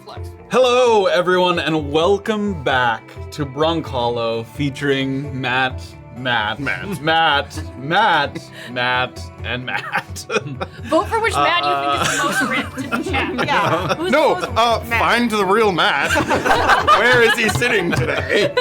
flex. Hello, everyone, and welcome back to Brunkhollow, featuring Matt, and Matt. Vote for which Matt you think is the most ripped in the chat. Yeah. No, find the real Matt. Where is he sitting today?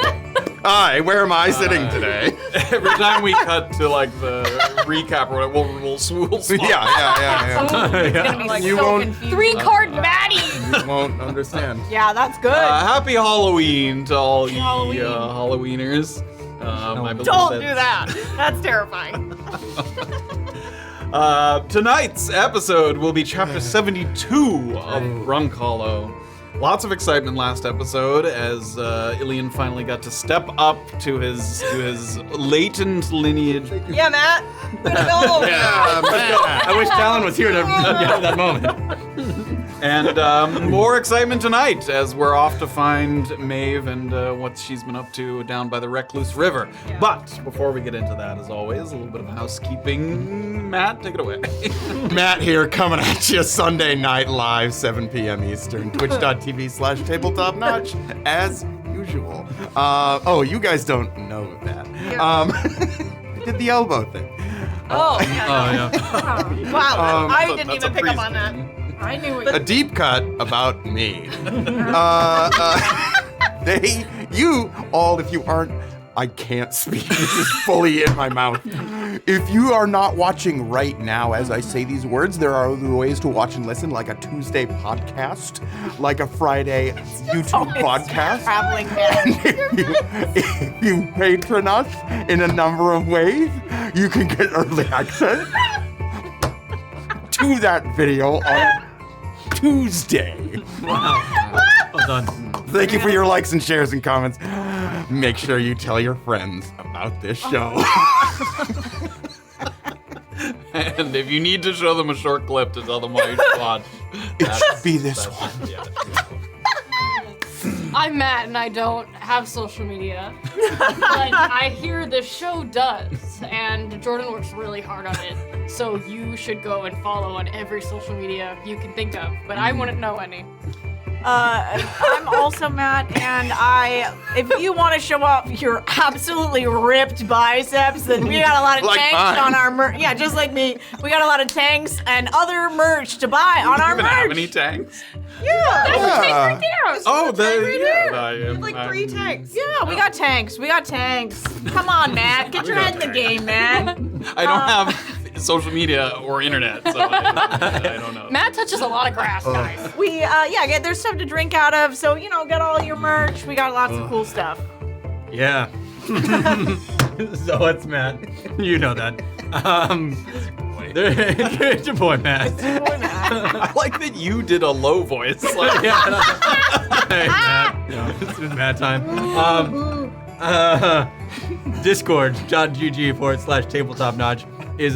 Where am I sitting today? Every time we cut to like the recap or whatever, we'll swap. Yeah. It's gonna be You so won't- confusing. 3-card Maddie! You won't understand. Yeah, that's good. Happy Halloween to all you Halloween. Halloweeners. I believe Don't that- do that. That's terrifying. Tonight's episode will be chapter 72 of Brunkhollow. Lots of excitement last episode as Illien finally got to step up to his latent lineage. Yeah, Matt. Way to go. I wish Talon was here to have that moment. And more excitement tonight as we're off to find Maeve and what she's been up to down by the Recluse River. Yeah. But before we get into that, as always, a little bit of housekeeping. Matt, take it away. Matt here, coming at you Sunday night live, 7 p.m. Eastern, twitch.tv/tabletopnotch, as usual. You guys don't know that. I did the elbow thing. Oh, yeah. Wow, I didn't That's even a pick up on that. pre-screen. I knew A it. deep cut about me. If you aren't, I can't speak. This is fully in my mouth. If you are not watching right now as I say these words, there are other ways to watch and listen, like a Tuesday podcast, like a Friday YouTube podcast. Traveling man. If you patron us in a number of ways, you can get early access to that video on Tuesday. Well done. Thank you for your likes and shares and comments. Make sure you tell your friends about this show. And if you need to show them a short clip to tell them why you should watch, It should be this one. Yeah. I'm Matt and I don't have social media, but I hear the show does, and Jordan works really hard on it, so you should go and follow on every social media you can think of, but I wouldn't know any. I'm also Matt, and if you want to show off your absolutely ripped biceps, then we got a lot of Like tanks mine. on our merch. Yeah, just like me. We got a lot of tanks and other merch to buy on our Even merch. have any tanks? Yeah. Right there. Oh, they. right here. Like 3 tanks. Yeah, we got tanks. Come on, Matt. Get your head in the game, man. I don't have social media or internet, so I don't know. Matt touches a lot of grass, guys. There's stuff to drink out of, so, get all your merch. We got lots of cool stuff. Yeah. So it's Matt. You know that. It's your boy, Matt. I like that you did a low voice. Like, Hey, Matt. It's been Matt time. Discord.gg/tabletopnotch is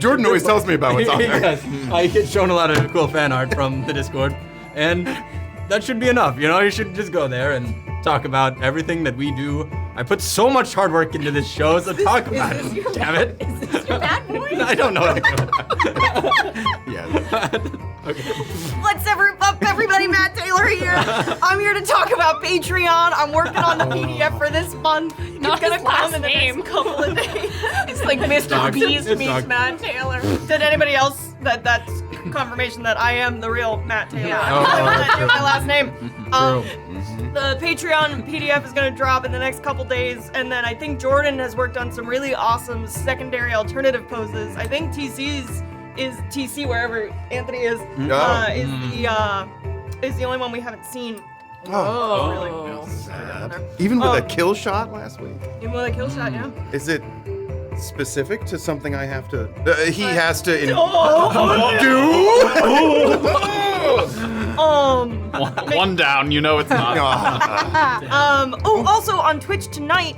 Jordan always tells me about what's on there. Yes, I get shown a lot of cool fan art from the Discord, and that should be enough. You should just go there and talk about everything that we do. I put so much hard work into this show, so talk about it. Damn it! Is this your bad voice? I don't know. Yeah. What's up, everybody? Matt Taylor here. I'm here to talk about Patreon. I'm working on the PDF for this month. Not it's gonna his come last in the name. next couple of days. It's like Mr. Dog. Beast It's meets dog. Matt Taylor. Did anybody else that's confirmation that I am the real Matt Taylor? Yeah. I knew my last name. True. The Patreon PDF is going to drop in the next couple days, and then I think Jordan has worked on some really awesome secondary alternative poses. I think TC wherever Anthony is the only one we haven't seen. Oh, sad. Even with a kill shot last week? Even with a kill shot, yeah. Is it specific to something I have to... he has to... one down, it's not. Also on Twitch tonight,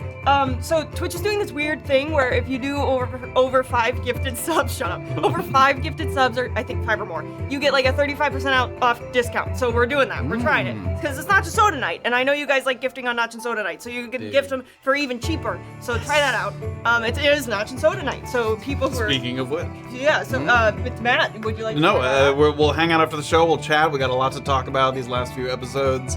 So Twitch is doing this weird thing where if you do over 5 gifted subs, shut up, over 5 gifted subs, or I think 5 or more, you get like a 35% off discount. So we're doing that. We're trying it because it's Notch and Soda night, and I know you guys like gifting on Notch and Soda night, so you can gift them for even cheaper. So try that out. It is Notch and Soda night, so people who are Speaking of which. yeah. So with Matt, would you like? No, to try that out? we'll hang out after the show. We'll chat. We got a lot to talk about these last few episodes.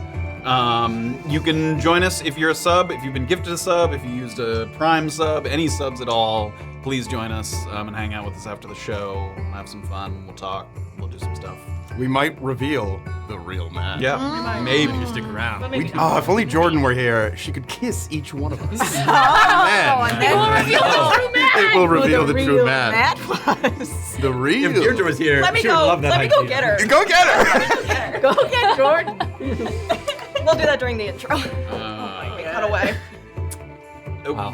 You can join us if you're a sub, if you've been gifted a sub, if you used a Prime sub, any subs at all. Please join us and hang out with us after the show. We'll have some fun. We'll talk. We'll do some stuff. We might reveal the real man. Yeah, Maybe you stick around. But maybe If only Jordan were here, she could kiss each one of us. and then It will reveal the true man. Matt was. The real. If Deirdre was here, let me she would go. love that Let me go idea. get her. Go get her! Go get Jordan. We'll do that during the intro. Cut away.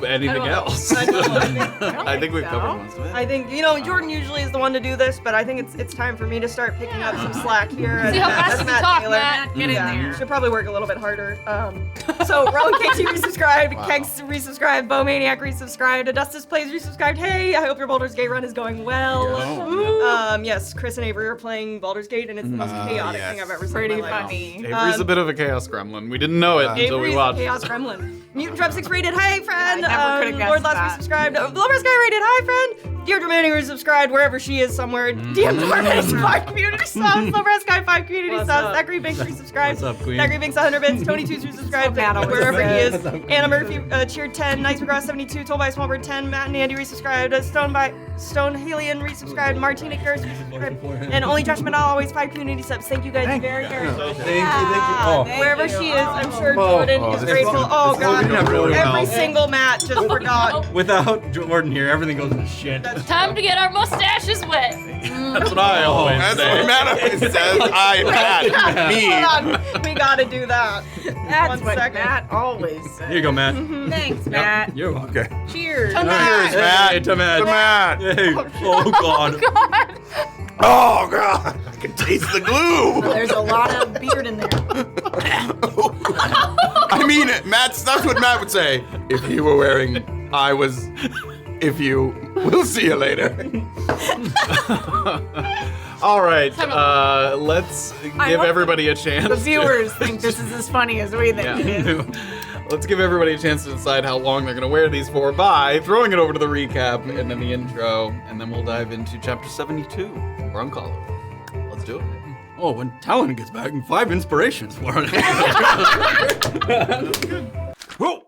Anything else? I don't I think we've so. covered most of it. I think, Jordan usually is the one to do this, but I think it's time for me to start picking up some slack here. See how That's fast you Matt talk, Taylor. Matt. Get in there. Should probably work a little bit harder. So Rowan KT resubscribed, Kegs resubscribed, Bowmaniac resubscribed, Adustus Plays resubscribed. Hey, I hope your Baldur's Gate run is going well. Yes, Chris and Avery are playing Baldur's Gate, and it's the most chaotic yes. thing I've ever seen Pretty in my life. funny. Avery's a bit of a chaos gremlin. We didn't know it until we Avery's watched. the Chaos Gremlin. Mutant Trap 6 rated, hey friend. I never could've guessed Lord Last that. resubscribed. Lover Sky rated, hi friend. Deirdre Manning resubscribed wherever she is somewhere. DM Torres 5 community subs. Lover Sky 5 community What's subs. up? Zachary Binks resubscribed. What's up, Queen? Zachary Binks 100 bits. Tony 2's resubscribed Matt always wherever he says. is. What's up, Queen? Anna Murphy cheered 10. Nice McGraw 72. Told by Smallbird 10. Matt and Andy resubscribed. Stone Helian resubscribed. Martina Garris resubscribed. And only Josh Manal always 5 community subs. Thank you guys very, very much. Thank you. Oh. Wherever she is, I'm sure Jordan is grateful. Oh god, every single Matt just forgot. Without Jordan here, everything goes to shit. Time to get our mustaches wet. That's what I always That's say. what Matt always says. Hold on, we gotta do that. That's One what second. Matt always says. Here you go, Matt. Thanks, Matt. You're welcome. Okay. Cheers. To Cheers, Matt. Matt. Hey, to Matt. To Matt. Hey. Oh, God. Oh, God. I can taste the glue. There's a lot of beard in there. I mean, that's what Matt would say if he were wearing if you. We'll see you later. All right, let's give hope everybody a chance. The viewers think this is as funny as we think it is. Let's give everybody a chance to decide how long they're going to wear these for by throwing it over to the recap and then the intro, and then we'll dive into chapter 72, Brunkhollow. Let's do it. Oh, when Talon gets back, 5 inspirations for it. Whoa!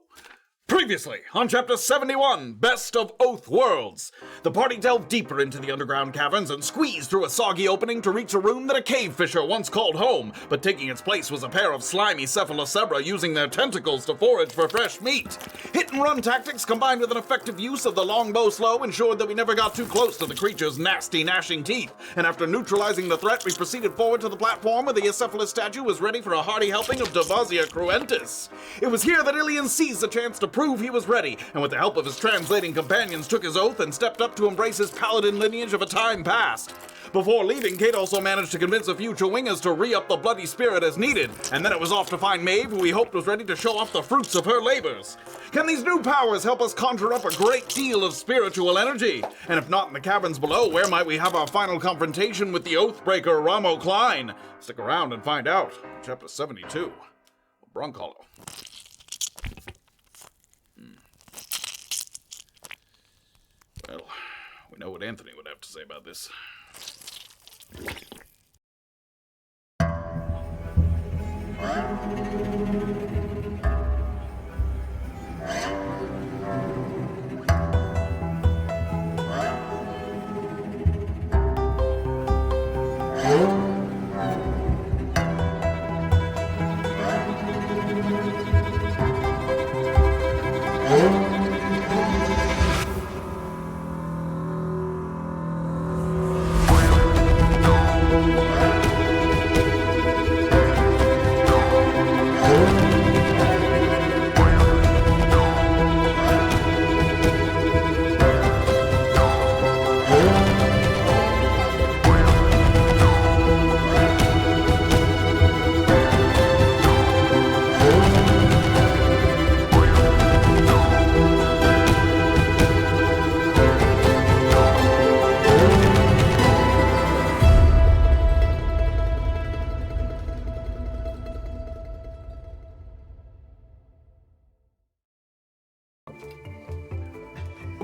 Previously, on Chapter 71, Best of Oath Worlds, the party delved deeper into the underground caverns and squeezed through a soggy opening to reach a room that a cave fisher once called home, but taking its place was a pair of slimy cephalocebra using their tentacles to forage for fresh meat. Hit-and-run tactics combined with an effective use of the longbow slow ensured that we never got too close to the creature's nasty, gnashing teeth, and after neutralizing the threat, we proceeded forward to the platform where the acephalous statue was ready for a hearty helping of Devazia Cruentis. It was here that Illien seized the chance to prove he was ready, and with the help of his translating companions took his oath and stepped up to embrace his paladin lineage of a time past. Before leaving, Kayt also managed to convince a future wingers to re-up the bloody spirit as needed, and then it was off to find Maeve, who we hoped was ready to show off the fruits of her labors. Can these new powers help us conjure up a great deal of spiritual energy? And if not in the caverns below, where might we have our final confrontation with the Oathbreaker Ramo Klein? Stick around and find out. Chapter 72, Brunkhollow. Well, we know what Anthony would have to say about this.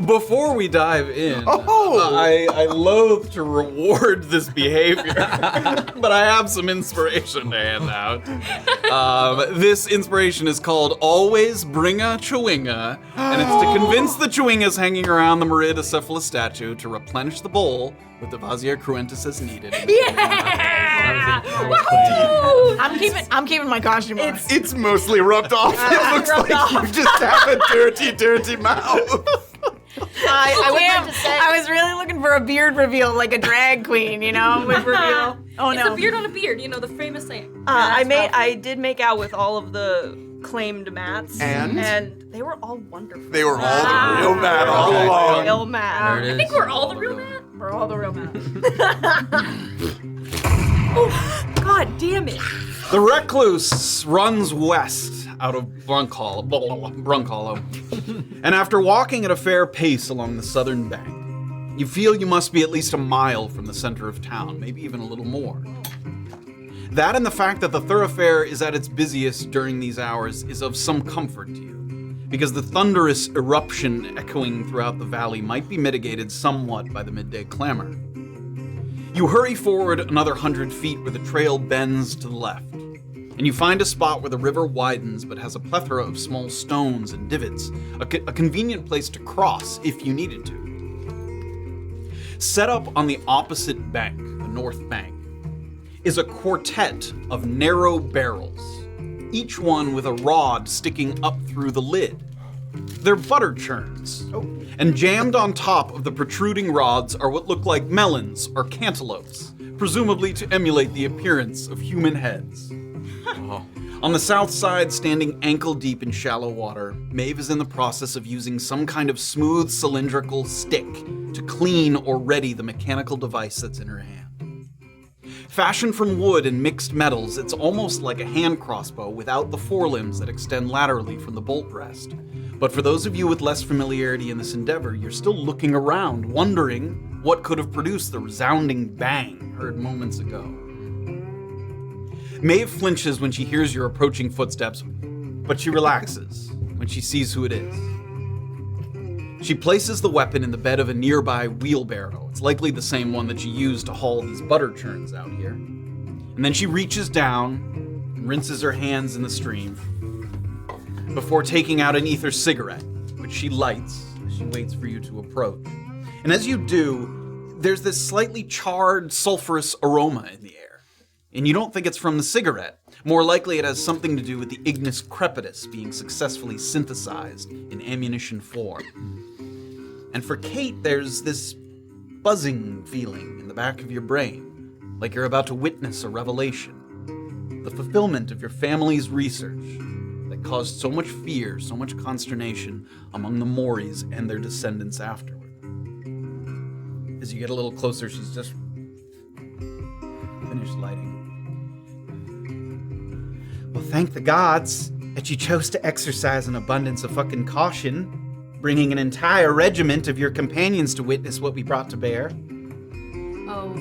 Before we dive in, Oh! I loathe to reward this behavior, but I have some inspiration to hand out. This inspiration is called Always Bring a Chewinga, and it's to convince the Chewingas hanging around the Meridocephalus statue to replenish the bowl with the Vasier Cruentus as needed. Yeah! Woohoo! I'm keeping my costume on. It's mostly rubbed off. It looks rubbed like off. you just have a dirty mouth. I would Damn, like to say. I was really looking for a beard reveal, like a drag queen, you know, with reveal. Oh It's no. a beard on a beard, you know, the famous saying. I did make out with all of the claimed mats, And? they were all wonderful. They were all the real mad all along. Real mad. There it is. I think we're all the real man. We're all the real men. Oh, God damn it. The Recluse runs west out of Brunkhollow. And after walking at a fair pace along the southern bank, you feel you must be at least a mile from the center of town, maybe even a little more. That and the fact that the thoroughfare is at its busiest during these hours is of some comfort to you, because the thunderous eruption echoing throughout the valley might be mitigated somewhat by the midday clamor. You hurry forward another 100 feet where the trail bends to the left, and you find a spot where the river widens but has a plethora of small stones and divots, a convenient place to cross if you needed to. Set up on the opposite bank, the north bank, is a quartet of narrow barrels, each one with a rod sticking up through the lid. They're butter churns, and jammed on top of the protruding rods are what look like melons or cantaloupes, presumably to emulate the appearance of human heads. On the south side, standing ankle deep in shallow water, Maeve is in the process of using some kind of smooth cylindrical stick to clean or ready the mechanical device that's in her hand. Fashioned from wood and mixed metals, it's almost like a hand crossbow without the forelimbs that extend laterally from the bolt rest. But for those of you with less familiarity in this endeavor, you're still looking around, wondering what could have produced the resounding bang heard moments ago. Maeve flinches when she hears your approaching footsteps, but she relaxes when she sees who it is. She places the weapon in the bed of a nearby wheelbarrow. It's likely the same one that she used to haul these butter churns out here. And then she reaches down and rinses her hands in the stream before taking out an ether cigarette, which she lights as she waits for you to approach. And as you do, there's this slightly charred, sulfurous aroma in the air. And you don't think it's from the cigarette. More likely it has something to do with the ignis crepitus being successfully synthesized in ammunition form. And for Kayt, there's this buzzing feeling in the back of your brain, like you're about to witness a revelation. The fulfillment of your family's research that caused so much fear, so much consternation among the Moris and their descendants afterward. As you get a little closer, she's just finished lighting. Well, thank the gods that you chose to exercise an abundance of fucking caution, bringing an entire regiment of your companions to witness what we brought to bear. Oh,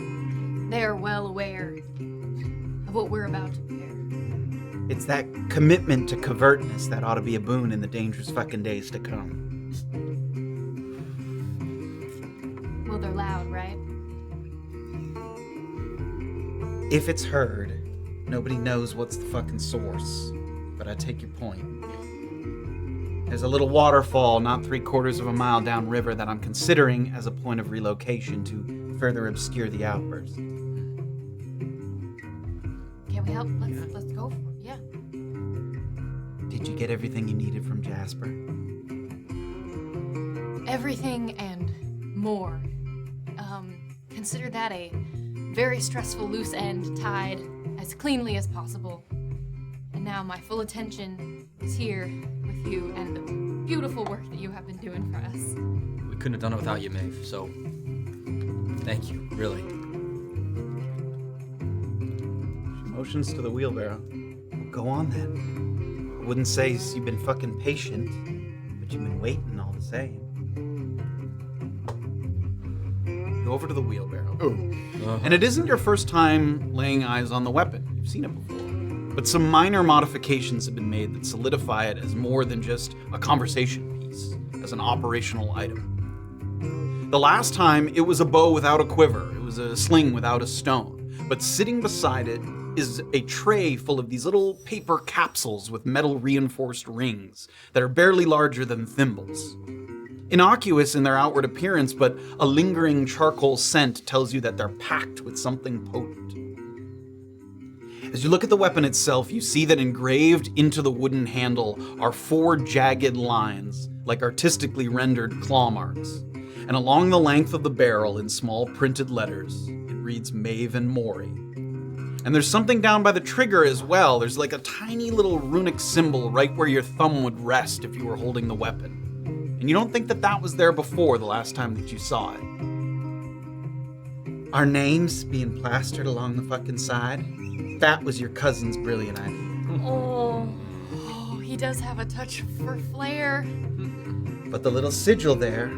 they're well aware of what we're about to bear. It's that commitment to covertness that ought to be a boon in the dangerous fucking days to come. Well, they're loud, right? If it's heard, nobody knows what's the fucking source. But I take your point. There's a little waterfall not 3/4 of a mile downriver that I'm considering as a point of relocation to further obscure the outburst. Can we help? Let's go for it. Yeah. Did you get everything you needed from Jasper? Everything and more. Consider that a very stressful loose end tied as cleanly as possible. And now my full attention is here with you and the beautiful work that you have been doing for us. We couldn't have done it without you, Maeve, so thank you, really. She motions to the wheelbarrow. Well, go on then. I wouldn't say you've been fucking patient, but you've been waiting all the same. Go over to the wheelbarrow. And it isn't your first time laying eyes on the weapon. You've seen it before. But some minor modifications have been made that solidify it as more than just a conversation piece, as an operational item. The last time, it was a bow without a quiver. It was a sling without a stone. But sitting beside it is a tray full of these little paper capsules with metal reinforced rings that are barely larger than thimbles. Innocuous in their outward appearance, but a lingering charcoal scent tells you that they're packed with something potent. As you look at the weapon itself, you see that engraved into the wooden handle are 4 jagged lines, like artistically rendered claw marks. And along the length of the barrel, in small printed letters, it reads Maeve and Mori. And there's something down by the trigger as well. There's like a tiny little runic symbol right where your thumb would rest if you were holding the weapon. And you don't think that that was there before the last time that you saw it. Our names being plastered along the fucking side, that was your cousin's brilliant idea. Oh, he does have a touch for flair. But the little sigil there,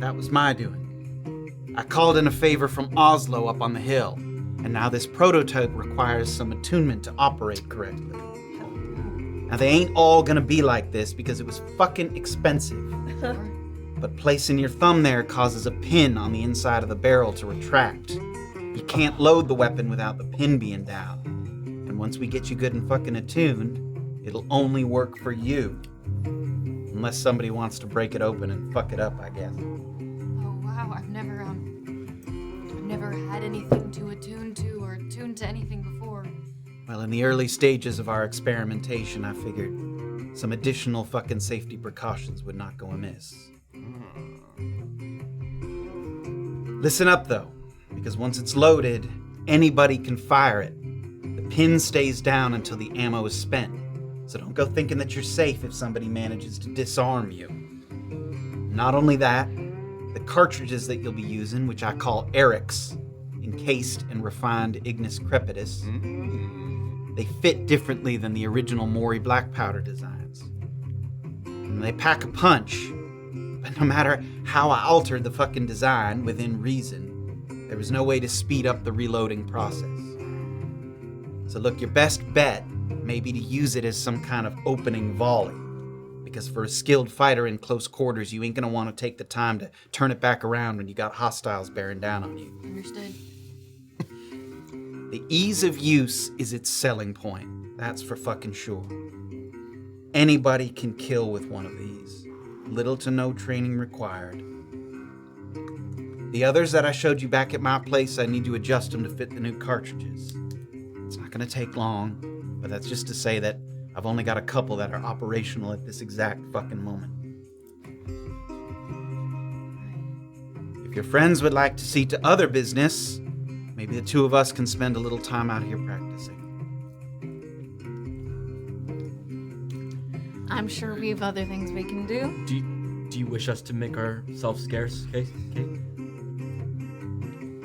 that was my doing. I called in a favor from Oslo up on the hill, and now this prototype requires some attunement to operate correctly. Now they ain't all gonna be like this because it was fucking expensive. But placing your thumb there causes a pin on the inside of the barrel to retract. You can't load the weapon without the pin being down. And once we get you good and fucking attuned, it'll only work for you. Unless somebody wants to break it open and fuck it up, I guess. Oh wow, I've never had anything to attune to or tuned to anything before. Well, in the early stages of our experimentation, I figured some additional fucking safety precautions would not go amiss. Listen up, though, because once it's loaded, anybody can fire it. The pin stays down until the ammo is spent, so don't go thinking that you're safe if somebody manages to disarm you. Not only that, the cartridges that you'll be using, which I call Eric's, encased and refined Ignis Crepitus, they fit differently than the original Mori black powder designs. And they pack a punch, but no matter how I altered the fucking design within reason, there was no way to speed up the reloading process. So look, your best bet may be to use it as some kind of opening volley, because for a skilled fighter in close quarters, you ain't gonna want to take the time to turn it back around when you got hostiles bearing down on you. Understood. The ease of use is its selling point, that's for fucking sure. Anybody can kill with one of these. Little to no training required. The others that I showed you back at my place, I need to adjust them to fit the new cartridges. It's not gonna take long, but that's just to say that I've only got a couple that are operational at this exact fucking moment. If your friends would like to see to other business, maybe the two of us can spend a little time out here practicing. I'm sure we have other things we can do. Do you wish us to make ourselves scarce, Kayt?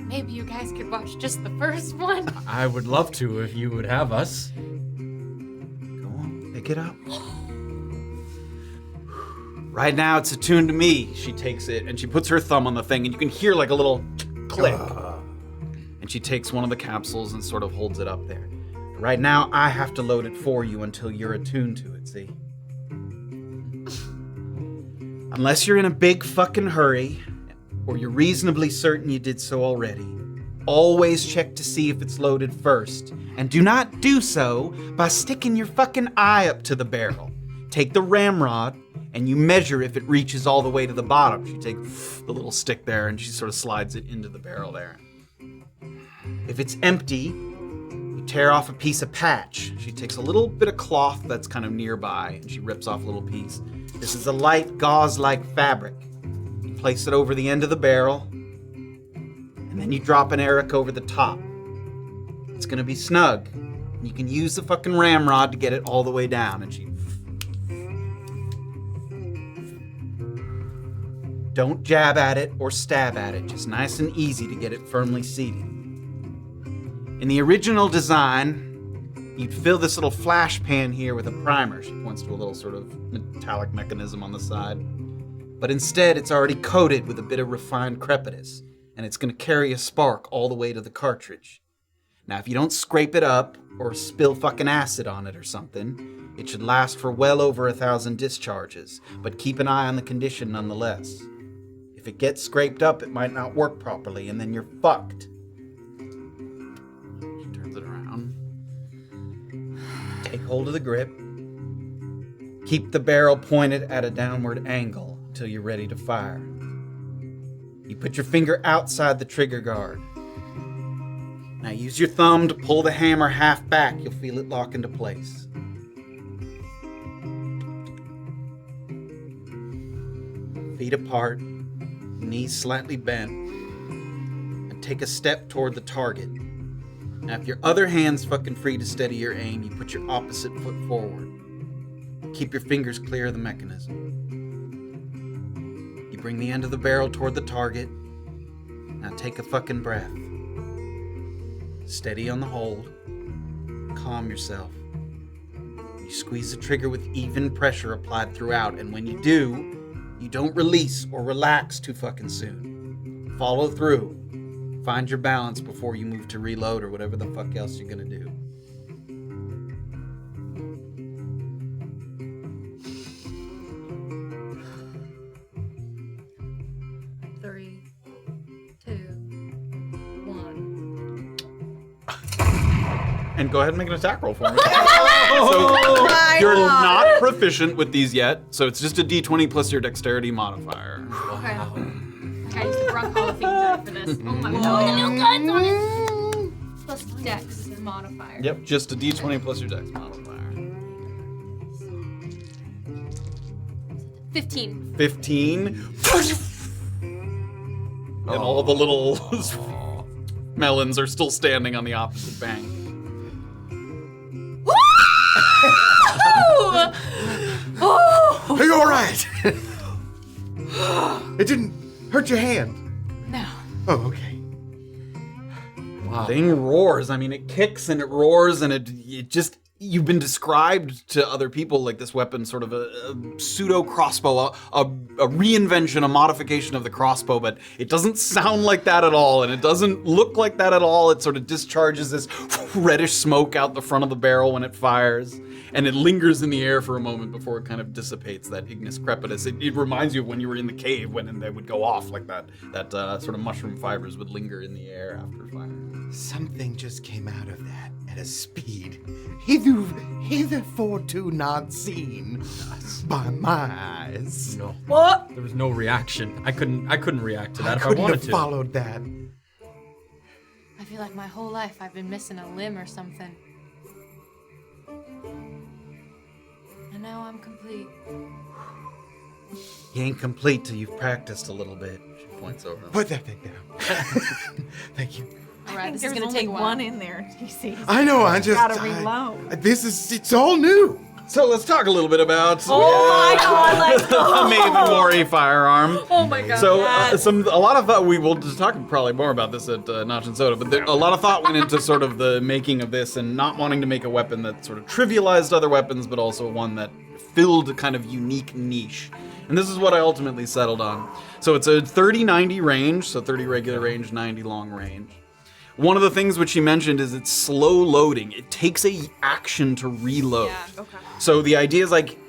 Maybe you guys could watch just the first one. I would love to if you would have us. Go on, pick it up. Right now it's attuned to me. She takes it and she puts her thumb on the thing and you can hear like a little click. And she takes one of the capsules and sort of holds it up there. Right now I have to load it for you until you're attuned to it, see? Unless you're in a big fucking hurry, or you're reasonably certain you did so already, always check to see if it's loaded first. And do not do so by sticking your fucking eye up to the barrel. Take the ramrod, and you measure if it reaches all the way to the bottom. She takes the little stick there, and she sort of slides it into the barrel there. If it's empty, you tear off a piece of patch. She takes a little bit of cloth that's kind of nearby, and she rips off a little piece. This is a light gauze-like fabric. You place it over the end of the barrel, and then you drop an Eric over the top. It's gonna be snug. And you can use the fucking ramrod to get it all the way down, and she... Don't jab at it or stab at it, just nice and easy to get it firmly seated. In the original design, you'd fill this little flash pan here with a primer. She points to a little sort of metallic mechanism on the side. But instead, it's already coated with a bit of refined crepitus, and it's gonna carry a spark all the way to the cartridge. Now, if you don't scrape it up or spill fucking acid on it or something, it should last for well over 1,000 discharges, but keep an eye on the condition nonetheless. If it gets scraped up, it might not work properly, and then you're fucked. She turns it around. Take hold of the grip. Keep the barrel pointed at a downward angle until you're ready to fire. You put your finger outside the trigger guard. Now use your thumb to pull the hammer half back. You'll feel it lock into place. Feet apart, knees slightly bent, and take a step toward the target. Now if your other hand's fucking free to steady your aim, you put your opposite foot forward. Keep your fingers clear of the mechanism. You bring the end of the barrel toward the target. Now take a fucking breath. Steady on the hold. Calm yourself. You squeeze the trigger with even pressure applied throughout, and when you do, you don't release or relax too fucking soon. Follow through. Find your balance before you move to reload or whatever the fuck else you're gonna do. Three, 2, 1. And go ahead and make an attack roll for me. So you're not proficient with these yet, so it's just a d20 plus your dexterity modifier. Okay. I used the Brunkhollow thing for this. Oh my god. The new guns on it. Plus dex modifier. Yep, just a d20 plus your dex modifier. 15. 15. And all the little melons are still standing on the opposite bank. Oh! Are you all right? It didn't hurt your hand. No. Oh, okay. Wow. Thing roars. I mean, it kicks and it roars and it just. You've been described to other people like this weapon, sort of a pseudo crossbow, a reinvention, a modification of the crossbow, but it doesn't sound like that at all, and it doesn't look like that at all. It sort of discharges this reddish smoke out the front of the barrel when it fires, and it lingers in the air for a moment before it kind of dissipates, that ignis crepitus. It reminds you of when you were in the cave when they would go off like that. That sort of mushroom fibers would linger in the air after firing. Something just came out of that at a speed hitherto not seen by my eyes. No. What? There was no reaction. I couldn't react to that if I couldn't wanted have to. followed that. I feel like my whole life I've been missing a limb or something. And now I'm complete. You ain't complete till you've practiced a little bit. She points over. Put that thing down. Thank you. All right, this is There's gonna only take a while. one in there. You see. I know, I just Gotta reload. it's all new. So let's talk a little bit about Oh my god, let's go. a Maeve and Mori firearm. Oh my god. So a lot of thought. We will just talk probably more about this at Notch and Soda, but a lot of thought went into sort of the making of this and not wanting to make a weapon that sort of trivialized other weapons, but also one that filled a kind of unique niche. And this is what I ultimately settled on. So it's a 30-90 range, so 30 regular range, 90 long range. One of the things which she mentioned is it's slow loading. It takes a action to reload. Yeah, okay. So the idea is like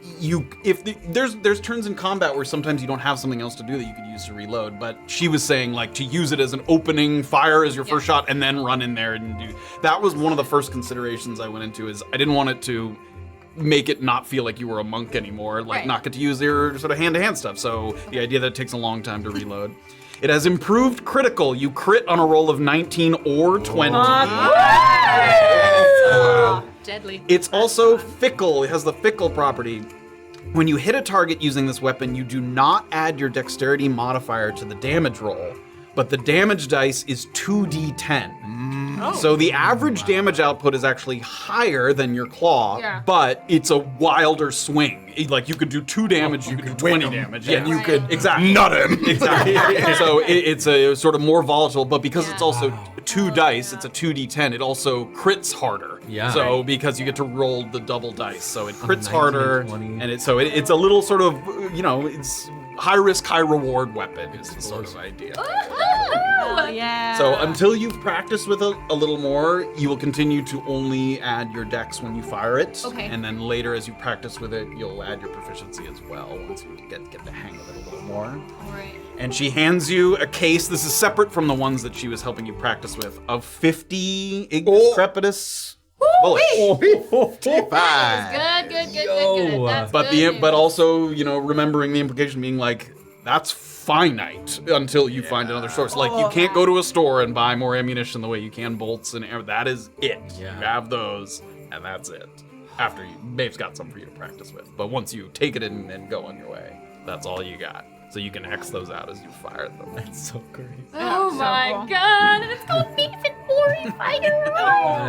there's turns in combat where sometimes you don't have something else to do that you could use to reload, but she was saying like to use it as an opening, fire as your first shot, and then run in there and do. That was one of the first considerations I went into. Is I didn't want it to make it not feel like you were a monk anymore, like not get to use your sort of hand-to-hand stuff. So the idea that it takes a long time to reload. It has improved critical. You crit on a roll of 19 or 20. Deadly. It's also fickle. It has the fickle property. When you hit a target using this weapon, you do not add your dexterity modifier to the damage roll, but the damage dice is 2d10. So the average damage output is actually higher than your claw, but it's a wilder swing. Like you could do 2 damage, you could do 20 damage, and you could Nut him. Exactly. So it's a sort of more volatile, but because it's also 2 dice, it's a 2d10. It also crits harder. Yeah. So because you get to roll the double dice, so it crits 19, harder, 20. and it's a little sort of it's high risk, high reward weapon is the sort of idea. Oh, yeah. So until you've practiced with it a little more, you will continue to only add your dex when you fire it. Okay. And then later, as you practice with it, you'll add your proficiency as well once you get the hang of it a little more. All right. And she hands you a case. This is separate from the ones that she was helping you practice with, of 50 Ignis Crepitus bullets. 55. Good. That's But good. but also, remembering the implication being like, that's finite until you find another source. Like, you can't go to a store and buy more ammunition the way you can bolts and air. That is it. Yeah. You have those, and that's it. After Maeve's got some for you to practice with. But once you take it in and go on your way, that's all you got. So you can X those out as you fire them. That's so great. Oh so my cool. god, and it's called Maeve and Mori Fighter.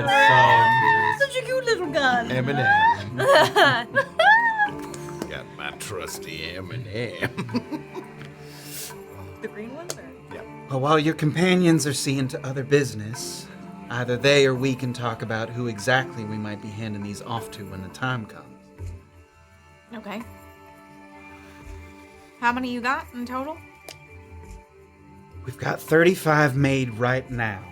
That's so Such a cute little gun. Eminem. Got my trusty Eminem. The green one? Or? Well, while your companions are seeing to other business, either they or we can talk about who exactly we might be handing these off to when the time comes. Okay. How many you got in total? We've got 35 made right now.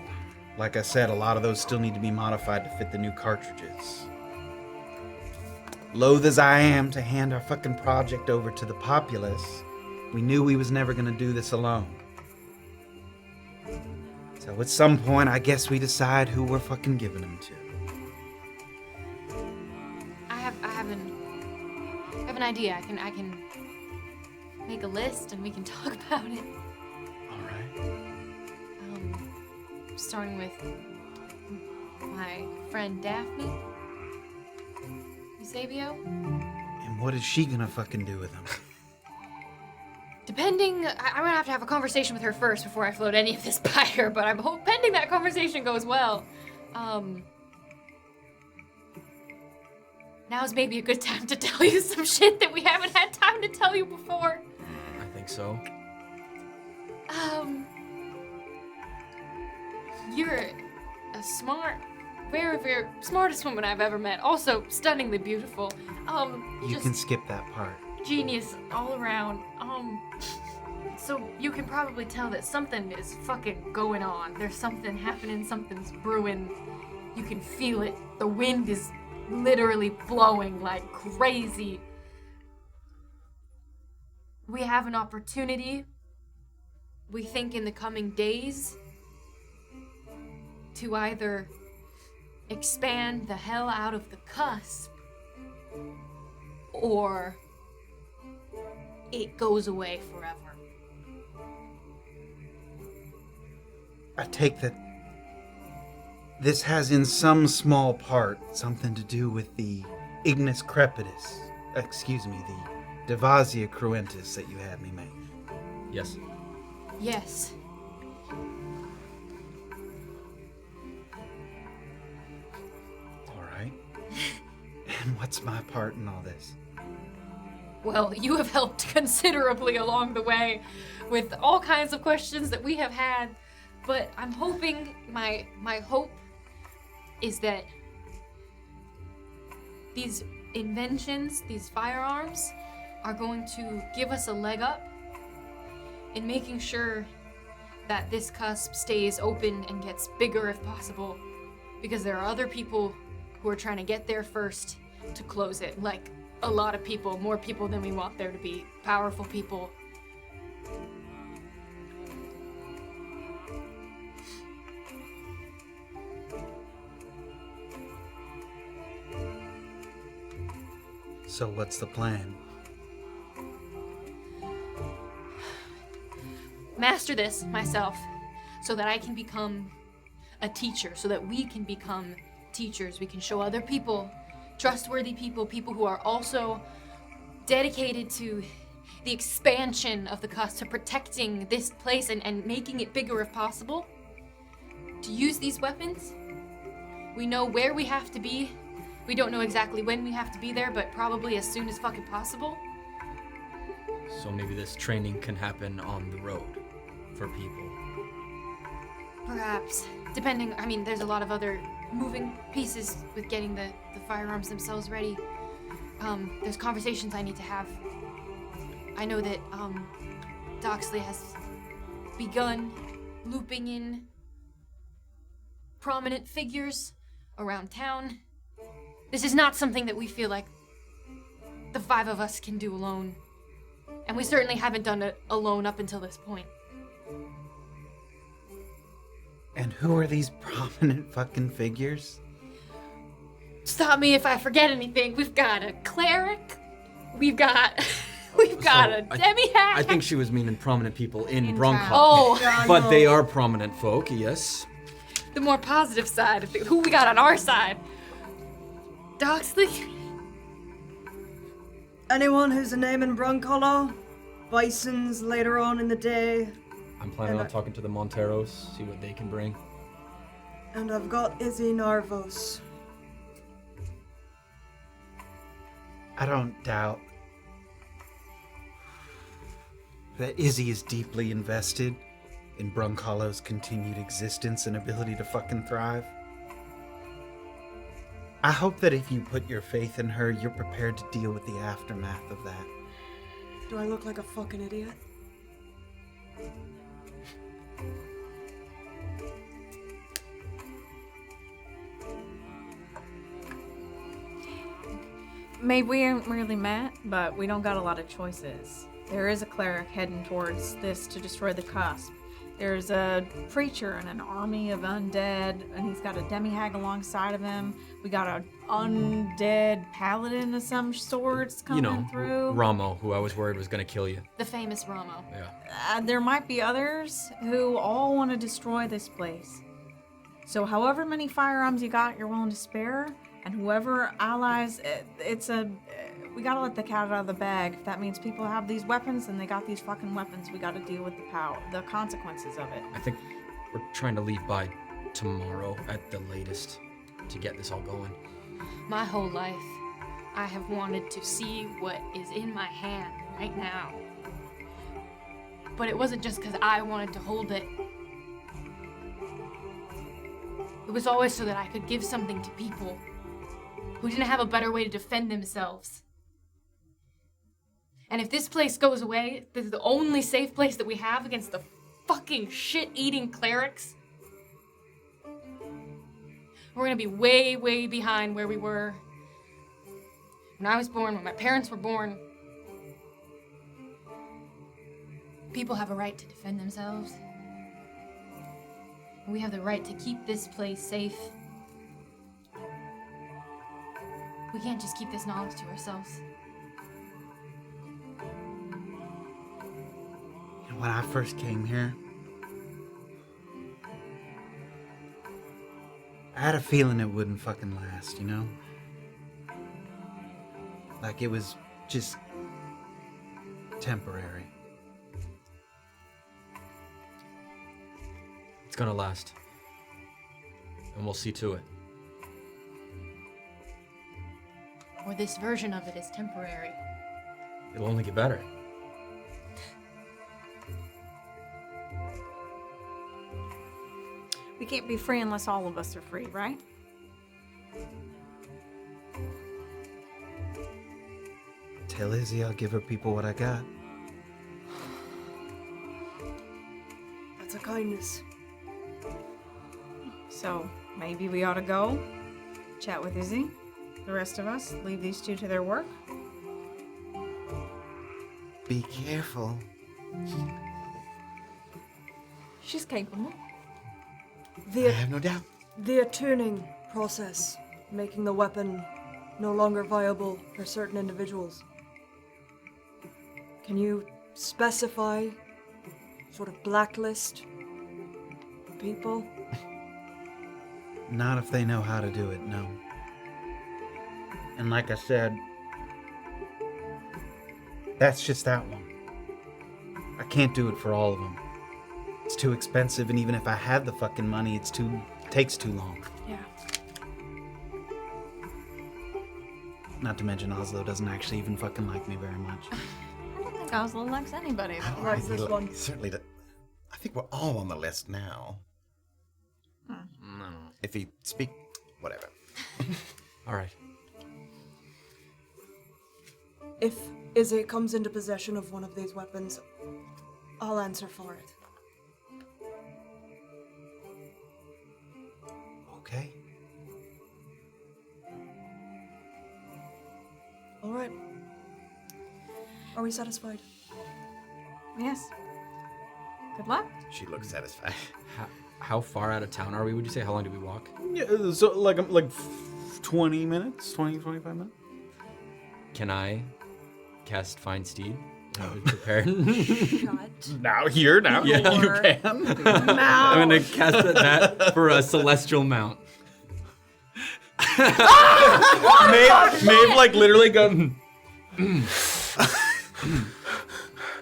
Like I said, a lot of those still need to be modified to fit the new cartridges. Loath as I am to hand our fucking project over to the populace, we knew we was never gonna do this alone. So at some point, I guess we decide who we're fucking giving them to. I have an idea. I can make a list and we can talk about it. All right. Starting with my friend Daphne Eusebio. And what is she gonna fucking do with them? Depending, I'm gonna have to have a conversation with her first before I float any of this by her, but I'm hoping that conversation goes well. Now's maybe a good time to tell you some shit that we haven't had time to tell you before. I think so. You're a very smartest woman I've ever met. Also stunningly beautiful. You Just can skip that part. genius all around. So you can probably tell that something is fucking going on. There's something happening, something's brewing. You can feel it. The wind is literally blowing like crazy. We have an opportunity, we think, in the coming days to either expand the hell out of the cusp or it goes away forever. I take that this has in some small part something to do with the Ignis Crepitus, the Devasia Cruentus that you had me make. Yes. Yes. All right. And what's my part in all this? Well, you have helped considerably along the way with all kinds of questions that we have had, but I'm hoping, my hope is that these inventions, these firearms, are going to give us a leg up in making sure that this cusp stays open and gets bigger if possible, because there are other people who are trying to get there first to close it, like a lot of people, more people than we want there to be, powerful people. So what's the plan? Master this myself so that I can become a teacher, so that we can become teachers. We can show other people, trustworthy people, people who are also dedicated to the expansion of the cusp, to protecting this place and making it bigger if possible, to use these weapons. We know where we have to be. We don't know exactly when we have to be there, but probably as soon as fucking possible. So maybe this training can happen on the road for people. Perhaps. Depending, I mean, there's a lot of other moving pieces with getting the firearms themselves ready. There's conversations I need to have I know that Doxley has begun looping in prominent figures around town. This is not something that we feel like the 5 of us can do alone. And we certainly haven't done it alone up until this point. And who are these prominent fucking figures? Stop me if I forget anything. We've got a cleric. We've got a demi-hack. I think she was meaning prominent people in town. Brunkhollow. Oh, But they are prominent folk, yes. the more positive side of things. Who we got on our side? Doxley? Anyone who's a name in Brunkhollow? Bisons later on in the day. I'm planning on talking to the Monteros, see what they can bring. And I've got Izzy Narvos. I don't doubt that Izzy is deeply invested in Brunkhollow's continued existence and ability to fucking thrive. I hope that if you put your faith in her, you're prepared to deal with the aftermath of that. Do I look like a fucking idiot? Maybe we ain't really met, but we don't got a lot of choices. There is a cleric heading towards this to destroy the cusp. There's a preacher and an army of undead, and he's got a demi-hag alongside of him. We got an undead paladin of some sorts coming through. Ramo, who I was worried was gonna kill you. The famous Ramo. Yeah. There might be others who all want to destroy this place. So however many firearms you got, you're willing to spare, and whoever allies, we gotta let the cat out of the bag. If that means people have these weapons, then they got these fucking weapons. We gotta deal with the consequences of it. I think we're trying to leave by tomorrow at the latest to get this all going. My whole life, I have wanted to see what is in my hand right now. But it wasn't just because I wanted to hold it. It was always so that I could give something to people who didn't have a better way to defend themselves. And if this place goes away, this is the only safe place that we have against the fucking shit-eating clerics. We're gonna be way, way behind where we were when I was born, when my parents were born. People have a right to defend themselves. We have the right to keep this place safe. We can't just keep this knowledge to ourselves. When I first came here, I had a feeling it wouldn't fucking last, you know? Like it was just temporary. It's gonna last. And we'll see to it. Or this version of it is temporary. It'll only get better. We can't be free unless all of us are free, right? Tell Izzy I'll give her people what I got. That's a kindness. So maybe we ought to go chat with Izzy. The rest of us leave these two to their work. Be careful. She's capable. I have no doubt. The attuning process, making the weapon no longer viable for certain individuals. Can you specify, sort of blacklist people? Not if they know how to do it, no. And like I said, that's just that one. I can't do it for all of them. It's too expensive, and even if I had the fucking money, takes too long. Yeah. Not to mention Oslo doesn't actually even fucking like me very much. I don't think Oslo likes anybody. I don't Likes think this he one. Certainly, I think we're all on the list now. If he speak, whatever. All right. if Izzy comes into possession of one of these weapons, I'll answer for it. Okay. All right. Are we satisfied? Yes. Good luck. She looks satisfied. How far out of town are we? Would you say? How long do we walk? Yeah, so like 20 minutes, 25 minutes. Can I cast Find Steed? Are we prepared? Now here, now Yeah. you can. I'm gonna cast that for a celestial mount. Maeve like literally go.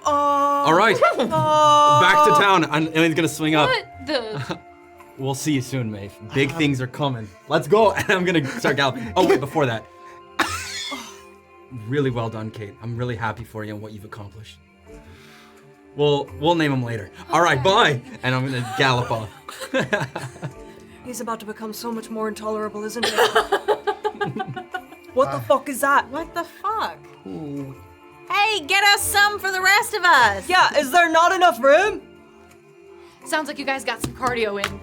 All right, back to town. Illien's gonna swing up. What the? We'll see you soon, Maeve. Big things are coming. Let's go. And I'm gonna start galloping. Oh wait, before that. Really well done, Kayt. I'm really happy for you and what you've accomplished. We'll name him later. All right, bye. And I'm gonna gallop off. He's about to become so much more intolerable, isn't he? What the fuck is that? What the fuck? Hey, get us some for the rest of us. Yeah, is there not enough room? Sounds like you guys got some cardio in.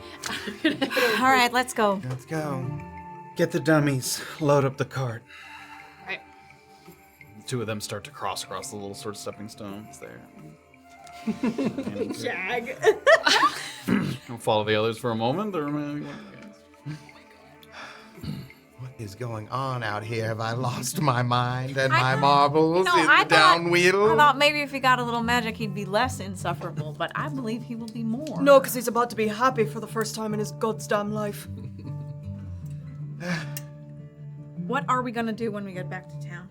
All right, let's go. Let's go. Get the dummies. Load up the cart. Right. The two of them start to cross across the little sort of stepping stones there. Jag. I'll follow the others for a moment, or What is going on out here? Have I lost my mind and my marbles No, in I the down thought wheel? maybe if he got a little magic, he'd be less insufferable, but I believe he will be more. No, because he's about to be happy for the first time in his goddamn life. What are we gonna do when we get back to town?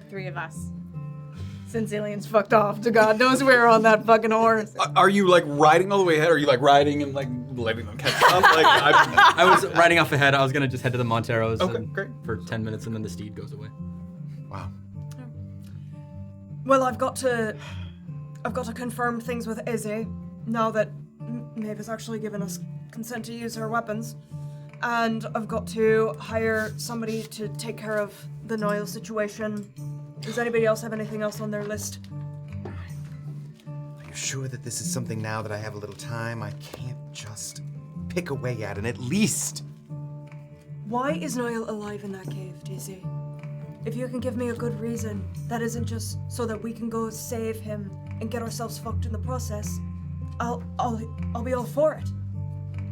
The three of us. Since Illien's fucked off to God knows where on that fucking horse. Are you like riding all the way ahead? Or are you like riding and like letting them catch up? Like, I was riding off ahead. I was gonna just head to the Monteros great. for 10 minutes, and then the steed goes away. Wow. Well, I've got to confirm things with Izzy now that Maeve has actually given us consent to use her weapons, and I've got to hire somebody to take care of the Noyle situation. Does anybody else have anything else on their list? Are you sure that this is something now that I have a little time I can't just pick away at and at least... Why is Noyle alive in that cave, DC? If you can give me a good reason, that isn't just so that we can go save him and get ourselves fucked in the process, I'll be all for it.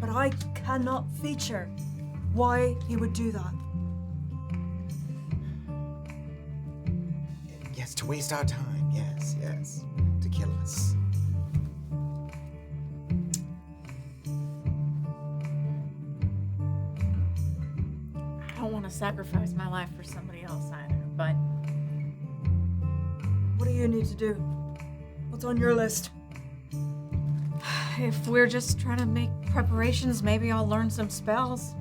But I cannot feature why he would do that. Yes, to waste our time. Yes. To kill us. I don't want to sacrifice my life for somebody else either, but What do you need to do? What's on your list? if we're just trying to make preparations, maybe I'll learn some spells.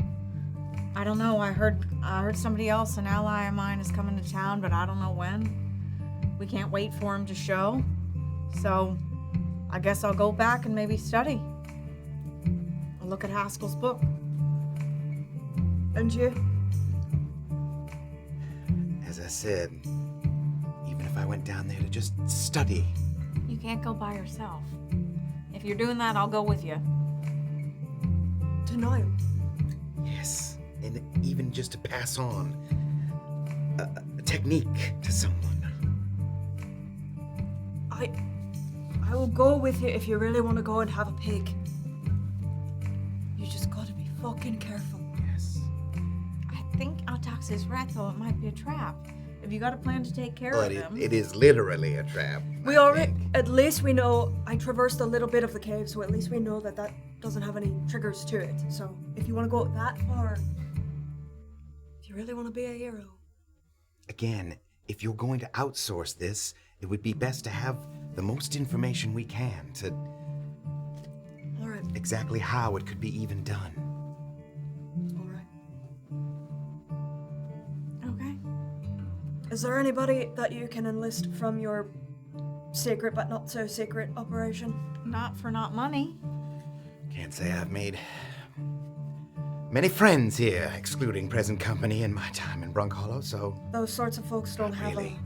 I don't know. I heard somebody else, an ally of mine, is coming to town, but I don't know when. We can't wait for him to show. So I guess I'll go back and maybe study. I'll look at Haskell's book. And you? As I said, even if I went down there to just study, You can't go by yourself. If you're doing that, I'll go with you. To Noyle. yes, and even just to pass on a technique to someone. I will go with you if you really want to go and have a pig. You just gotta be fucking careful. Yes. I think Altox is right, though. It might be a trap. Have you got a plan to take care But of him? it is literally a trap. We already, at least we know, I traversed a little bit of the cave, so at least we know that doesn't have any triggers to it. So if you want to go that far, if you really want to be a hero. Again, if you're going to outsource this, it would be best to have the most information we can to All right, exactly how it could be even done. all right. Okay. Is there anybody that you can enlist from your secret but not so secret operation? Not for not money. Can't say I've made many friends here, excluding present company and my time in Brunkhollow, so Those sorts of folks don't have really.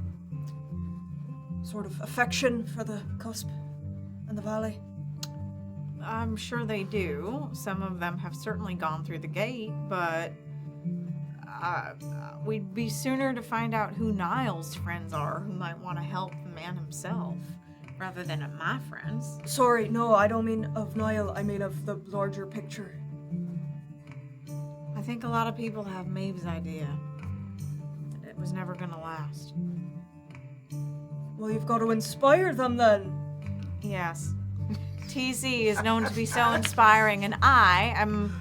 sort of affection for the cusp and the valley? I'm sure they do. Some of them have certainly gone through the gate, but we'd be sooner to find out who Niall's friends are, who might want to help the man himself, rather than of my friends. Sorry, no, I don't mean of Niall. I mean of the larger picture. I think a lot of people have Maeve's idea. It was never gonna last. Well, you've got to inspire them then. Yes. TC is known to be so inspiring, and I am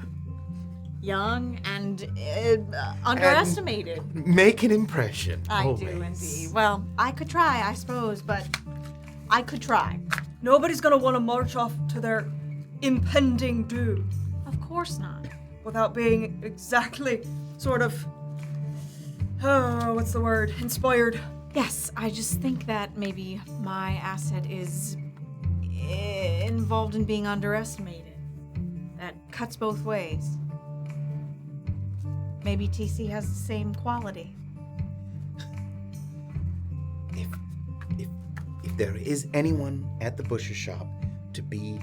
young and underestimated. Make an impression. I always. do indeed. Well, I could try, I suppose, but I could try. Nobody's gonna want to march off to their impending doom Of course not. without being exactly sort of, what's the word? Inspired. Yes, I just think that maybe my asset is involved in being underestimated. That cuts both ways. Maybe TC has the same quality. If there is anyone at the butcher shop to be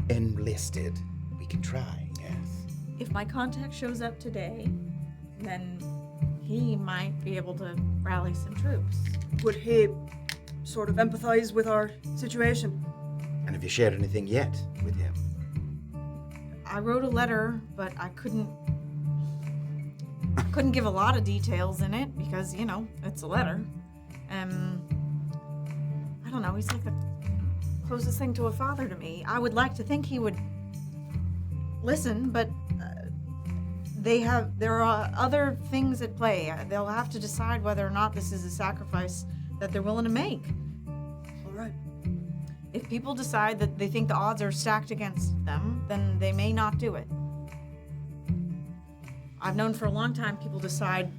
enlisted, we can try, yes. If my contact shows up today, then he might be able to rally some troops. Would he sort of empathize with our situation? And have you shared anything yet with him? I wrote a letter, but I couldn't give a lot of details in it because, you know, it's a letter. I don't know, he's like the closest thing to a father to me. I would like to think he would listen, but there are other things at play. They'll have to decide whether or not this is a sacrifice that they're willing to make. All right. If people decide that they think the odds are stacked against them, then they may not do it. I've known for a long time people decide,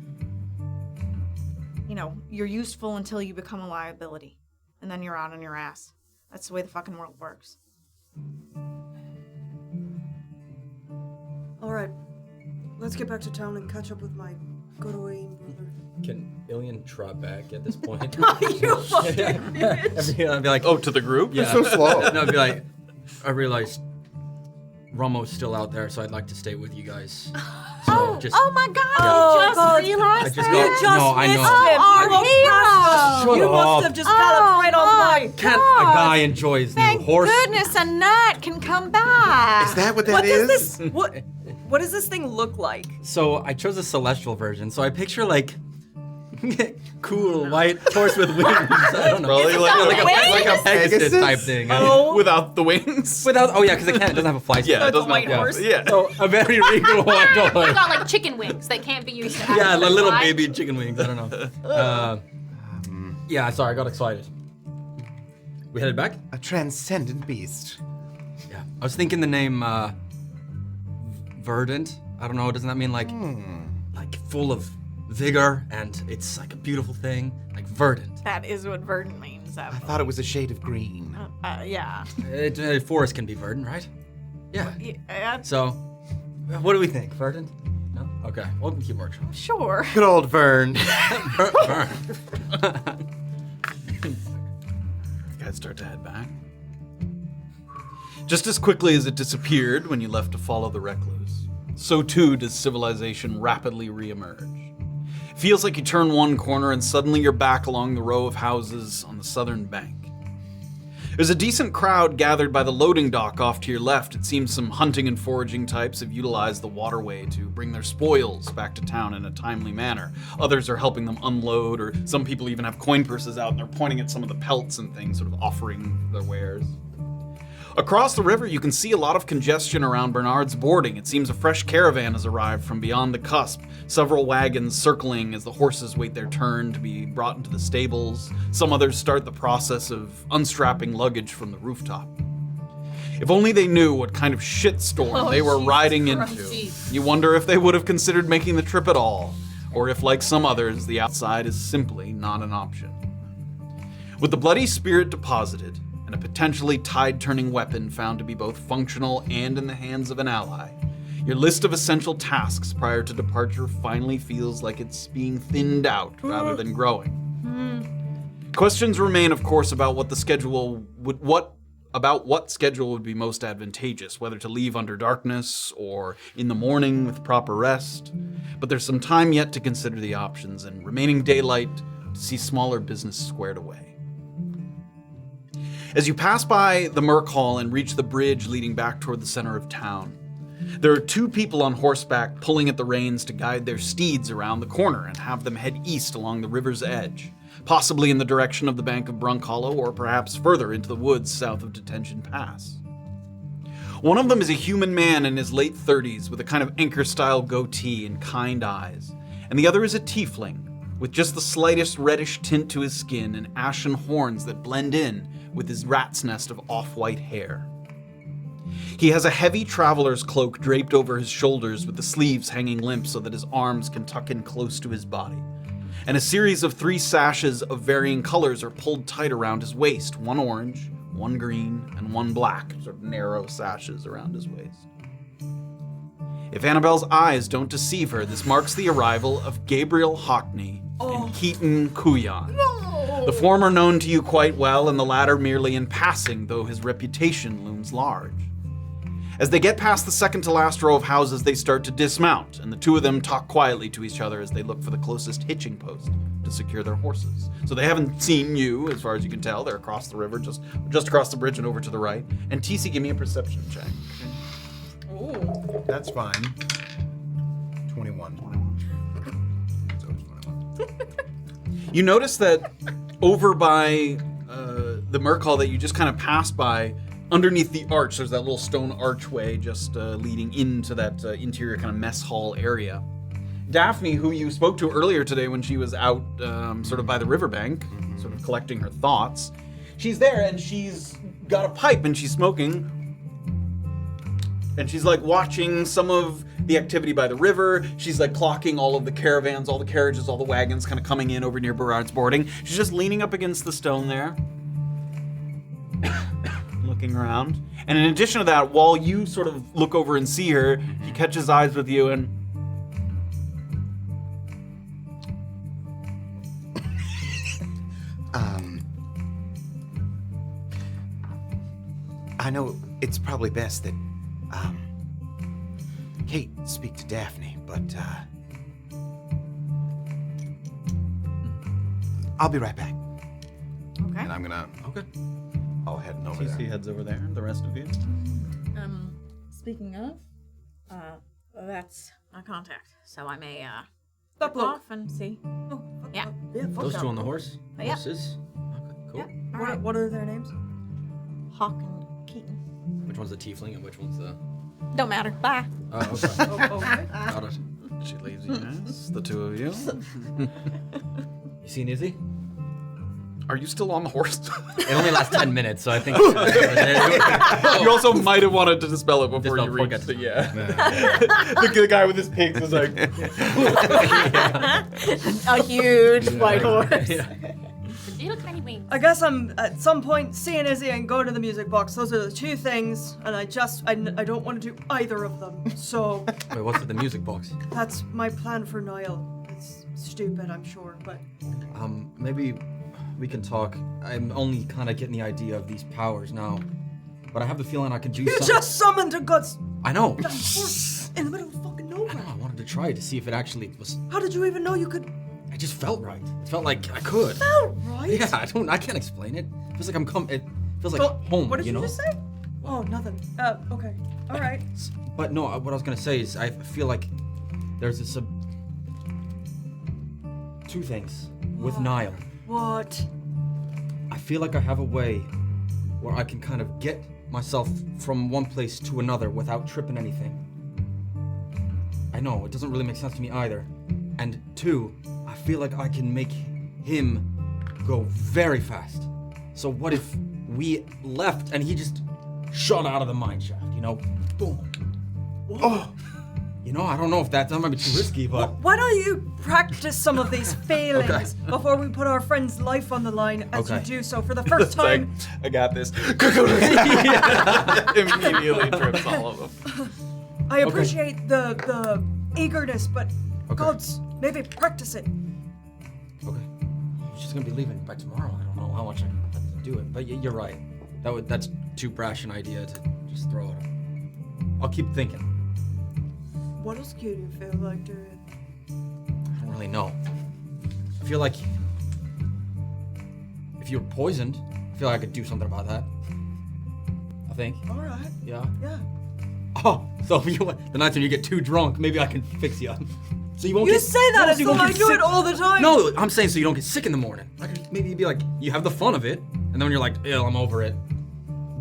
you know, you're useful until you become a liability. And then you're out on your ass. That's the way the fucking world works. All right. Let's get back to town and catch up with my good Owain brother. Can Illien trot back at this point? You fucking I'd be like, Oh, to the group? yeah. so slow. No, I'd be like, I realized Romo's still out there, so I'd like to stay with you guys. So just, Oh my god! Oh, you just God. realized I just that? got, You just no, I missed know. him. Our You walked past us. Shut You must up. have just galloped right on by. Can't a guy enjoy his new Thank horse? goodness a knight can come back. Is that what that What is? does this? What does this thing look like? So I chose a celestial version. So I picture like cool white horse with wings. I don't know. Probably like Like a Pegasus Pegasus? type thing. without the wings. Without, oh yeah, because it doesn't have a fly Yeah, strap. it doesn't white have horse? Yeah. So a very regal white They horse. got like chicken wings that can't be used to. Yeah, actually the little fly. baby chicken wings. I don't know. Yeah, sorry, I got excited. We headed back? A transcendent beast. Yeah. I was thinking the name Verdant. I don't know, doesn't that mean like full of vigor and it's like a beautiful thing? Like verdant. That is what verdant means. I thought it was a shade of green. Yeah. Forest can be verdant, right? Yeah. Yeah. So, what do we think? Verdant? No? Okay, we'll keep working. Sure. Good old Vern. You guys start to head back. Just as quickly as it disappeared when you left to follow the recluse, so too does civilization rapidly reemerge. It feels like you turn one corner and suddenly you're back along the row of houses on the southern bank. There's a decent crowd gathered by the loading dock off to your left. It seems some hunting and foraging types have utilized the waterway to bring their spoils back to town in a timely manner. Others are helping them unload, or some people even have coin purses out and they're pointing at some of the pelts and things, sort of offering their wares. Across the river, you can see a lot of congestion around Bernard's boarding. It seems a fresh caravan has arrived from beyond the cusp, several wagons circling as the horses wait their turn to be brought into the stables. Some others start the process of unstrapping luggage from the rooftop. If only they knew what kind of shitstorm they were riding into. You wonder if they would have considered making the trip at all, or if, like some others, the outside is simply not an option. With the bloody spirit deposited, and a potentially tide-turning weapon found to be both functional and in the hands of an ally, your list of essential tasks prior to departure finally feels like it's being thinned out rather than growing. Questions remain, of course, about what schedule would be most advantageous, whether to leave under darkness or in the morning with proper rest. But there's some time yet to consider the options and remaining daylight to see smaller business squared away. As you pass by the Merc Hall and reach the bridge leading back toward the center of town, there are 2 people on horseback pulling at the reins to guide their steeds around the corner and have them head east along the river's edge, possibly in the direction of the bank of Brunkhollow or perhaps further into the woods south of Detention Pass. One of them is a human man in his late 30s with a kind of anchor-style goatee and kind eyes, and the other is a tiefling with just the slightest reddish tint to his skin and ashen horns that blend in with his rat's nest of off-white hair. He has a heavy traveler's cloak draped over his shoulders with the sleeves hanging limp so that his arms can tuck in close to his body. And a series of 3 sashes of varying colors are pulled tight around his waist, 1 orange, 1 green, and 1 black, sort of narrow sashes around his waist. If Annabel's eyes don't deceive her, this marks the arrival of Gabriel Hockney and Keaton Kuyan. The former known to you quite well, and the latter merely in passing, though his reputation looms large. As they get past the second-to-last row of houses, they start to dismount, and the 2 of them talk quietly to each other as they look for the closest hitching post to secure their horses. So they haven't seen you, as far as you can tell. They're across the river, just across the bridge and over to the right. And TC, give me a perception check. Oh, that's fine. 21. It's always 21. You notice that over by the Merc Hall that you just kind of passed by, underneath the arch, there's that little stone archway just leading into that interior kind of mess hall area. Daphne, who you spoke to earlier today when she was out sort of by the riverbank, sort of collecting her thoughts, she's there and she's got a pipe and she's smoking. And she's like watching some of the activity by the river. She's like clocking all of the caravans, all the carriages, all the wagons kind of coming in over near Berard's boarding. She's just leaning up against the stone there, looking around. And in addition to that, while you sort of look over and see her, he catches eyes with you and... I know it's probably best that Kayt speak to Daphne, but I'll be right back. Okay. And I'm gonna I'll head over TC there. heads over there, the rest of you. Speaking of, that's my contact, so I may Stop step off and see. Oh, Yeah. fuck Those that. 2 on the horse? Yeah. Horses? Okay, cool. Yeah. All What, right. what are their names? Hawk and Keaton. Which one's the tiefling and which one's the... Don't matter. Bye. Oh, okay. Oh, okay. Got it. She leaves you guys, the 2 of you. You seen Izzy? Are you still on the horse? It only lasts 10 minutes, so I think... You also might have wanted to dispel it before you Dispel reached before it, yeah. the guy with his pigs was like... A huge white horse. Little tiny wings. I guess I'm at some point seeing Izzy and going to the music box. Those are the 2 things, and I don't want to do either of them. So Wait, what's at the music box? that's my plan for Niall. It's stupid, I'm sure, but Maybe we can talk. I'm only kind of getting the idea of these powers now, but I have the feeling I could do you something. just summoned a guts I know. horse in the middle of fucking I nowhere. know. I wanted to try to see if it actually was. How did you even know you could? It just felt right. It felt like I could. Felt right. Yeah, I can't explain it. It feels like it feels like Go- home. What did you know? just say? Oh, nothing. Okay. All right. But no, what I was gonna say is I feel like there's this 2 things with Niall. What? I feel like I have a way where I can kind of get myself from one place to another without tripping anything. I know, it doesn't really make sense to me either. And 2, I feel like I can make him go very fast. So what if we left and he just shot out of the mine shaft, you know? Boom. Oh, You know, I don't know if that might be too risky, but... Why don't you practice some of these failings before we put our friend's life on the line as you Okay. do so for the first time? I got this. Immediately trips all of them. I appreciate the eagerness, but Okay. gods, maybe practice it. Okay. she's gonna be leaving by tomorrow. I don't know how much I have to do it, but you're right. That's too brash an idea to just throw it. I'll keep thinking. What else could you feel like doing? I don't really know. I feel like if you were poisoned, I feel like I could do something about that. I think. All right. Yeah. Yeah. Oh, so if the nights when you get too drunk, maybe I can fix you up. So you won't You get say that as so you though won't I get do sick. it all the time. No, I'm saying so you don't get sick in the morning. Like maybe you'd be like, you have the fun of it, and then when you're like, ill, I'm over it.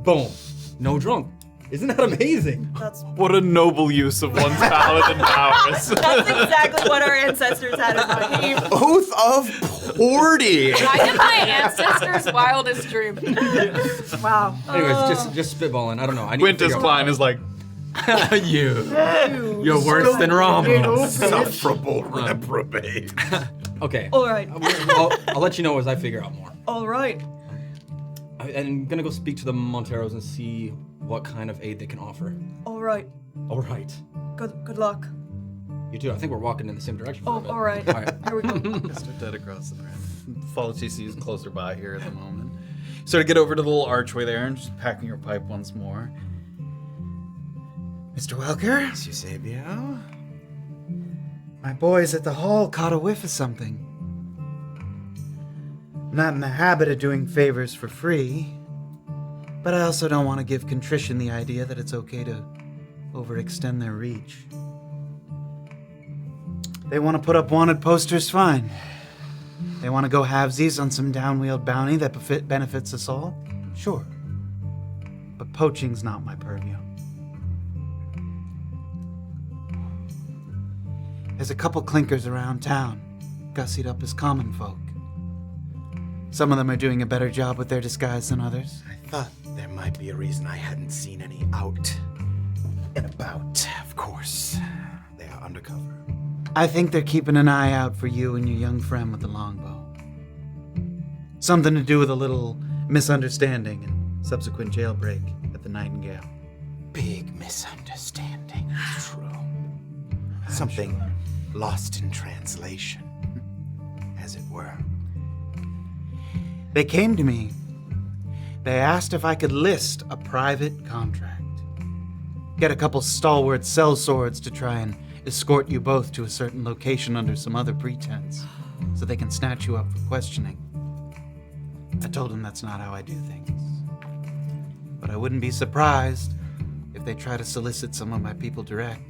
Boom, no drunk. Isn't that amazing? That's What a noble use of one's paladin powers. That's exactly what our ancestors had in mind. Oath of Porty. I did my ancestors' wildest dream. Wow. Anyways, just spitballing. I don't know. I need Quintus to Klein is like, You're worse than Rom. Insufferable reprobate. Okay. All right. I'll let you know as I figure out more. All right. I'm gonna go speak to the Monteros and see what kind of aid they can offer. All right. All right. Good luck. You too. I think we're walking in the same direction. For a bit. All right. All right. Here we go. Mr. Dead across the room. Follow TC's closer by here at the moment. Sort of get over to the little archway there and just packing your pipe once more. Mr. Welker, Eusebio? my boys at the hall caught a whiff of something. I'm not in the habit of doing favors for free, but I also don't want to give contrition the idea that it's okay to overextend their reach. They want to put up wanted posters, fine. They want to go halvesies on some downwheeled bounty that benefits us all, sure. But poaching's not my purview. There's a couple clinkers around town, gussied up as common folk. Some of them are doing a better job with their disguise than others. I thought there might be a reason I hadn't seen any out and about. Of course, they are undercover. I think they're keeping an eye out for you and your young friend with the longbow. Something to do with a little misunderstanding and subsequent jailbreak at the Nightingale. Big misunderstanding. True. Something lost in translation, as it were. They came to me. They asked if I could list a private contract. Get a couple stalwart sellswords to try and escort you both to a certain location under some other pretense, so they can snatch you up for questioning. I told them that's not how I do things. But I wouldn't be surprised if they try to solicit some of my people direct.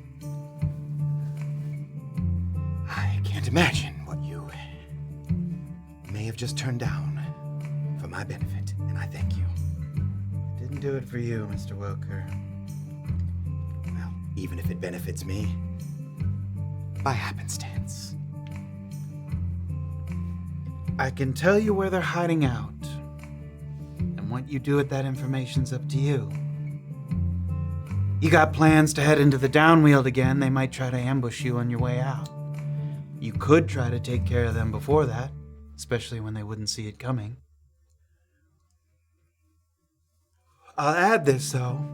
I can't imagine what you may have just turned down for my benefit, and I thank you. Didn't do it for you, Mr. Welker. Well, even if it benefits me, by happenstance. I can tell you where they're hiding out. And what you do with that information's up to you. You got plans to head into the downwheeled again, they might try to ambush you on your way out. You could try to take care of them before that, especially when they wouldn't see it coming. I'll add this, though.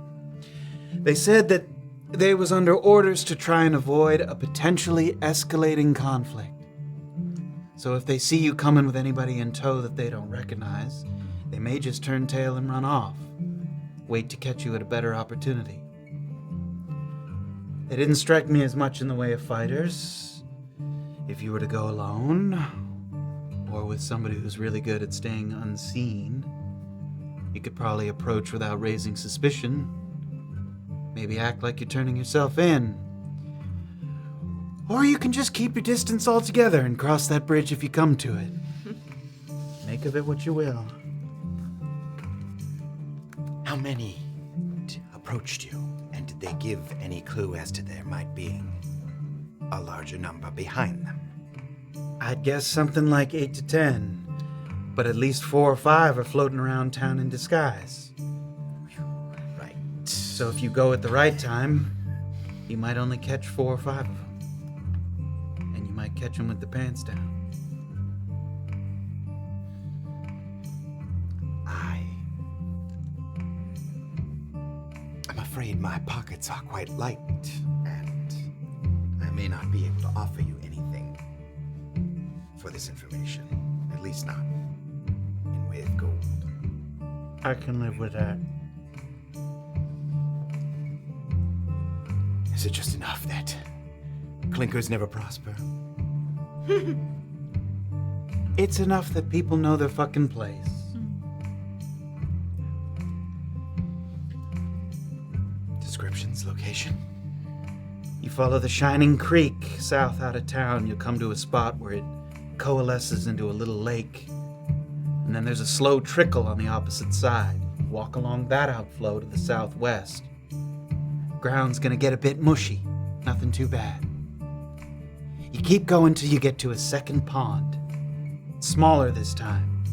They said that they was under orders to try and avoid a potentially escalating conflict. So if they see you coming with anybody in tow that they don't recognize, they may just turn tail and run off. Wait to catch you at a better opportunity. They didn't strike me as much in the way of fighters. If you were to go alone, or with somebody who's really good at staying unseen, you could probably approach without raising suspicion. Maybe act like you're turning yourself in. Or you can just keep your distance altogether and cross that bridge if you come to it. Make of it what you will. How many approached you, and did they give any clue as to there might be a larger number behind them? I'd guess something like 8 to 10, but at least 4 or 5 are floating around town in disguise. Right. So if you go at the right time, you might only catch 4 or 5 of them. And you might catch them with the pants down. I'm afraid my pockets are quite light, and I may not be able to offer you anything for this information, at At least not in way of gold. I can live with that. Is it just enough that clinkers never prosper? It's enough that people know their fucking place. Descriptions, location? You follow the Shining Creek south out of town, you'll come to a spot where it coalesces into a little lake. And then there's a slow trickle on the opposite side. Walk along that outflow to the southwest. Ground's gonna get a bit mushy. Nothing too bad. You keep going till you get to a second pond. It's smaller this time.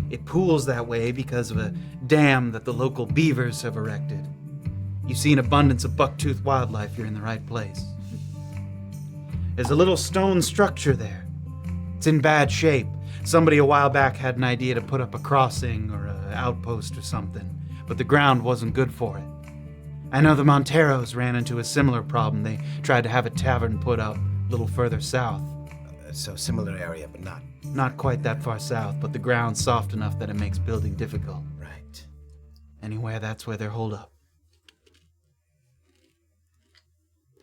It pools that way because of a dam that the local beavers have erected. You see an abundance of bucktooth wildlife, you're in the right place. There's a little stone structure there. It's in bad shape. Somebody a while back had an idea to put up a crossing or an outpost or something, but the ground wasn't good for it. I know the Monteros ran into a similar problem. They tried to have a tavern put up a little further south. So similar area, but not. Not quite that far south, but the ground's soft enough that it makes building difficult. Right. Anyway, that's where they're holed up.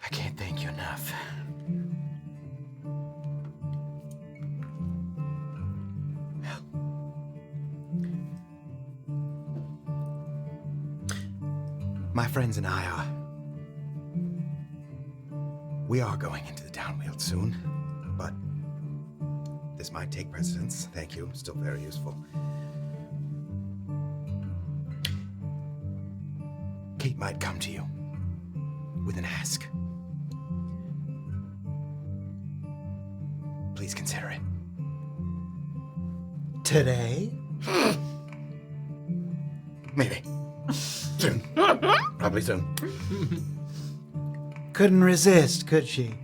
I can't thank you enough. My friends and I we are going into the downfield soon, but this might take precedence. Thank you, still very useful. Kayt might come to you with an ask. Please consider it. Today? Maybe. Soon. Probably soon. Couldn't resist, could she?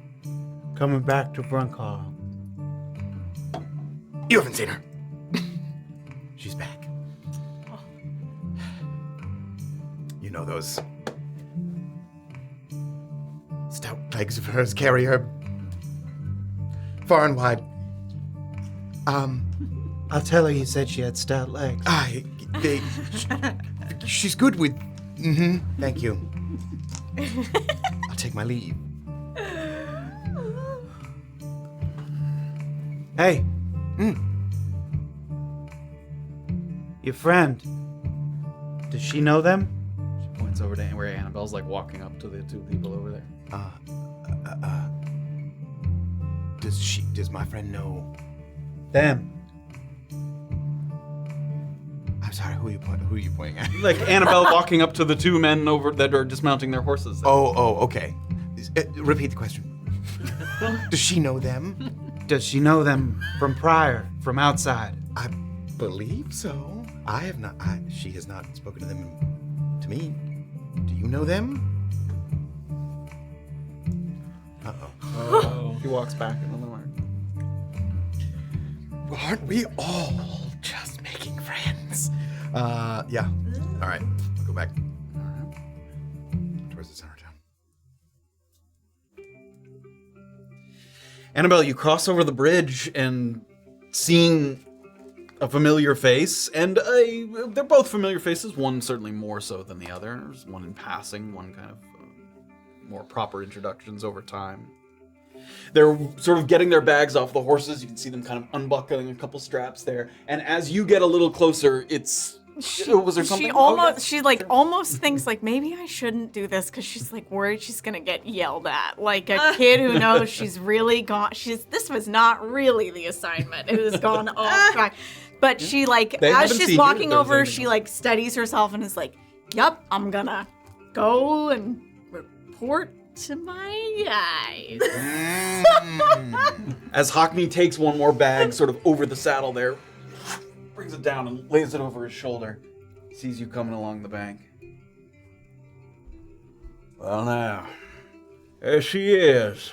Coming back to Brunkhollow. You haven't seen her. She's back. You know those stout legs of hers carry her far and wide. I'll tell her you said she had stout legs. She's good with. Thank you. I'll take my leave. Hey. Your friend. Does she know them? She points over to where Annabelle's like walking up to the two people over there. Does my friend know Them. I'm sorry, who are you pointing at? Like Annabelle walking up to the two men over that are dismounting their horses. Oh, okay. Repeat the question. Does she know them? Does she know them from prior, from outside? I believe so. I have not. She has not spoken to them to me. Do you know them? He walks back into the mark. Aren't we all just making friends? Yeah. All right. I'll go back. Towards the center of town. Annabelle, you cross over the bridge and seeing a familiar face, and they're both familiar faces, one certainly more so than the other. There's one in passing, one kind of more proper introductions over time. They're sort of getting their bags off the horses. You can see them kind of unbuckling a couple straps there. And as you get a little closer, was there something? She almost thinks like maybe I shouldn't do this because she's like worried she's gonna get yelled at, like a kid who knows she's really gone. This was not really the assignment. It was gone off track. But she as she's walking over, she steadies herself and is like, "Yep, I'm gonna go and report to my guys." As Hockney takes one more bag sort of over the saddle there, brings it down and lays it over his shoulder, sees you coming along the bank. Well now, there she is,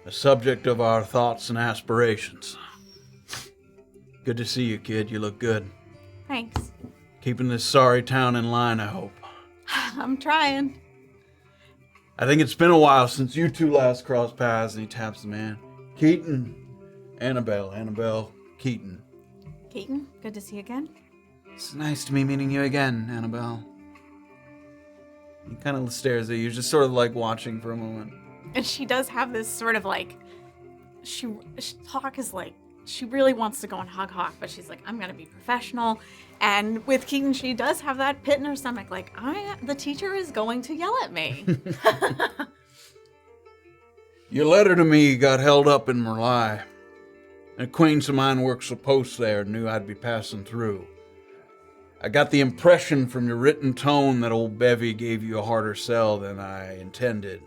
the subject of our thoughts and aspirations. Good to see you, kid. You look good. Thanks. Keeping this sorry town in line, I hope. I'm trying. I think it's been a while since you two last crossed paths, and he taps the man. Keaton. Annabel, Keaton. Keaton, good to see you again. It's nice to be meeting you again, Annabel. He kind of stares at you, just sort of like watching for a moment. And she does have this sort of like, Hawk is like, she really wants to go and hug Hawk, but she's like, I'm gonna be professional. And with Keaton, she does have that pit in her stomach, like, the teacher is going to yell at me. Your letter to me got held up in Merlai. An acquaintance of mine works a post there and knew I'd be passing through. I got the impression from your written tone that old Bevy gave you a harder sell than I intended.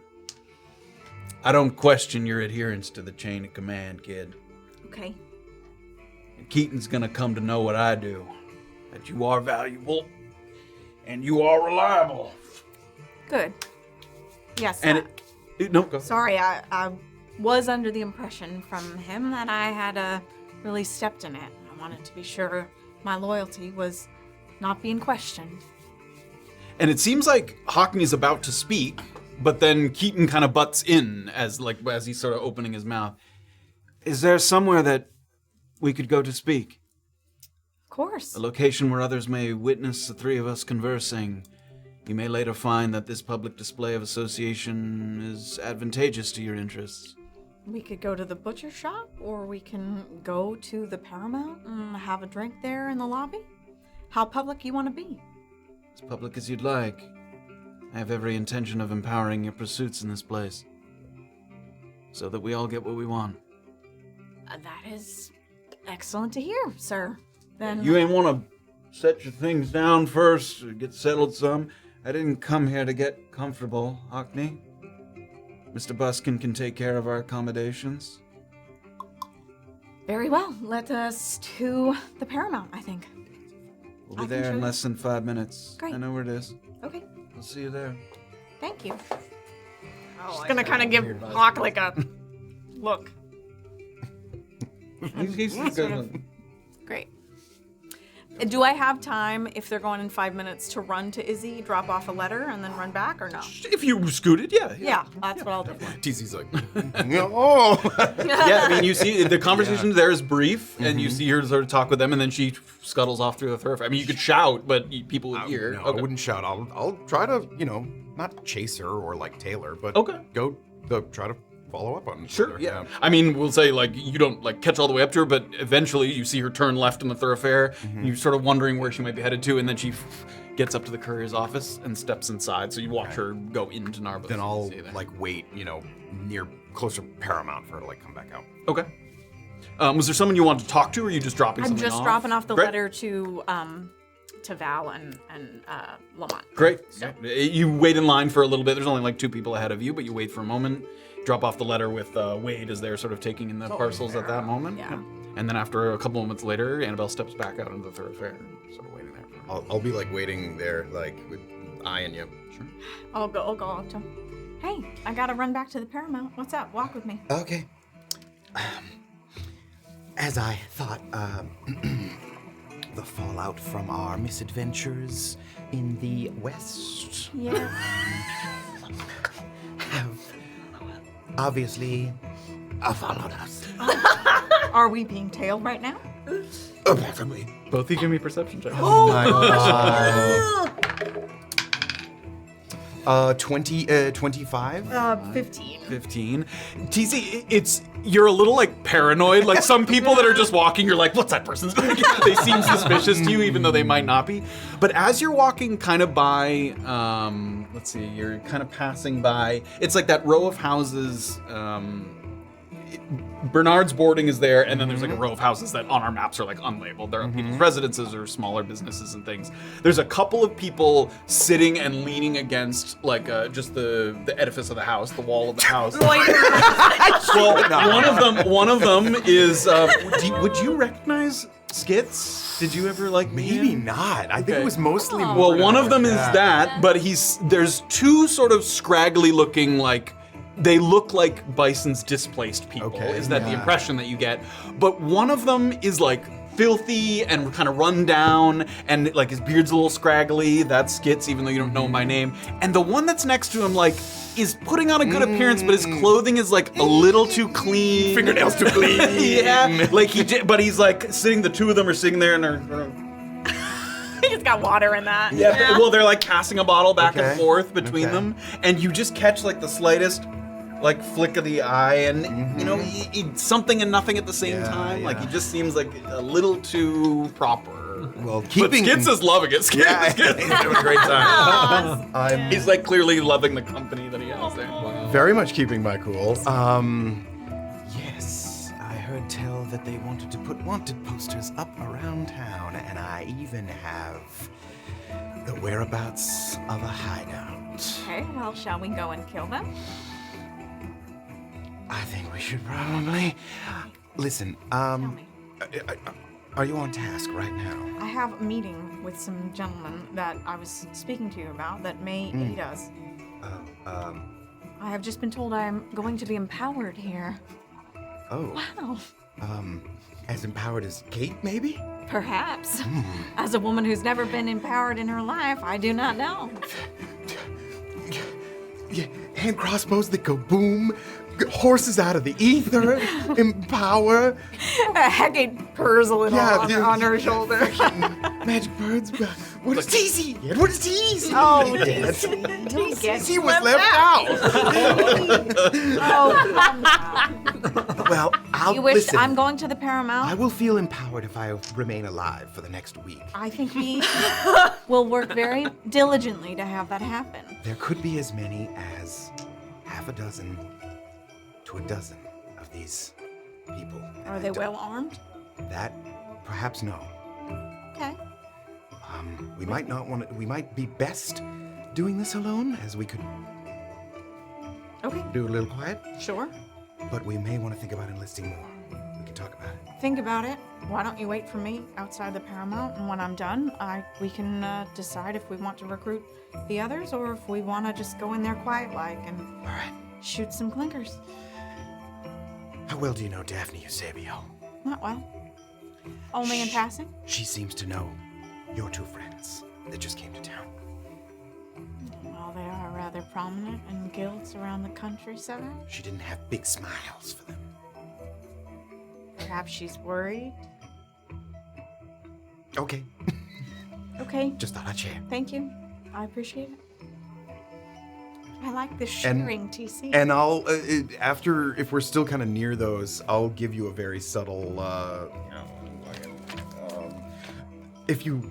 I don't question your adherence to the chain of command, kid. Okay. And Keaton's gonna come to know what I do. That you are valuable and you are reliable. Good. Yes. And no, go. Sorry, I was under the impression from him that I had really stepped in it. I wanted to be sure my loyalty was not being questioned. And it seems like Hockney's about to speak, but then Keaton kind of butts in as he's sort of opening his mouth. Is there somewhere that we could go to speak? Of course. A location where others may witness the three of us conversing. You may later find that this public display of association is advantageous to your interests. We could go to the butcher shop, or we can go to the Paramount and have a drink there in the lobby. How public you want to be? As public as you'd like. I have every intention of empowering your pursuits in this place. So that we all get what we want. That is excellent to hear, sir. Then You ain't want to set your things down first, or get settled some? I didn't come here to get comfortable, Hockney. Mr. Buskin can take care of our accommodations. very well. Let us to the Paramount, I think. We'll be I can there show in you. less than 5 minutes. Great. I know where it is. Okay. I'll see you there. Thank you. She's gonna kind of give Hawk like a look. He's Sort of. Great. Do I have time, if they're going in 5 minutes, to run to Izzy, drop off a letter, and then run back, or no? If you scooted, yeah. Yeah, that's what I'll do. TC's like, no. Yeah, I mean, you see the conversation there is brief, and you see her sort of talk with them, and then she scuttles off through the thoroughfare. I mean, you could shout, but people would hear. No, I wouldn't shout. I'll try to, not chase her or like Taylor, but go try to follow up on Sure, her. yeah. I mean, we'll say, like, you don't, like, catch all the way up to her, but eventually you see her turn left in the thoroughfare, and you're sort of wondering where she might be headed to, and then she gets up to the courier's office and steps inside, so you watch her go into Narberth. Then I'll like wait, near closer Paramount for her to like come back out. Okay. Was there someone you wanted to talk to, or are you just dropping I'm something off? just dropping off the Great. letter to Val and Lamont. Great. You wait in line for a little bit. There's only like 2 people ahead of you, but you wait for a moment. Drop off the letter with Wade as they're sort of taking in the parcels at that moment. Yeah. And then after a couple moments later, Annabel steps back out into the thoroughfare, sort of waiting there. I'll be like waiting there, like with eyeing you. Sure. I'll go up to him. Hey, I gotta run back to the Paramount. What's up? Walk with me. Okay. As I thought, the fallout from our misadventures in the West Yeah. have obviously followed us. Are we being tailed right now? Possibly. Both of you give me perception checks. Oh my 25? 15. 15. TC, you're a little like paranoid. Like some people that are just walking, you're like, what's that person's? They seem suspicious to you, even though they might not be. But as you're walking kind of by, let's see, you're kind of passing by, it's like that row of houses, Bernard's boarding is there, and then there's like a row of houses that on our maps are like unlabeled. There are people's residences or smaller businesses and things. There's a couple of people sitting and leaning against like just the edifice of the house, the wall of the house. Well, one of them is. Would you recognize Skits? Did you ever like meet Maybe him? not. I think it was mostly. Well, one of them is that, but there's 2 sort of scraggly looking like. They look like Bison's displaced people, Okay, is that the impression that you get. But one of them is like filthy and kind of run down, and like his beard's a little scraggly. That's Skits, even though you don't know him by name. And the one that's next to him, like, is putting on a good appearance, but his clothing is like a little too clean. Fingernails too clean. Yeah, like but he's like sitting. The two of them are sitting there and they're He's got water in that. yeah. Well, they're like passing a bottle back Okay. and forth between Okay. them, and you just catch like the slightest like flick of the eye, and you know, something and nothing at the same Yeah, time. Like yeah. he just seems like a little too proper. Well, But keeping Skits is loving it. Skits Yeah. is having a great time. I'm He's like clearly loving the company that he has there. very much keeping my cool. Yes, I heard tell that they wanted to put wanted posters up around town, and I even have the whereabouts of a hideout. Okay, well, shall we go and kill them? I think we should probably listen. Tell me. Are you on task right now? I have a meeting with some gentlemen that I was speaking to you about that may aid us. I have just been told I am going to be empowered here. Oh, Wow. as empowered as Kayt, maybe? Perhaps. As a woman who's never been empowered in her life, I do not know. Yeah, hand crossbows that go boom, horses out of the ether, empower, Hecate purrs a little on her shoulder. magic birds. What is TC? What is TC? Oh, Don't get TC was left out. Oh, come on. Well, I'll You wish listen. I'm going to the Paramount? I will feel empowered if I remain alive for the next week. I think we will work very diligently to have that happen. There could be as many as half a dozen to a dozen of these people. Are they well armed? That, perhaps no. Okay. We might not want to. We might be best doing this alone, as we could Okay. do a little quiet. Sure. But we may want to think about enlisting more. We can talk about it. Think about it. Why don't you wait for me outside the Paramount, and when I'm done, we can decide if we want to recruit the others or if we want to just go in there quiet-like and All right. shoot some clinkers. How well do you know Daphne Eusebio? Not well. Only in passing. She seems to know your two friends that just came to town. Well, they are rather prominent in guilds around the countryside. She didn't have big smiles for them. Perhaps she's worried. Okay. Okay. Just thought I'd share. Thank you. I appreciate it. I like this shearing, TC. And I'll, after, if we're still kind of near those, I'll give you a very subtle, if you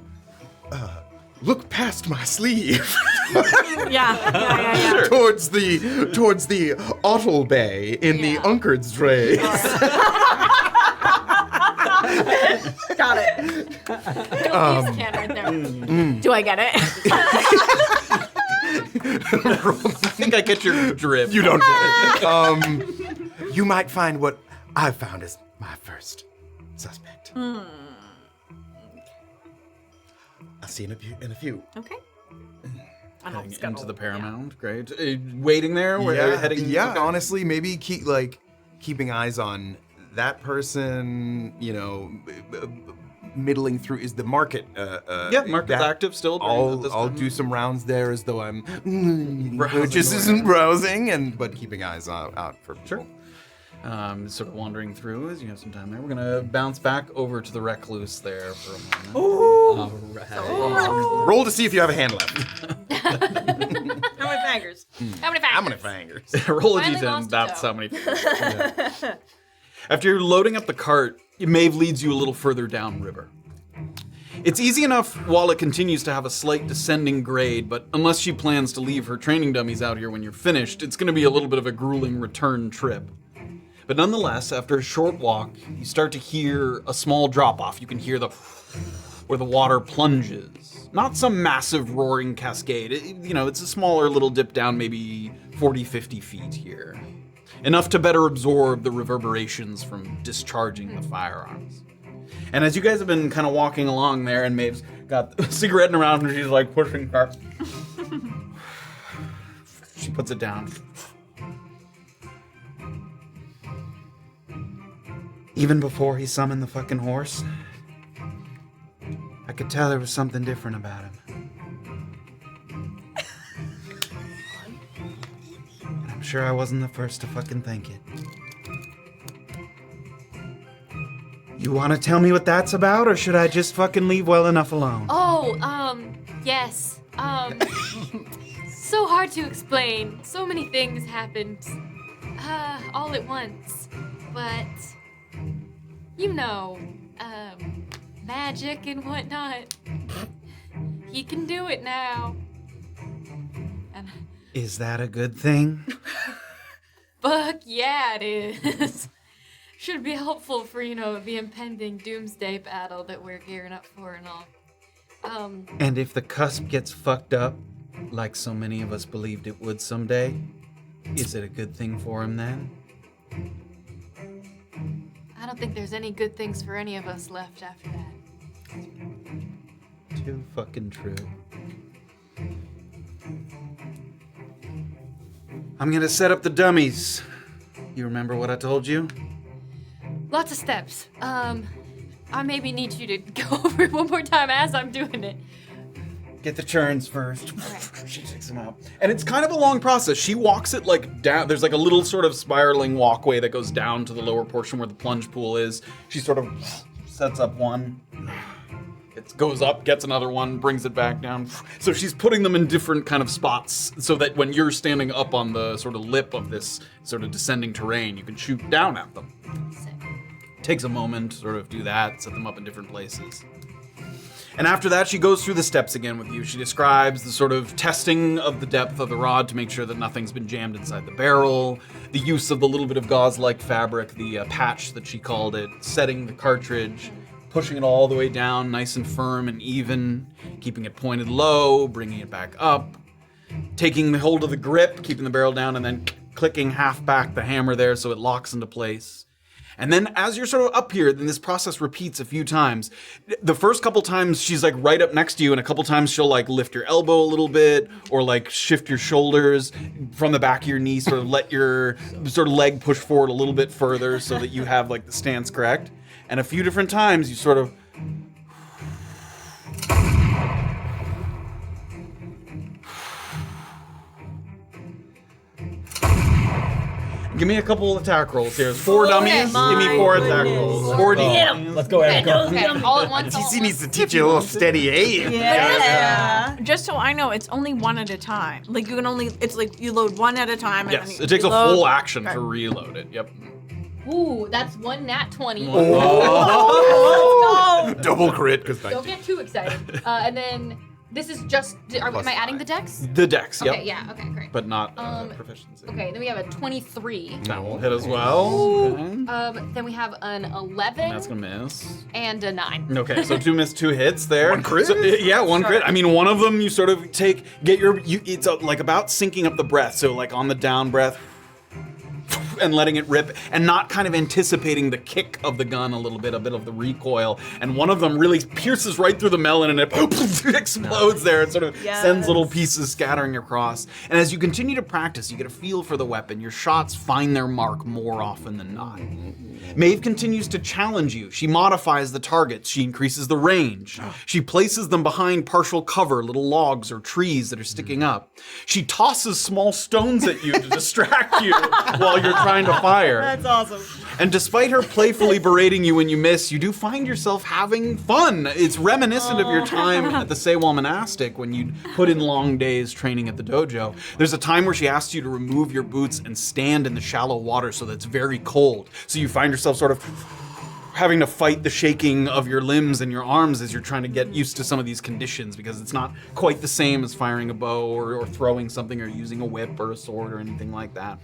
look past my sleeve yeah. towards the Ottle Bay in the Yeah. Unkards Dray. Got it. Can right there. Do I get it? I think I get your drift. You don't get it. You might find what I found as my first suspect. I'll see you in a few. Okay. Heading into the Paramount. Great. Waiting there. We're heading. Yeah, okay. honestly, maybe keeping eyes on that person. You know, middling through is the market. Yeah, market's that- active still. during this I'll time. do some rounds there as though I'm Browsing just around. isn't browsing, but keeping eyes out for people. Sure. Sort of wandering through as you have some time there. We're gonna bounce back over to the Recluse there for a moment. Roll to see if you have a hand left. How many fingers? How many facts? How many fingers? Roll a Finally d10. lost a That's toe. how many. Yeah. After you're loading up the cart, Maeve leads you a little further downriver. It's easy enough while it continues to have a slight descending grade, but unless she plans to leave her training dummies out here when you're finished, it's going to be a little bit of a grueling return trip. But nonetheless, after a short walk, you start to hear a small drop-off. You can hear where the water plunges. Not some massive roaring cascade. It's a smaller little dip down, maybe 40, 50 feet here. Enough to better absorb the reverberations from discharging the firearms. And as you guys have been kind of walking along there, and Maeve's got a cigarette in her mouth, and she's like pushing her. She puts it down. Even before he summoned the fucking horse, could tell there was something different about him. And I'm sure I wasn't the first to fucking think it. You want to tell me what that's about, or should I just fucking leave well enough alone? Yes. So hard to explain. So many things happened, all at once. But, magic and whatnot. He can do it now. And Is that a good thing? fuck yeah, it is. Should be helpful for, the impending doomsday battle that we're gearing up for and all. And if the cusp gets fucked up, like so many of us believed it would someday, is it a good thing for him then? I don't think there's any good things for any of us left after that. Too fucking true. I'm gonna set up the dummies. You remember what I told you? Lots of steps. I maybe need you to go over it one more time as I'm doing it. Get the churns first. She takes them out. And it's kind of a long process. She walks it like down. There's like a little sort of spiraling walkway that goes down to the lower portion where the plunge pool is. She sort of sets up one. It goes up, gets another one, brings it back down. So she's putting them in different kind of spots so that when you're standing up on the sort of lip of this sort of descending terrain, you can shoot down at them. Sick. Takes a moment to sort of do that, set them up in different places. And after that, she goes through the steps again with you. She describes the sort of testing of the depth of the rod to make sure that nothing's been jammed inside the barrel, the use of the little bit of gauze-like fabric, the patch that she called it, setting the cartridge, pushing it all the way down nice and firm and even, keeping it pointed low, bringing it back up, taking the hold of the grip, keeping the barrel down, and then clicking half back the hammer there so it locks into place. And then as you're sort of up here, then this process repeats a few times. The first couple times she's like right up next to you, and a couple times she'll like lift your elbow a little bit or like shift your shoulders from the back of your knee, sort of let your sort of leg push forward a little bit further so that you have like the stance correct. And a few different times you sort of give me a couple attack rolls here. 4 dummies. Give me 4 attack rolls. 40. Let's go, Erica. Okay, all at once. TC needs to teach you a little steady aim. Yeah. Just so I know, it's only one at a time. Like you can only, it's like you load one at a time. And Yes, then it takes a reload. full action to reload it. Yep. Ooh, that's one nat 20. Oh, Double crit, because Don't get too excited. And then this is just. Am I adding the dex? The dex, yep. Okay, yeah, okay, great. But not Um, proficiency. Okay, then we have a 23. That will hit as well. Okay. Then we have an 11 That's gonna miss. and a 9. Okay, so 2 miss, 2 hits there. One crit? So, yeah, one crit. I mean, one of them you sort of it's like about syncing up the breath. So like on the down breath and letting it rip and not kind of anticipating the kick of the gun a bit of the recoil. And one of them really pierces right through the melon and it explodes there. It sort of sends little pieces scattering across. And as you continue to practice, you get a feel for the weapon. Your shots find their mark more often than not. Maeve continues to challenge you. She modifies the targets. She increases the range. She places them behind partial cover, little logs or trees that are sticking up. She tosses small stones at you to distract you while you're trying to fire. that's awesome. And despite her playfully berating you when you miss, you do find yourself having fun. It's reminiscent of your time at the Sewal Monastic when you'd put in long days training at the dojo. There's a time where she asks you to remove your boots and stand in the shallow water so that it's very cold. So you find yourself sort of having to fight the shaking of your limbs and your arms as you're trying to get used to some of these conditions because it's not quite the same as firing a bow or throwing something or using a whip or a sword or anything like that.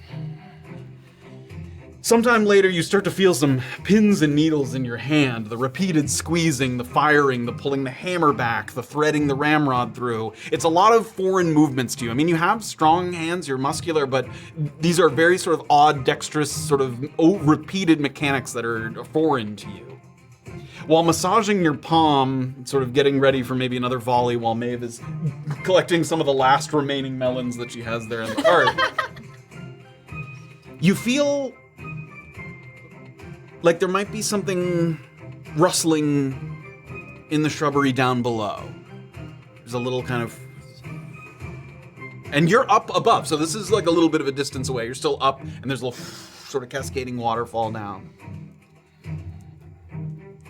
Sometime later, you start to feel some pins and needles in your hand, the repeated squeezing, the firing, the pulling the hammer back, the threading the ramrod through. It's a lot of foreign movements to you. I mean, you have strong hands, you're muscular, but these are very sort of odd, dexterous, sort of repeated mechanics that are foreign to you. While massaging your palm, sort of getting ready for maybe another volley while Maeve is collecting some of the last remaining melons that she has there in the cart, you feel like there might be something rustling in the shrubbery down below. There's a little kind of... And you're up above, so this is like a little bit of a distance away. You're still up, and there's a little sort of cascading waterfall down.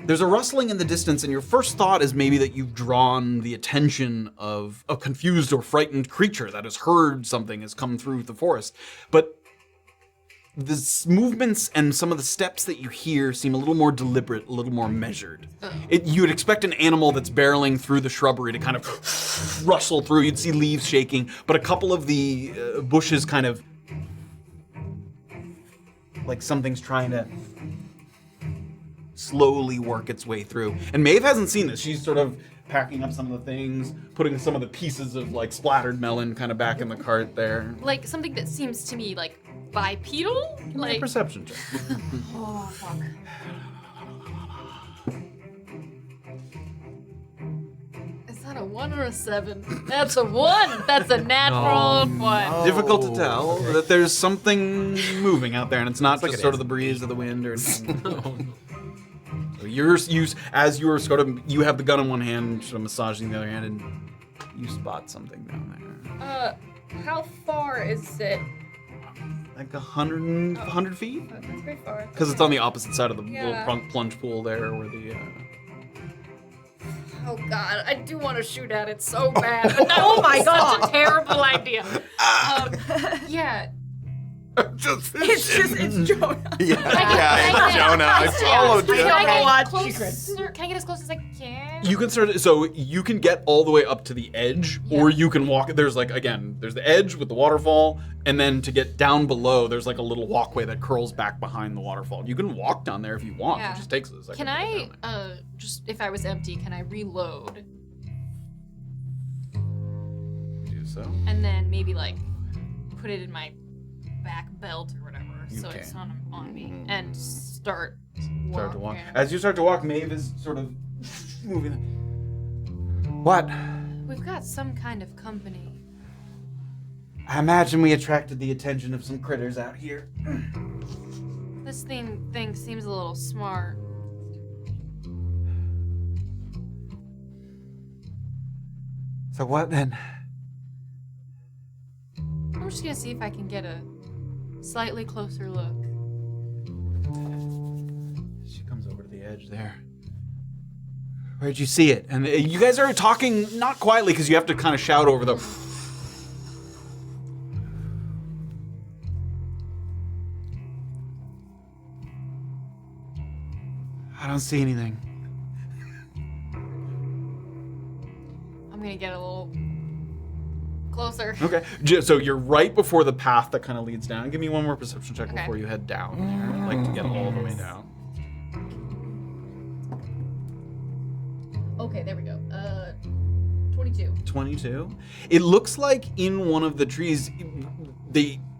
There's a rustling in the distance, and your first thought is maybe that you've drawn the attention of a confused or frightened creature that has heard something has come through the forest. But the movements and some of the steps that you hear seem a little more deliberate, a little more measured. You would expect an animal that's barreling through the shrubbery to kind of rustle through. You'd see leaves shaking, but a couple of the bushes kind of like something's trying to slowly work its way through. And Maeve hasn't seen this. She's sort of packing up some of the things, putting some of the pieces of like splattered melon kind of back in the cart there. Like something that seems to me like bipedal? Like Perception check. oh fuck. Is that a 1 or a 7? That's a 1! That's a natural 1. Difficult to tell that there's something moving out there, and it's not just sort of the breeze or the wind or anything. So you have the gun in one hand, sort of massaging the other hand, and you spot something down there. How far is it? Like 100 feet? That's very far. Because it's on the opposite side of the Yeah. little plunge pool there where the... Oh god, I do want to shoot at it so bad, but that Oh would my be God. such a terrible idea. Yeah. It's Jonah. Yeah, Jonah. I followed I you. don't know what Can secret. I get as close as I can? You can so you can get all the way up to the edge, or you can walk. There's like, again, there's the edge with the waterfall, and then to get down below, there's like a little walkway that curls back behind the waterfall. You can walk down there if you want. Yeah. It just takes a second. Can to get I, down there. just, if I was empty, can I reload? Do so? And then maybe, like, put it in my back belt or whatever, so can. it's not on me, and start Start to walk. walking. As you start to walk, Maeve is sort of moving. What? We've got some kind of company. I imagine we attracted the attention of some critters out here. This thing seems a little smart. So what then? I'm just gonna see if I can get a slightly closer look. She comes over to the edge there. Where'd you see it? And you guys are talking not quietly because you have to kind of shout over the... I don't see anything. I'm gonna get a little closer. Okay, so you're right before the path that kind of leads down. Give me one more perception check before you head down there. Like to get all the way down. Okay, there we go. 22. 22. It looks like in one of the trees,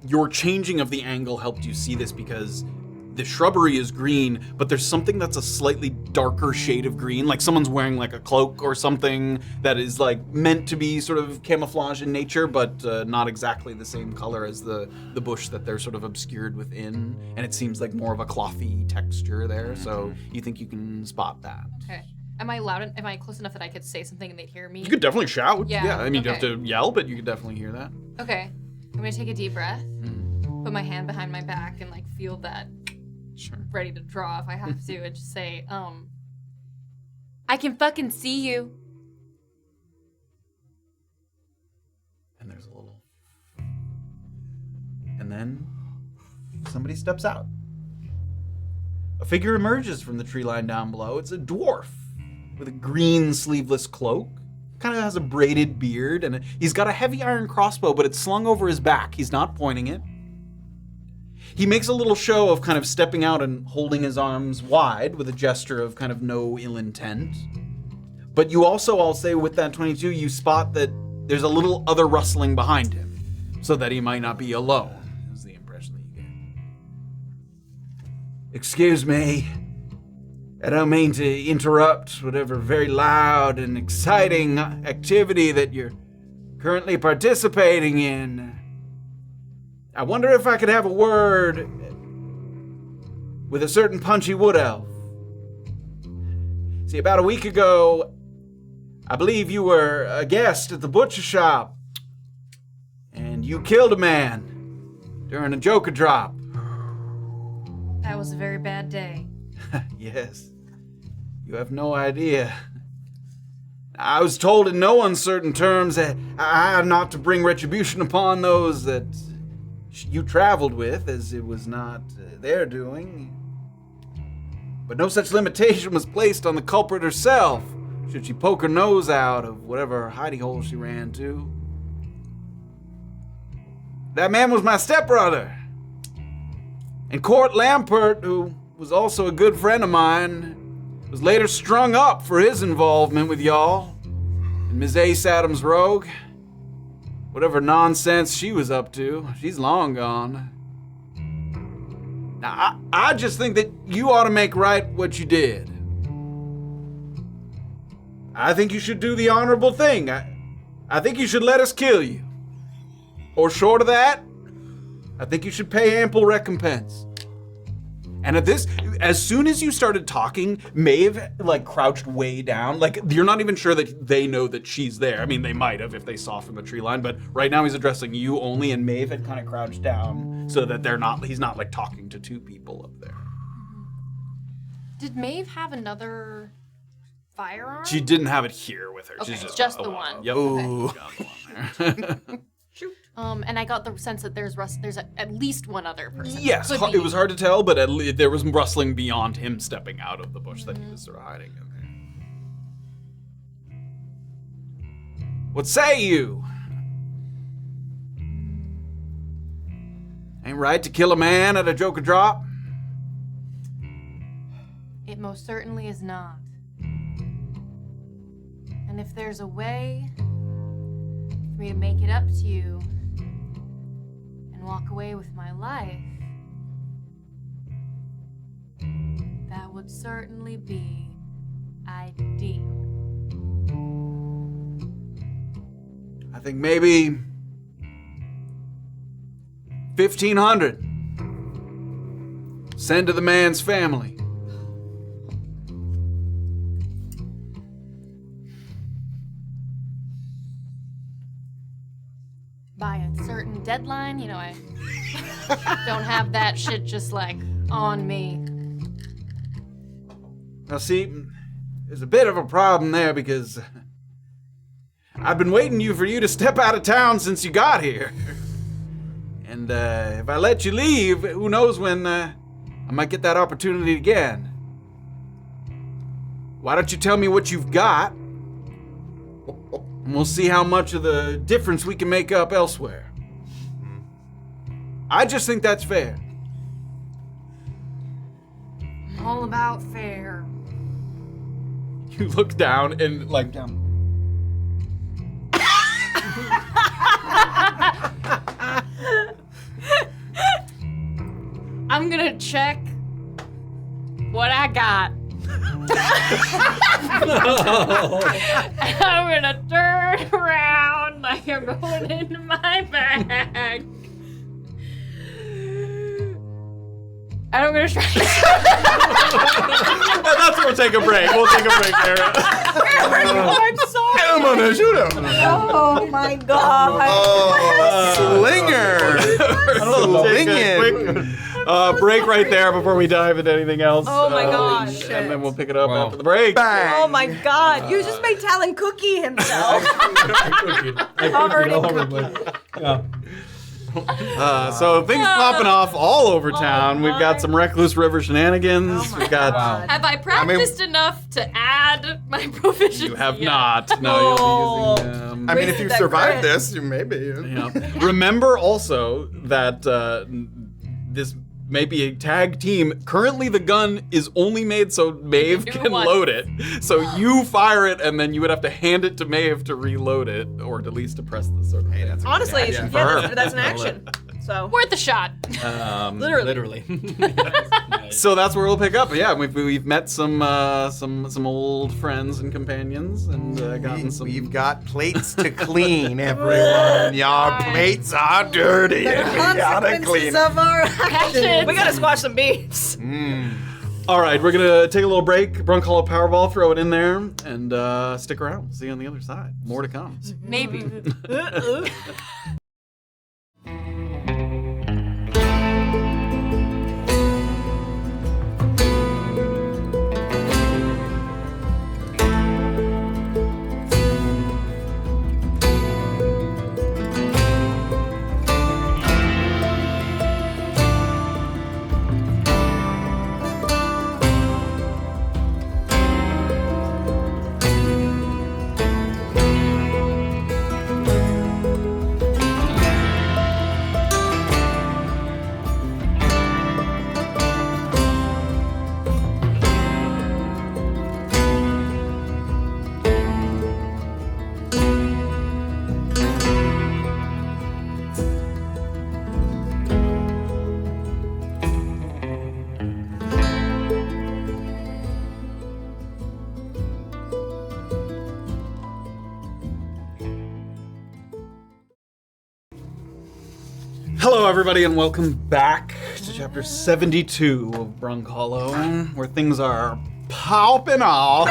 your changing of the angle helped you see this because the shrubbery is green, but there's something that's a slightly darker shade of green, like someone's wearing like a cloak or something that is like meant to be sort of camouflage in nature, but not exactly the same color as the bush that they're sort of obscured within, and it seems like more of a clothy texture there, so you think you can spot that. Okay. Am I loud? Am I close enough that I could say something and they'd hear me? You could definitely shout. Yeah, I mean, you have okay. to yell, but you could definitely hear that. Okay. I'm gonna take a deep breath, put my hand behind my back, and like feel that Sure. ready to draw if I have to, and just say, I can fucking see you. And there's a little... And then somebody steps out. A figure emerges from the tree line down below. It's a dwarf with a green sleeveless cloak. Kind of has a braided beard, and he's got a heavy iron crossbow, but it's slung over his back. He's not pointing it. He makes a little show of kind of stepping out and holding his arms wide with a gesture of kind of no ill intent. But you also, I'll say with that 22, you spot that there's a little other rustling behind him, so that he might not be alone, is the impression that you get. Excuse me. I don't mean to interrupt whatever very loud and exciting activity that you're currently participating in. I wonder if I could have a word with a certain punchy wood elf. See, about a week ago, I believe you were a guest at the butcher shop, and you killed a man during a Joker drop. That was a very bad day. Yes, you have no idea. I was told in no uncertain terms that I am not to bring retribution upon those that you traveled with, as it was not their doing. But no such limitation was placed on the culprit herself, should she poke her nose out of whatever hidey hole she ran to. That man was my stepbrother. And Court Lampert, who was also a good friend of mine, was later strung up for his involvement with y'all and Ms. Ace Adams Rogue. Whatever nonsense she was up to, she's long gone. Now, I just think that you ought to make right what you did. I think you should do the honorable thing. I think you should let us kill you. Or short of that, I think you should pay ample recompense. And at this, as soon as you started talking, Maeve, crouched way down. You're not even sure that they know that she's there. I mean, they might have if they saw from the tree line, but right now he's addressing you only, and Maeve had kind of crouched down so that he's not talking to two people up there. Did Maeve have another firearm? She didn't have it here with her. Okay, She's just the one. Yep. Ooh. Got the one there. And I got the sense that there's at least one other person. Yes, Could it be. was hard to tell, but there was rustling beyond him stepping out of the bush that he was sort of hiding in there. What say you? Ain't right to kill a man at a Joker drop? It most certainly is not. And if there's a way for me to make it up to you and walk away with my life, that would certainly be ideal. I think maybe 1,500. Send to the man's family. By a certain deadline, I don't have that shit just on me. Now see, there's a bit of a problem there because I've been waiting for you to step out of town since you got here. And if I let you leave, who knows when I might get that opportunity again. Why don't you tell me what you've got? And we'll see how much of the difference we can make up elsewhere. I just think that's fair. I'm all about fair. You look down and I'm gonna check what I got. I'm gonna turn around like I'm going into my bag. And I'm gonna try. That's where we'll take a break. We'll take a break there. I'm sorry. I'm gonna shoot him. Oh my god. Slinger. Take a quick break right there before we dive into anything else. Oh my gosh. And then we'll pick it up Wow. after the break. Bang. Oh my god. You just made Talon cookie himself. Covered in cookie. So things popping off all over town. We've got some Recluse River shenanigans. We've got. Have I practiced enough to add my proficiency? You have yet? not. No, you'll be using them. I mean, if you Wasted that survive crit. this, you maybe. Yeah. Remember also that this may be a tag team. Currently, the gun is only made so Maeve Do can one. load it. So you fire it, and then you would have to hand it to Maeve to reload it, or at least to press the sort of. Hey, that's Honestly, yeah, that's an action. So Worth a shot. literally. So that's where we'll pick up. Yeah, we've met some old friends and companions, and gotten some. We've got plates to clean, everyone. Y'all plates are dirty, and we gotta clean. Consequences of our Action. actions. We gotta squash some beefs. All right, we're gonna take a little break. Brunkhollow Powerball, throw it in there, and stick around. See you on the other side. More to come. Maybe. Hello, everybody, and welcome back to chapter 72 of Brunkhollow, where things are popping off.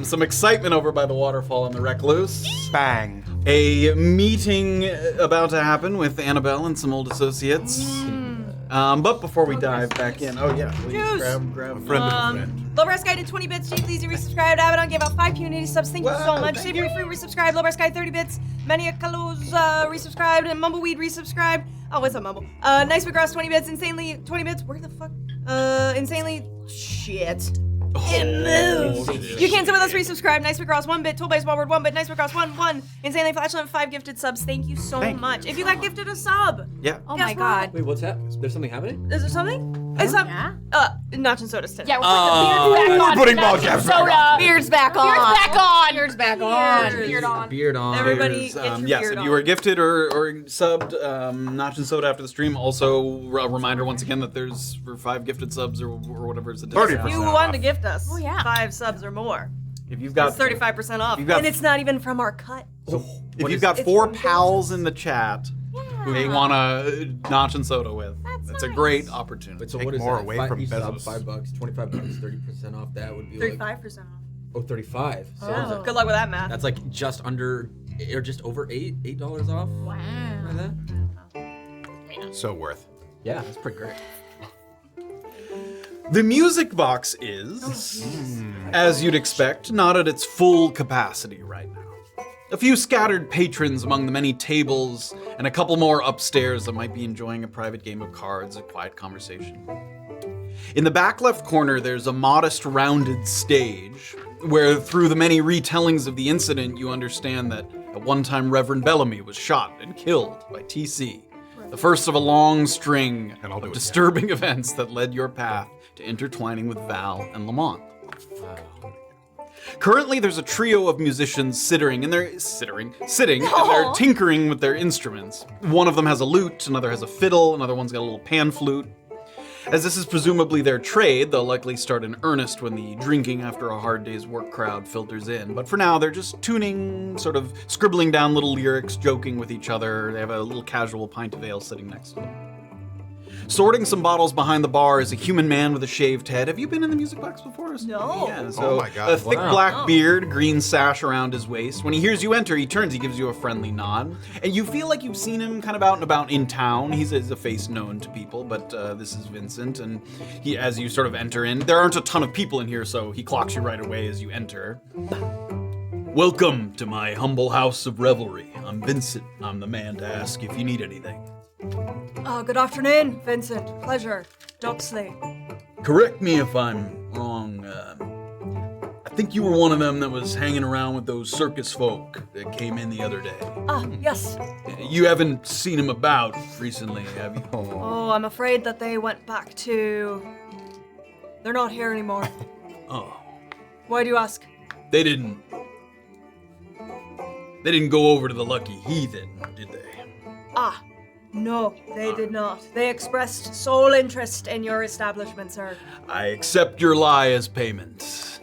Some excitement over by the waterfall and the Recluse. Bang. A meeting about to happen with Annabel and some old associates. But before we dive back in, please Juice. grab a friend of a friend. Lowbrass Guy did 20 bits. G, please resubscribed. Abaddon gave out 5 community subs. Thank you so much. Save Free resubscribed. Lowbrass Guy 30 bits. Mania Kalos resubscribed. And Mumbleweed resubscribed. Oh, what's up, Mumble? Nice Big Ross 20 bits. Insanely 20 bits. Where the fuck? Insanely. Shit. You can't sit with us, resubscribe. Nice Big Ross 1 bit. Toolbase Wallward 1 bit. Nice Big Ross 1. Insanely Flashlamp 5 gifted subs. Thank you so much. If you got gifted a sub. Yeah. Oh my god. Wait, what's that? There's something happening? Is there something? It's up. Notch and Soda's today. Yeah, we're putting the beard back on. putting Notch ball and caps soda. Beard's back on. Beard's back on. Beard's back on. Beard on. Beard on. Everybody There's, get your yes, beard if on. you were gifted or subbed Notch and Soda after the stream, also a reminder once again that there's for 5 gifted subs or whatever is a discount. 30%. You wanted to gift us 5 subs or more. If you've got It's 35% off. you've got- And it's not even from our cut. if you've got 4 pals in the chat who they want to Notch and Soda with, that's a great opportunity. Wait, so Take what is more that? away from each sub, Bezos. $5, 25 bucks, 30% off. That would be like 35% off. 35. So is that- Good luck with that math. that's like just under or just over $8 off. Wow. Something like that? So worth. Yeah, that's pretty great. The music box is, as you'd expect, not at its full capacity right now. A few scattered patrons among the many tables, and a couple more upstairs that might be enjoying a private game of cards, a quiet conversation. In the back left corner, there's a modest rounded stage, where through the many retellings of the incident, you understand that at one time Reverend Bellamy was shot and killed by TC. The first of a long string of disturbing events that led your path to intertwining with Val and Lamont. Currently, there's a trio of musicians sitting, and they're tinkering with their instruments. One of them has a lute, another has a fiddle, another one's got a little pan flute. As this is presumably their trade, they'll likely start in earnest when the drinking after a hard day's work crowd filters in. But for now, they're just tuning, sort of scribbling down little lyrics, joking with each other. They have a little casual pint of ale sitting next to them. Sorting some bottles behind the bar is a human man with a shaved head. Have you been in the music box before? No. Yeah, so Oh my God. a thick black beard, green sash around his waist. When he hears you enter, he turns, he gives you a friendly nod. And you feel like you've seen him kind of out and about in town. He's a face known to people, but this is Vincent. And he, as you sort of enter in, there aren't a ton of people in here, so he clocks you right away as you enter. Welcome to my humble house of revelry. I'm Vincent. I'm the man to ask if you need anything. Good afternoon, Vincent. Pleasure. Doxley. Correct me if I'm wrong. I think you were one of them that was hanging around with those circus folk that came in the other day. Yes. You haven't seen them about recently, have you? Oh, I'm afraid that they went back to... They're not here anymore. Oh, Why do you ask? they didn't go over to the Lucky Heathen, did they? No, they did not. They expressed sole interest in your establishment, sir. I accept your lie as payment.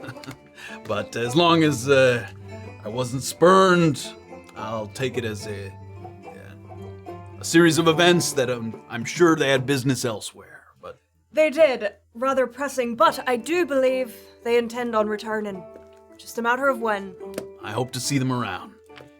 But as long as I wasn't spurned, I'll take it as a series of events that I'm sure they had business elsewhere. But They did, rather pressing, but I do believe they intend on returning. Just a matter of when. I hope to see them around.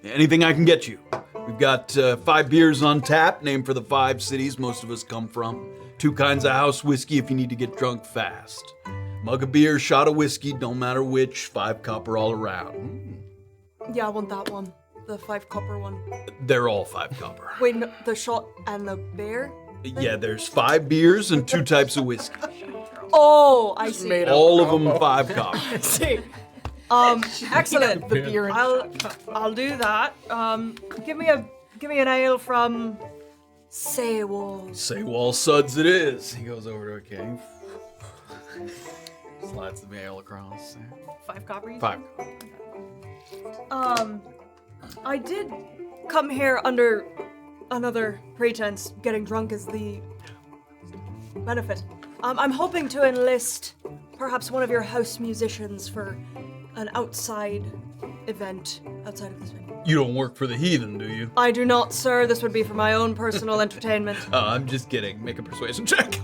Anything I can get you. We've got 5 beers on tap, named for the 5 cities most of us come from. 2 kinds of house whiskey if you need to get drunk fast. Mug of beer, shot of whiskey, don't matter which, 5 copper all around. Yeah, I want that one. The 5 copper one. They're all 5 copper. Wait, no, the shot and the beer? Yeah, there's 5 beers and 2 types of whiskey. Oh, I see. All of them 5 copper. See. Excellent. The beer. I'll do that. Give me an ale from Saywall. Saywall suds it is. He goes over to a cave. Slides the ale across. 5 copper. 5. I did come here under another pretense. Getting drunk is the benefit. I'm hoping to enlist perhaps one of your house musicians for an outside event outside of this venue. You don't work for the heathen, do you? I do not, sir. This would be for my own personal entertainment. I'm just kidding. Make a persuasion check.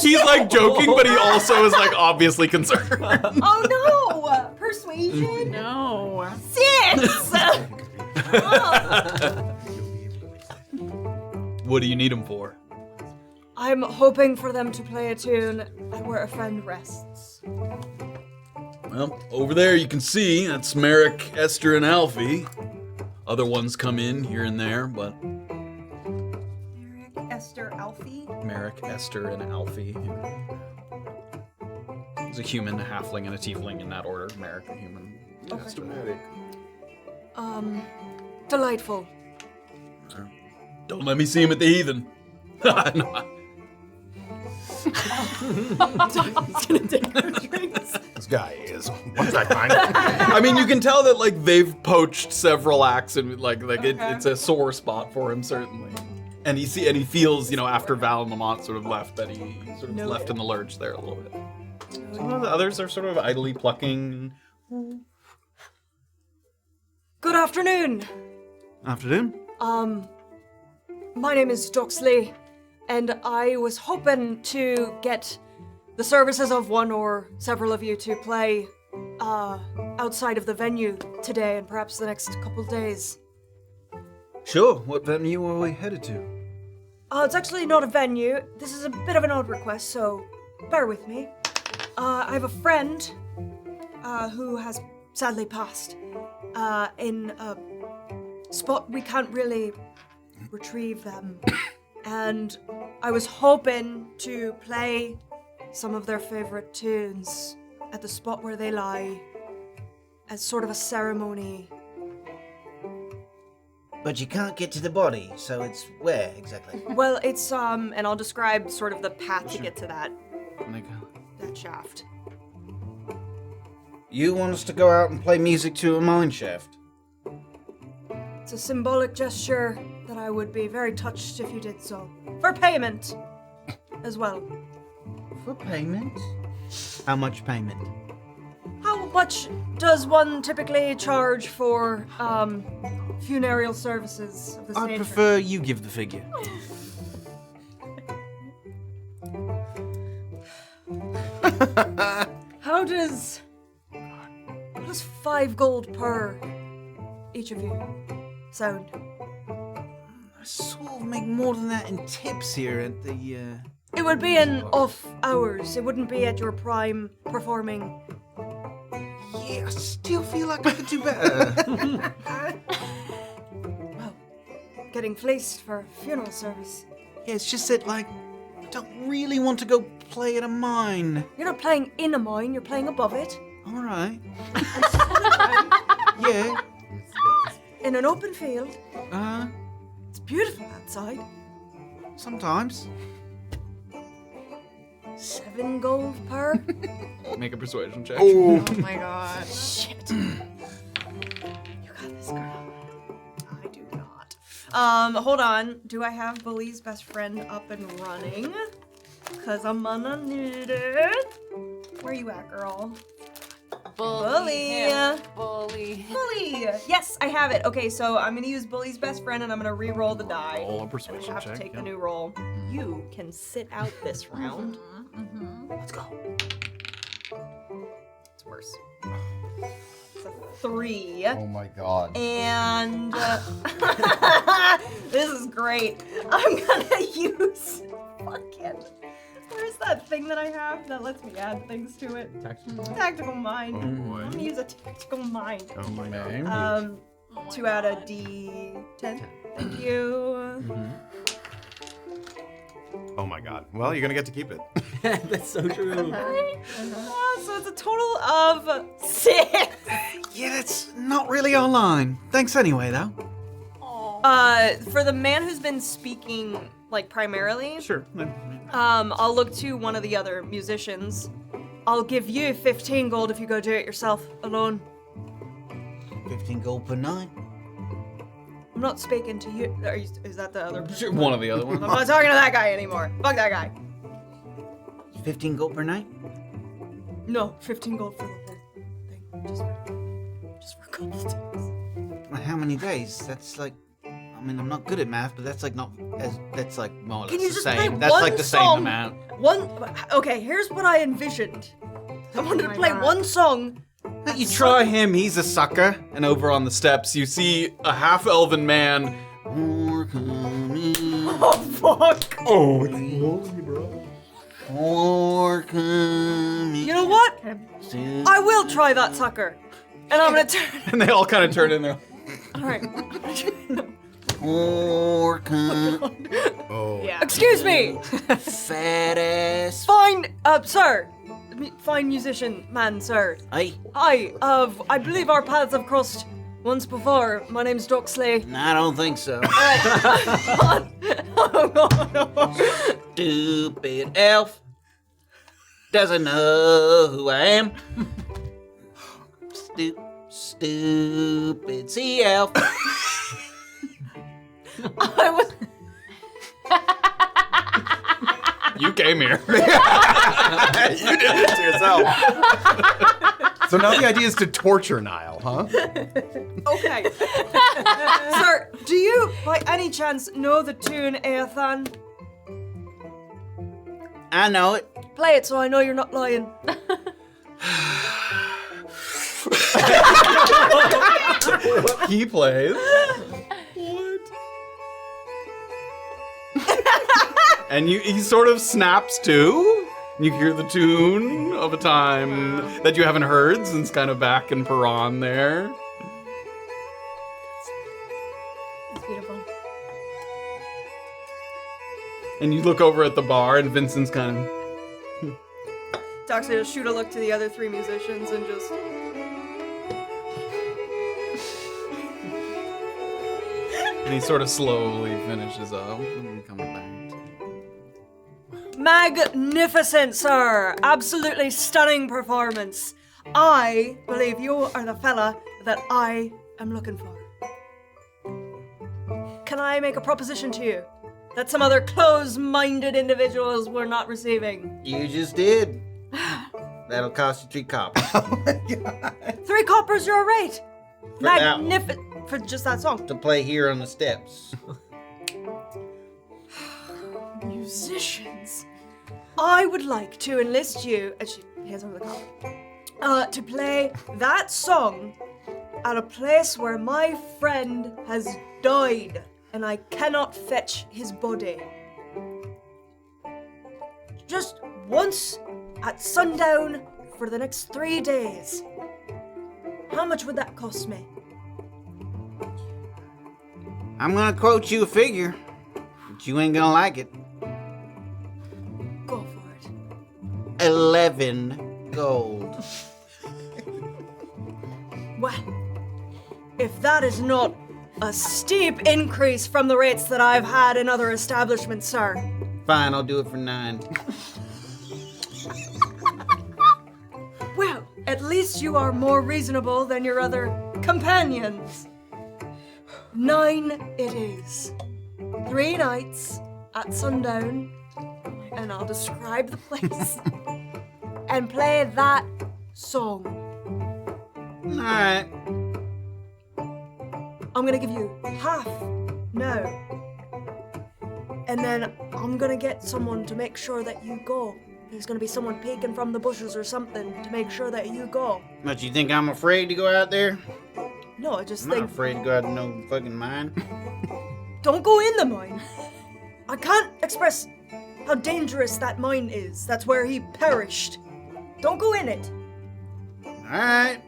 He's like joking, but he also is like obviously concerned. Oh no! Persuasion? No. 6! What do you need him for? I'm hoping for them to play a tune where a friend rests. Well, over there you can see that's Merrick, Esther, and Alfie. Other ones come in here and there, but Merrick, Esther, Alfie? Merrick, Esther, and Alfie. There's a human, a halfling, and a tiefling in that order. Merrick, a human. Okay. Esther, Merrick. Delightful. Don't let me see him at the heathen. No. He's gonna take our drinks. This guy is. What's that kind? I mean, you can tell that like they've poached several acts, and it's a sore spot for him certainly. And he feels, after Val and Lamont sort of left, that he sort of left in the lurch there a little bit. Some of the others are sort of idly plucking. Good afternoon. Afternoon. My name is Doxley, and I was hoping to get the services of one or several of you to play outside of the venue today and perhaps the next couple days. Sure. What venue are we headed to? It's actually not a venue. This is a bit of an odd request, so bear with me. I have a friend who has sadly passed in a spot we can't really retrieve them. And I was hoping to play some of their favorite tunes at the spot where they lie as sort of a ceremony. But you can't get to the body, so it's where exactly? Well, it's and I'll describe sort of the path to get to that shaft. You want us to go out and play music to a mine shaft? It's a symbolic gesture that I would be very touched if you did so. For payment as well. For payment? How much payment? How much does one typically charge for funereal services of this I'd nature? prefer you give the figure. How does 5 gold per each of you sound? I sort of make more than that in tips here at the, It would be in off hours. It wouldn't be at your prime performing. Yeah, I still feel like I could do better. Well, getting fleeced for a funeral service. Yeah, it's just that, I don't really want to go play at a mine. You're not playing in a mine, you're playing above it. All right. Yeah. In an open field. Uh-huh. It's beautiful outside. Sometimes. 7 gold per. Make a persuasion check. Oh my god. Shit. You got this, girl. I do not. Hold on. Do I have Bully's best friend up and running? Cause I'm gonna need it. Where you at, girl? Bully. Bully. Bully. Yes, I have it. Okay, so I'm gonna use Bully's best friend, and I'm gonna re-roll the die. Roll a persuasion I have check. to take the new roll. You can sit out this round. Let's go. It's worse. It's a 3. Oh my god. And this is great. I'm gonna use fucking. Where's that thing that I have that lets me add things to it? Tactical mind. I'm gonna use a tactical mind. Oh my god. To add a D10. Thank you. Oh my god. Well, you're gonna get to keep it. That's so true. So it's a total of 6. Yeah, that's not really online. Thanks anyway, though. For the man who's been speaking, like, primarily, Sure. I'll look to one of the other musicians. I'll give you 15 gold if you go do it yourself, alone. 15 gold per night. I'm not speaking to you. Is that the other? Sure, one of the other ones. I'm not talking to that guy anymore. Fuck that guy. 15 gold per night? No, 15 gold for the whole thing. Just for a couple of days. Well, how many days? That's like, I mean, I'm not good at math, but that's like not as, that's like more or less Can you the just same. play That's one like the song? same amount. Okay, here's what I envisioned. I wanted to play one song. You try him, he's a sucker. And over on the steps, you see a half-elven man. Oh, fuck. Oh, You know what? I will try that sucker. And I'm gonna turn. and they all kind of turn in there. Alright. Oh. Yeah. Excuse me! Fat ass. Fine, sir. Fine musician man, sir. Hey. Hi, I believe our paths have crossed once before. My name's Doxley. I don't think so. Stupid elf doesn't know who I am. Stupid sea elf. I was. You came here. You did it to yourself. So now the idea is to torture Niall, huh? Okay. Sir, do you, by any chance, know the tune Eothan? I know it. Play it so I know you're not lying. He plays. And he sort of snaps too. You hear the tune of a time that you haven't heard since kind of back in Paran there. It's beautiful. And you look over at the bar and Vincent's kind of... Doxley will shoot a look to the other 3 musicians and just... And he sort of slowly finishes up and comes back. Magnificent, sir! Absolutely stunning performance. I believe you are the fella that I am looking for. Can I make a proposition to you that some other close-minded individuals were not receiving? You just did. That'll cost you 3 coppers. Oh my god. 3 coppers your rate! For that one. Magnificent! For just that song. To play here on the steps. Musicians. I would like to enlist you, and she hands over the copper, to play that song at a place where my friend has died, and I cannot fetch his body. Just once at sundown for the next 3 days. How much would that cost me? I'm gonna quote you a figure, but you ain't gonna like it. Go for it. 11 gold. Well, if that is not a steep increase from the rates that I've had in other establishments, sir. Fine, I'll do it for 9. Well, at least you are more reasonable than your other companions. 9 it is. 3 nights at sundown, and I'll describe the place and play that song. Alright. I'm gonna give you half now. And then I'm gonna get someone to make sure that you go there's gonna be someone peeking from the bushes or something to make sure that you go. But you think I'm afraid to go out there? No, I just I'm not think, afraid to go out in no fucking mine. don't go in the mine. I can't express how dangerous that mine is. That's where he perished. Don't go in it. Alright.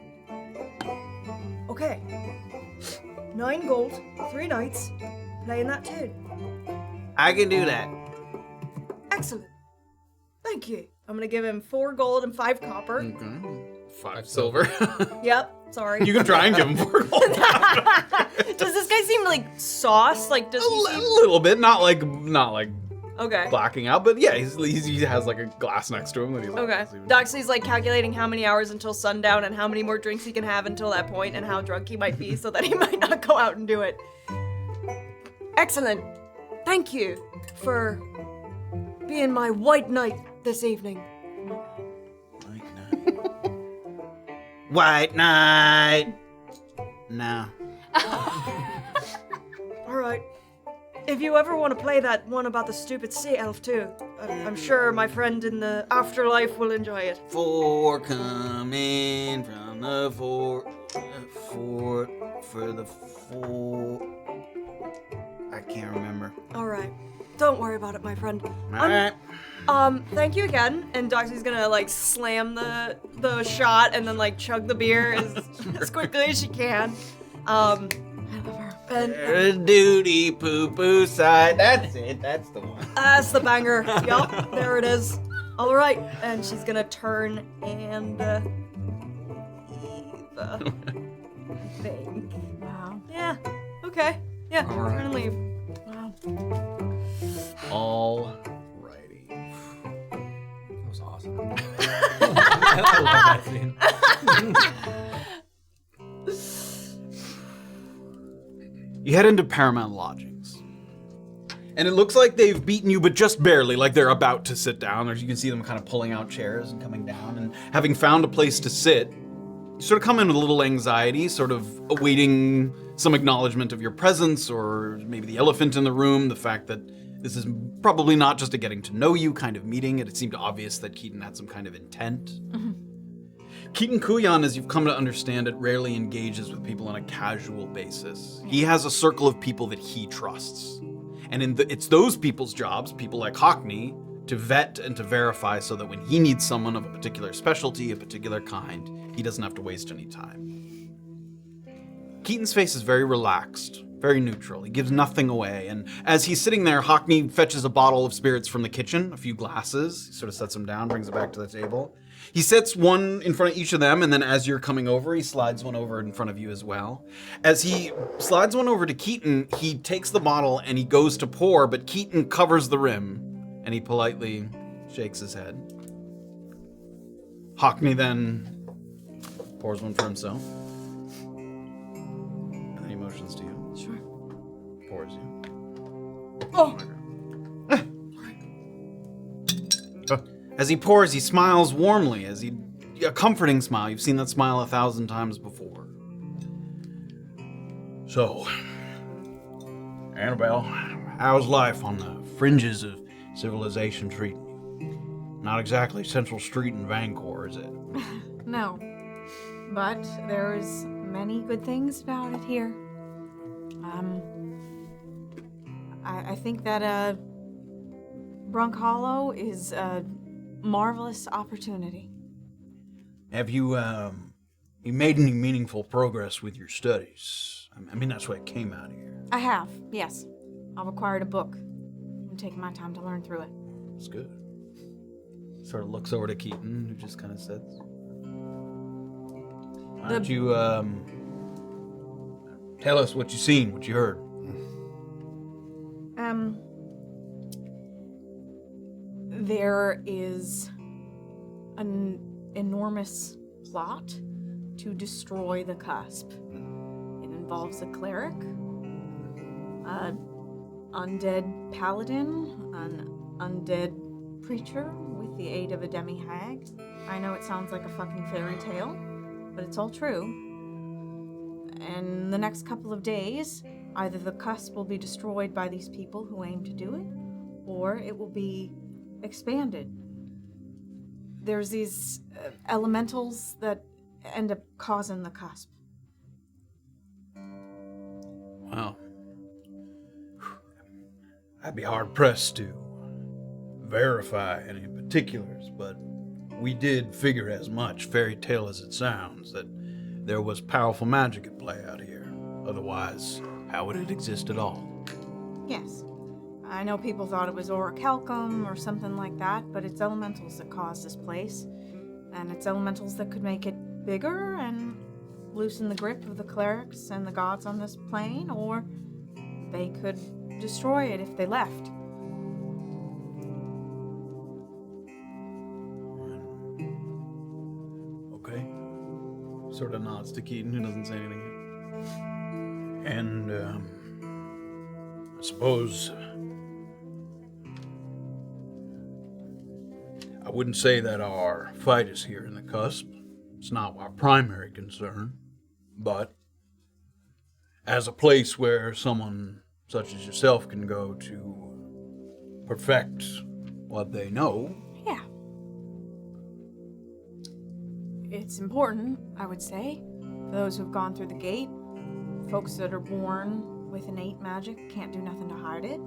Okay. 9 gold, 3 nights, playing that tune. I can do that. Excellent. Thank you. I'm gonna give him 4 gold and 5 copper. Okay. 5 silver. Yep, sorry. You can try and give him 4 gold. Does this guy seem like sauce? Like, does he seem... little bit, not like Okay. blacking out, but yeah, he has like a glass next to him that he likes. Okay. Doxley's like calculating how many hours until sundown and how many more drinks he can have until that point and how drunk he might be so that he might not go out and do it. Excellent. Thank you for being my white knight this evening. White Knight. No. All right. If you ever want to play that one about the stupid sea elf too, I'm sure my friend in the afterlife will enjoy it. For coming from the fort, for the fort. I can't remember. All right. Don't worry about it, my friend. All right. Thank you again. And Doxy's gonna like slam the shot and then like chug the beer as quickly as she can. I love her. And Duty poo poo side. That's it. That's the one. that's the banger. Yup, there it is. All right, and she's gonna turn and I think. Wow. Yeah. Okay. Yeah. All right. Turn and leave. All righty. That was awesome. I love that scene. You head into Paramount Lodgings. And it looks like they've beaten you, but just barely, like they're about to sit down. As you can see them kind of pulling out chairs and coming down. And having found a place to sit, you sort of come in with a little anxiety, sort of awaiting some acknowledgement of your presence, or maybe the elephant in the room, the fact that this is probably not just a getting to know you kind of meeting. It seemed obvious that Keaton had some kind of intent. Keaton Kuyan, as you've come to understand it, rarely engages with people on a casual basis. He has a circle of people that he trusts. And it's those people's jobs, people like Hockney, to vet and to verify so that when he needs someone of a particular specialty, a particular kind, he doesn't have to waste any time. Keaton's face is very relaxed, very neutral. He gives nothing away. And as he's sitting there, Hockney fetches a bottle of spirits from the kitchen, a few glasses, sort of sets them down, brings it back to the table. He sets one in front of each of them, and then as you're coming over, he slides one over in front of you as well. As he slides one over to Keaton, he takes the bottle and he goes to pour, but Keaton covers the rim, and he politely shakes his head. Hockney then pours one for himself. And then he motions to you. Sure. Pours you. Oh. As he pours, he smiles warmly, a comforting smile. You've seen that smile 1,000 times before. So, Annabel, how's life on the fringes of civilization treating you? Not exactly Central Street in Vancouver, is it? No. But there's many good things about it here. I think that Brunkhollow is a marvelous opportunity. Have you made any meaningful progress with your studies? I mean, that's why it came out here. I have, yes. I've acquired a book. I'm taking my time to learn through it. That's good. Sort of looks over to Keaton, who just kind of sits. Why don't you tell us what you seen, what you heard? There is an enormous plot to destroy the cusp. It involves a cleric, an undead paladin, an undead preacher with the aid of a demi-hag. I know it sounds like a fucking fairy tale, but it's all true. In the next couple of days, either the cusp will be destroyed by these people who aim to do it, or it will be expanded. there's these elementals that end up causing the cusp. Well, I'd be hard-pressed to verify any particulars, but we did figure as much, fairy tale as it sounds, that there was powerful magic at play out here. Otherwise, how would it exist at all? Yes. I know people thought it was orichalcum or something like that, but it's elementals that caused this place. And it's elementals that could make it bigger and loosen the grip of the clerics and the gods on this plane, or they could destroy it if they left. Okay. Sort of nods to Keaton, who doesn't say anything. And, I suppose I wouldn't say that our fight is here in the cusp. It's not our primary concern. But as a place where someone such as yourself can go to perfect what they know. Yeah. It's important, I would say, for those who've gone through the gate. Folks that are born with innate magic can't do nothing to hide it.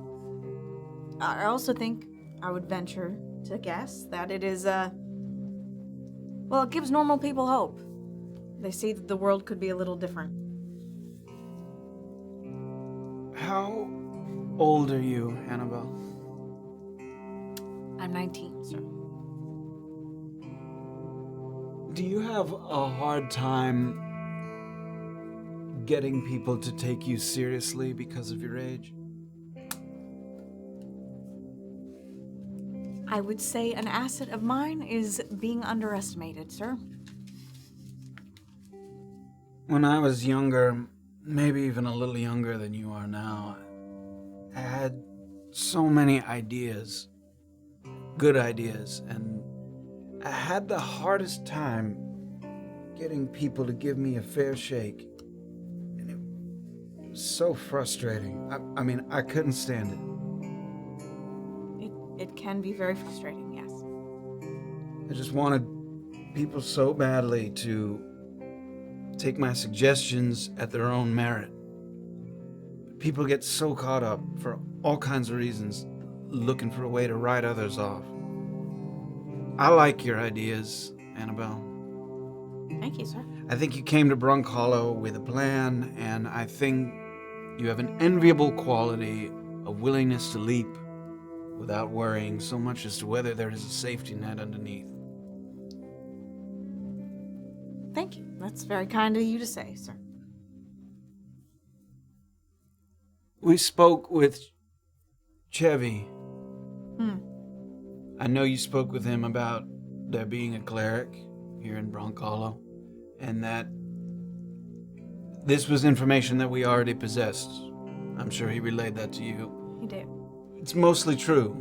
I also think I would venture to guess that it is, well, it gives normal people hope. They see that the world could be a little different. How old are you, Annabel? I'm 19, sir. Do you have a hard time getting people to take you seriously because of your age? I would say an asset of mine is being underestimated, sir. When I was younger, maybe even a little younger than you are now, I had so many ideas, good ideas, and I had the hardest time getting people to give me a fair shake. And it was so frustrating. I mean, I couldn't stand it. It can be very frustrating, yes. I just wanted people so badly to take my suggestions at their own merit. People get so caught up for all kinds of reasons, looking for a way to write others off. I like your ideas, Annabel. Thank you, sir. I think you came to Brunkhollow with a plan, and I think you have an enviable quality of willingness to leap without worrying so much as to whether there is a safety net underneath. Thank you. That's very kind of you to say, sir. We spoke with Chevy. I know you spoke with him about there being a cleric here in Brunkhollow, and that this was information that we already possessed. I'm sure he relayed that to you. He did. It's mostly true.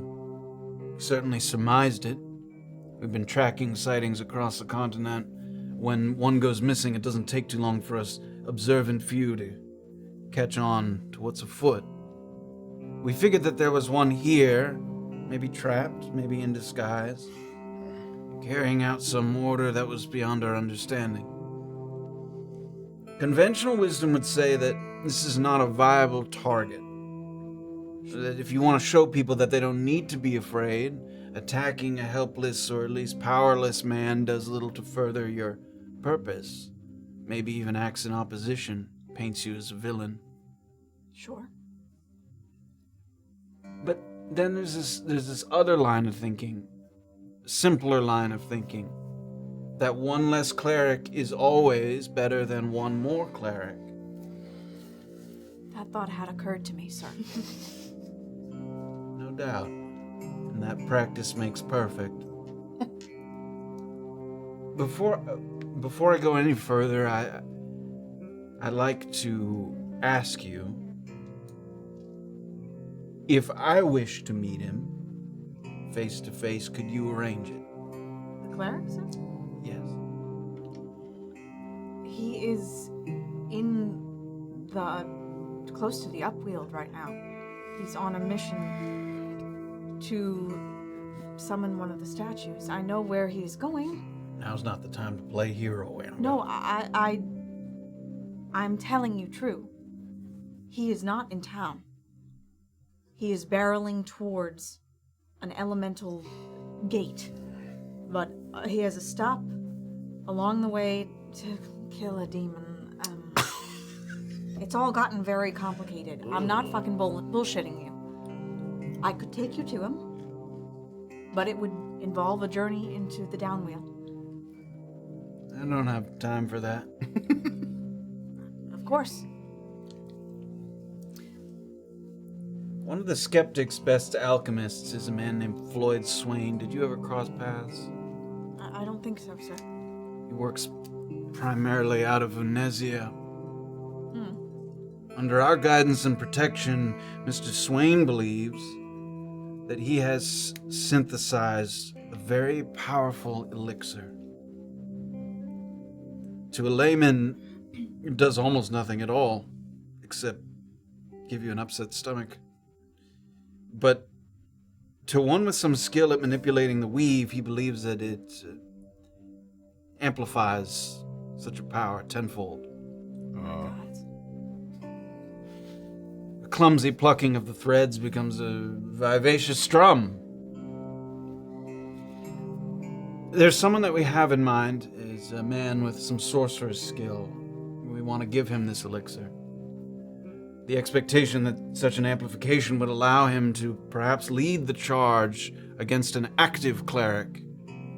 We certainly surmised it. We've been tracking sightings across the continent. When one goes missing, it doesn't take too long for us observant few to catch on to what's afoot. We figured that there was one here, maybe trapped, maybe in disguise, carrying out some order that was beyond our understanding. Conventional wisdom would say that this is not a viable target. So that if you want to show people that they don't need to be afraid, attacking a helpless or at least powerless man does little to further your purpose. Maybe even acts in opposition, paints you as a villain. Sure. But then there's this other line of thinking, simpler line of thinking, that one less cleric is always better than one more cleric. That thought had occurred to me, sir. No doubt. And that practice makes perfect. Before I go any further, I'd like to ask you, if I wish to meet him face to face, could you arrange it? The cleric, sir? Yes. He is in the close to the Upweald right now. He's on a mission to summon one of the statues. I know where he's going. Now's not the time to play hero, Annabel. No, I'm telling you true. He is not in town. He is barreling towards an elemental gate. But he has a stop along the way to kill a demon. It's all gotten very complicated. I'm not fucking bullshitting you. I could take you to him, but it would involve a journey into the downwheel. I don't have time for that. Of course. One of the skeptic's best alchemists is a man named Floyd Swain. Did you ever cross paths? I don't think so, sir. He works primarily out of Venezia. Under our guidance and protection, Mr. Swain believes that he has synthesized a very powerful elixir. To a layman, it does almost nothing at all, except give you an upset stomach. But to one with some skill at manipulating the weave, he believes that it amplifies such a power tenfold. A clumsy plucking of the threads becomes a vivacious strum. There's someone that we have in mind, is a man with some sorcerer's skill. We want to give him this elixir. The expectation that such an amplification would allow him to perhaps lead the charge against an active cleric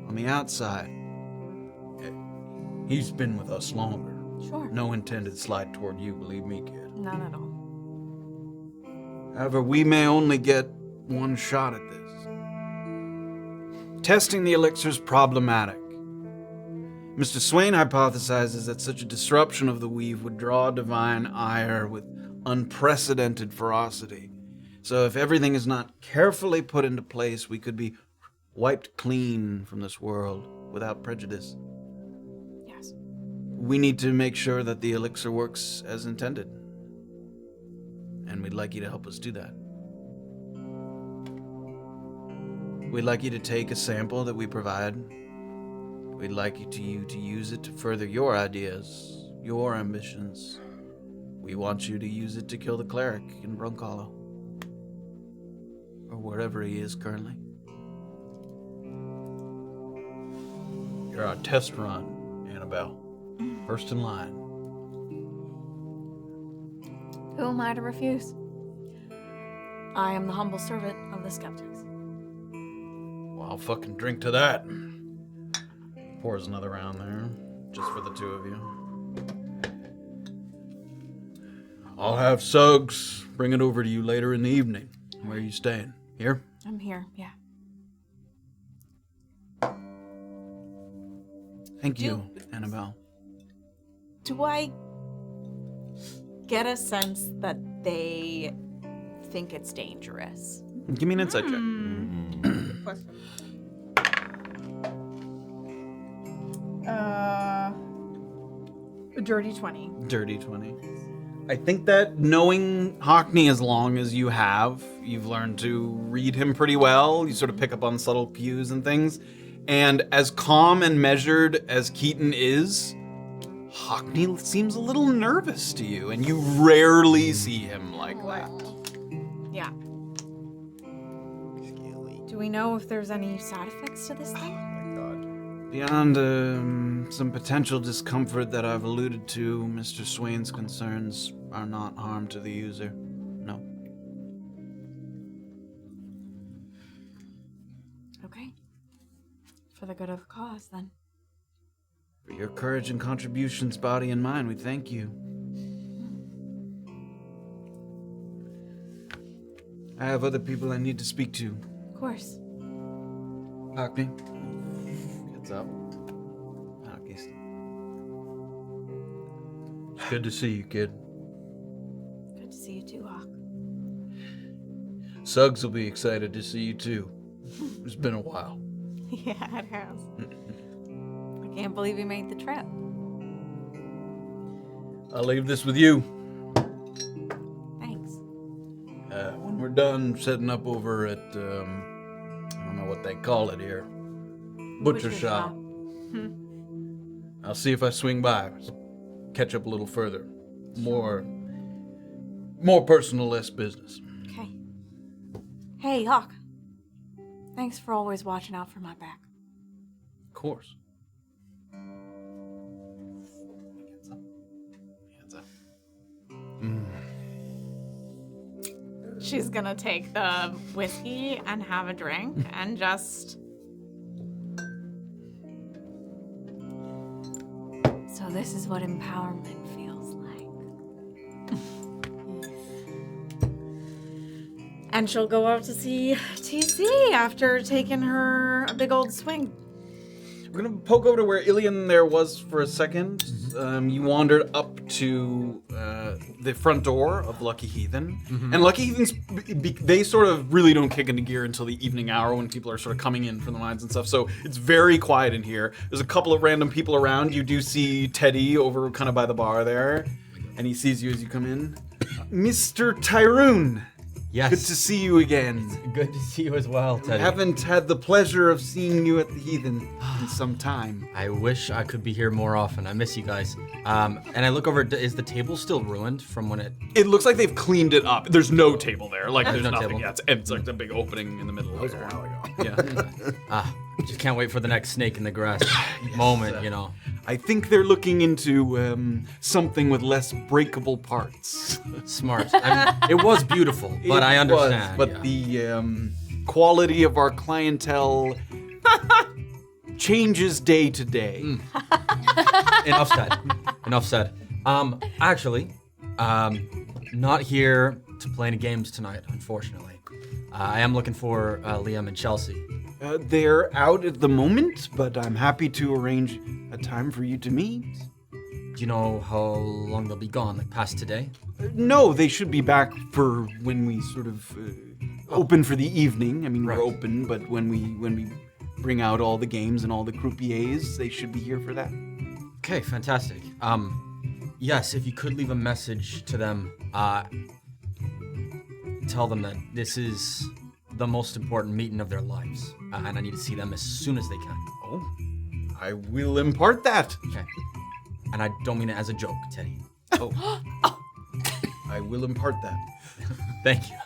on the outside. He's been with us longer. Sure. No intended slight toward you, believe me, kid. None at all. However, we may only get one shot at this. Testing the elixir is problematic. Mr. Swain hypothesizes that such a disruption of the weave would draw divine ire with unprecedented ferocity. So if everything is not carefully put into place, we could be wiped clean from this world without prejudice. Yes. We need to make sure that the elixir works as intended. And we'd like you to help us do that. We'd like you to take a sample that we provide. We'd like you to use it to further your ideas, your ambitions. We want you to use it to kill the cleric in Brunkhollow. Or wherever he is currently. You're our test run, Annabel. First in line. Who am I to refuse? I am the humble servant of the skeptics. Well, I'll fucking drink to that. Pours another round there, just for the two of you. I'll have Suggs bring it over to you later in the evening. Where are you staying? Here? I'm here, yeah. Thank you, Annabel. Do I get a sense that they think it's dangerous? Give me an insight check. Good question. A dirty 20. Dirty 20. I think that knowing Hockney as long as you have, you've learned to read him pretty well. You sort of pick up on subtle cues and things. And as calm and measured as Keaton is, Hockney seems a little nervous to you, and you rarely see him like that. Yeah. Do we know if there's any side effects to this thing? Beyond some potential discomfort that I've alluded to, Mr. Swain's concerns are not harm to the user. No. Okay. For the good of the cause, then. For your courage and contributions, body and mind, we thank you. I have other people I need to speak to. Of course. Hockney. Gets up. Hockney's. It's good to see you, kid. Good to see you too, Hawk. Suggs will be excited to see you too. It's been a while. Yeah, it has. I can't believe he made the trip. I'll leave this with you. Thanks. When we're done setting up over at, I don't know what they call it here. Butcher shop. I'll see if I swing by. Catch up a little further. More personal, less business. Okay. Hey, Hawk. Thanks for always watching out for my back. Of course. She's gonna take the whiskey and have a drink and just... So this is what empowerment feels like. And she'll go out to see TC after taking her a big old swing. We're gonna poke over to where Illien there was for a second. You wandered up to the front door of Lucky Heathen. And Lucky Heathens, they sort of really don't kick into gear until the evening hour when people are sort of coming in from the mines and stuff. So it's very quiet in here. There's a couple of random people around. You do see Teddy over kind of by the bar there. And he sees you as you come in. Mr. Tyrun. Yes. Good to see you again. Good to see you as well, Teddy. Haven't had the pleasure of seeing you at the Heathen in some time. I wish I could be here more often. I miss you guys. And I look over, is the table still ruined from when it... It looks like they've cleaned it up. There's no table there. Like, there's no nothing. table. Yeah, it's like a big opening in the middle. That was a while ago. Yeah. Just can't wait for the next snake in the grass moment, you know. I think they're looking into something with less breakable parts. Smart. It was beautiful, but I understand. But the quality of our clientele changes day to day. Enough said. Enough said. Actually, not here to play any games tonight, unfortunately. I am looking for Liam and Chelsea. They're out at the moment, but I'm happy to arrange a time for you to meet. Do you know how long they'll be gone, like past today? No, they should be back for when we sort of open for the evening. I mean, we're open, but when we bring out all the games and all the croupiers, they should be here for that. Okay, fantastic. Yes, if you could leave a message to them, tell them that this is the most important meeting of their lives, and I need to see them as soon as they can. Oh, I will impart that. Okay. And I don't mean it as a joke, Teddy. Oh. I will impart that. Thank you.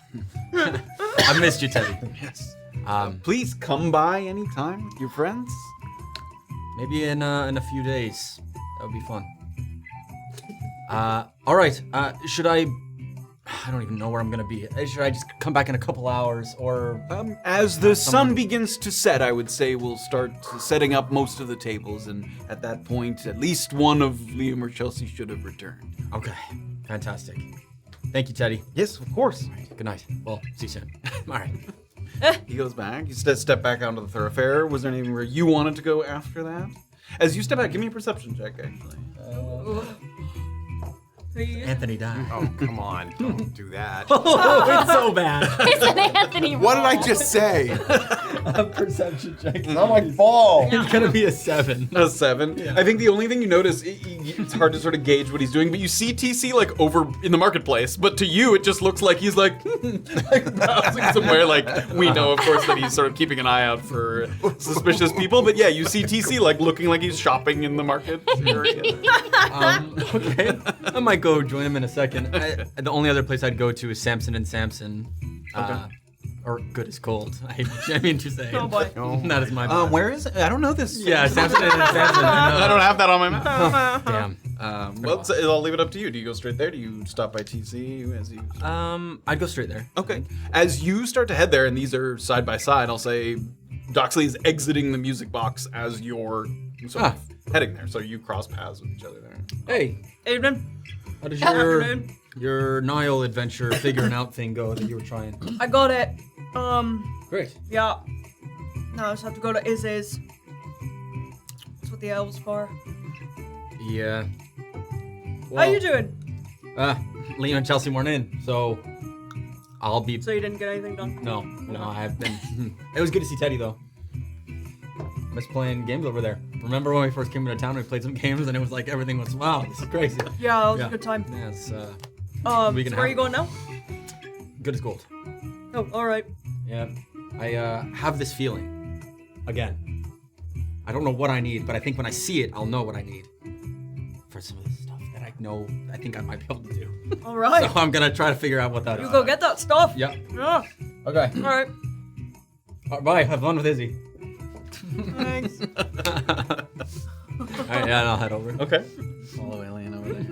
I missed you, Teddy. Yes. Please come by anytime with your friends. Maybe in a few days. That would be fun. All right. Should I don't even know where I'm gonna be. Should I just come back in a couple hours, or as the sun begins to set, I would say we'll start setting up most of the tables, and at that point, at least one of Liam or Chelsea should have returned. Okay, fantastic. Thank you, Teddy. Yes, of course. Right, good night. Well, see you soon. All right. He goes back. You step back onto the thoroughfare. Was there anywhere you wanted to go after that? As you step back, give me a perception check, actually. Anthony died. Oh, come on. Don't do that. Oh, it's so bad. It's an Anthony What did roll. I just say? A perception check. It's not my fault. It's gonna be a 7. A 7. Yeah. I think the only thing you notice, it's hard to sort of gauge what he's doing, but you see TC like over in the marketplace, but to you it just looks like he's like, like browsing somewhere. Like, we know, of course, that he's sort of keeping an eye out for suspicious people, but yeah, you see TC like looking like he's shopping in the market area. Okay. I might go join him in a second. The only other place I'd go to is Samson and Samson. Or Good as Gold. I mean to say. Oh boy. That is my bad. Where is it? I don't know this. Yeah, Samson and Samson. I don't have that on my map. Damn. Well, I'll leave it up to you. Do you go straight there? Do you stop by TC as you? I'd go straight there. Okay. As you start to head there, and these are side by side, I'll say Doxley is exiting the music box as you're sort of heading there. So you cross paths with each other there. Hey, Evening. how does Afternoon. your Nile adventure figuring out thing go that you were trying? I got it. Great. Yeah. Now I just have to go to Izzy's. That's what the elves for. Yeah. How you doing? Liam and Chelsea weren't in, so I'll be. So you didn't get anything done? No, I've been. It was good to see Teddy though. Miss playing games over there. Remember when we first came into town? We played some games and it was like everything was wow, this is crazy. Yeah, that was a good time. Yeah, it's So where are you going now? Good as Gold. Oh, all right. Yeah. I have this feeling. Again. I don't know what I need, but I think when I see it, I'll know what I need. For some of the stuff that I think I might be able to do. All right. So I'm gonna try to figure out what that is. You go get that stuff. Yep. Yeah. Okay. All right. Bye. Have fun with Izzy. Thanks. All right, yeah, I'll head over. Okay. Follow Illien over there.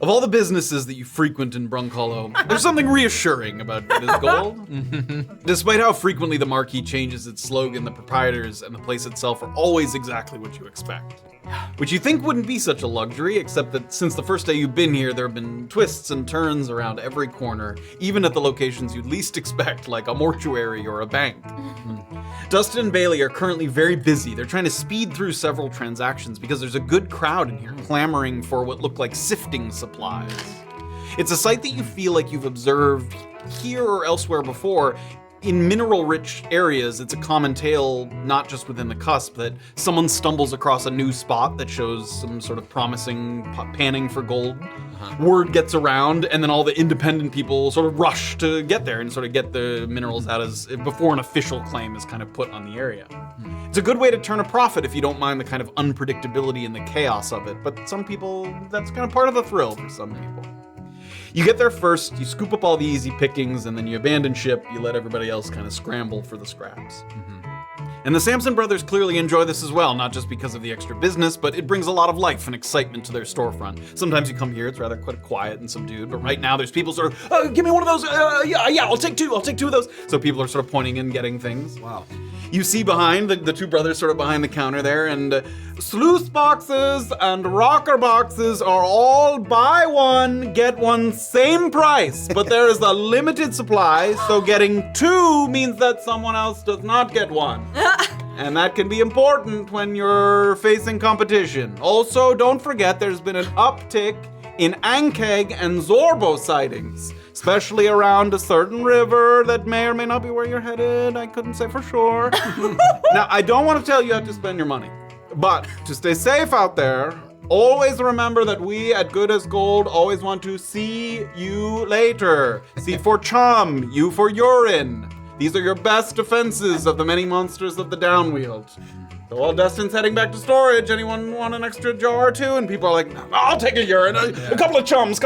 Of all the businesses that you frequent in Brunkhollow, there's something reassuring about this gold. Despite how frequently the marquee changes its slogan, the proprietors and the place itself are always exactly what you expect. Which you think wouldn't be such a luxury, except that since the first day you've been here, there have been twists and turns around every corner, even at the locations you'd least expect, like a mortuary or a bank. Dustin and Bailey are currently very busy. They're trying to speed through several transactions because there's a good crowd in here clamoring for what look like sifting supplies. It's a sight that you feel like you've observed here or elsewhere before. In mineral-rich areas, it's a common tale, not just within the cusp, that someone stumbles across a new spot that shows some sort of promising panning for gold. Word gets around, and then all the independent people sort of rush to get there and sort of get the minerals out as before an official claim is kind of put on the area. It's a good way to turn a profit if you don't mind the kind of unpredictability and the chaos of it, but some people, that's kind of part of the thrill for some people. You get there first, you scoop up all the easy pickings, and then you abandon ship, you let everybody else kind of scramble for the scraps. And the Sampson brothers clearly enjoy this as well, not just because of the extra business, but it brings a lot of life and excitement to their storefront. Sometimes you come here, it's rather quite quiet and subdued, but right now there's people sort of, give me one of those, yeah, I'll take two of those. So people are sort of pointing and getting things. Wow. You see behind, the two brothers sort of behind the counter there, and sluice boxes and rocker boxes are all buy one, get one, same price, but there is a limited supply, so getting two means that someone else does not get one. And that can be important when you're facing competition. Also, don't forget there's been an uptick in Ankeg and Zorbo sightings, especially around a certain river that may or may not be where you're headed. I couldn't say for sure. Now, I don't want to tell you how to spend your money, but to stay safe out there, always remember that we at Good as Gold always want to see you later. C for chum, U for urine. These are your best defenses of the many monsters of the Downwield. So while Dustin's heading back to storage, anyone want an extra jar or two? And people are like, I'll take a urine, a couple of chums.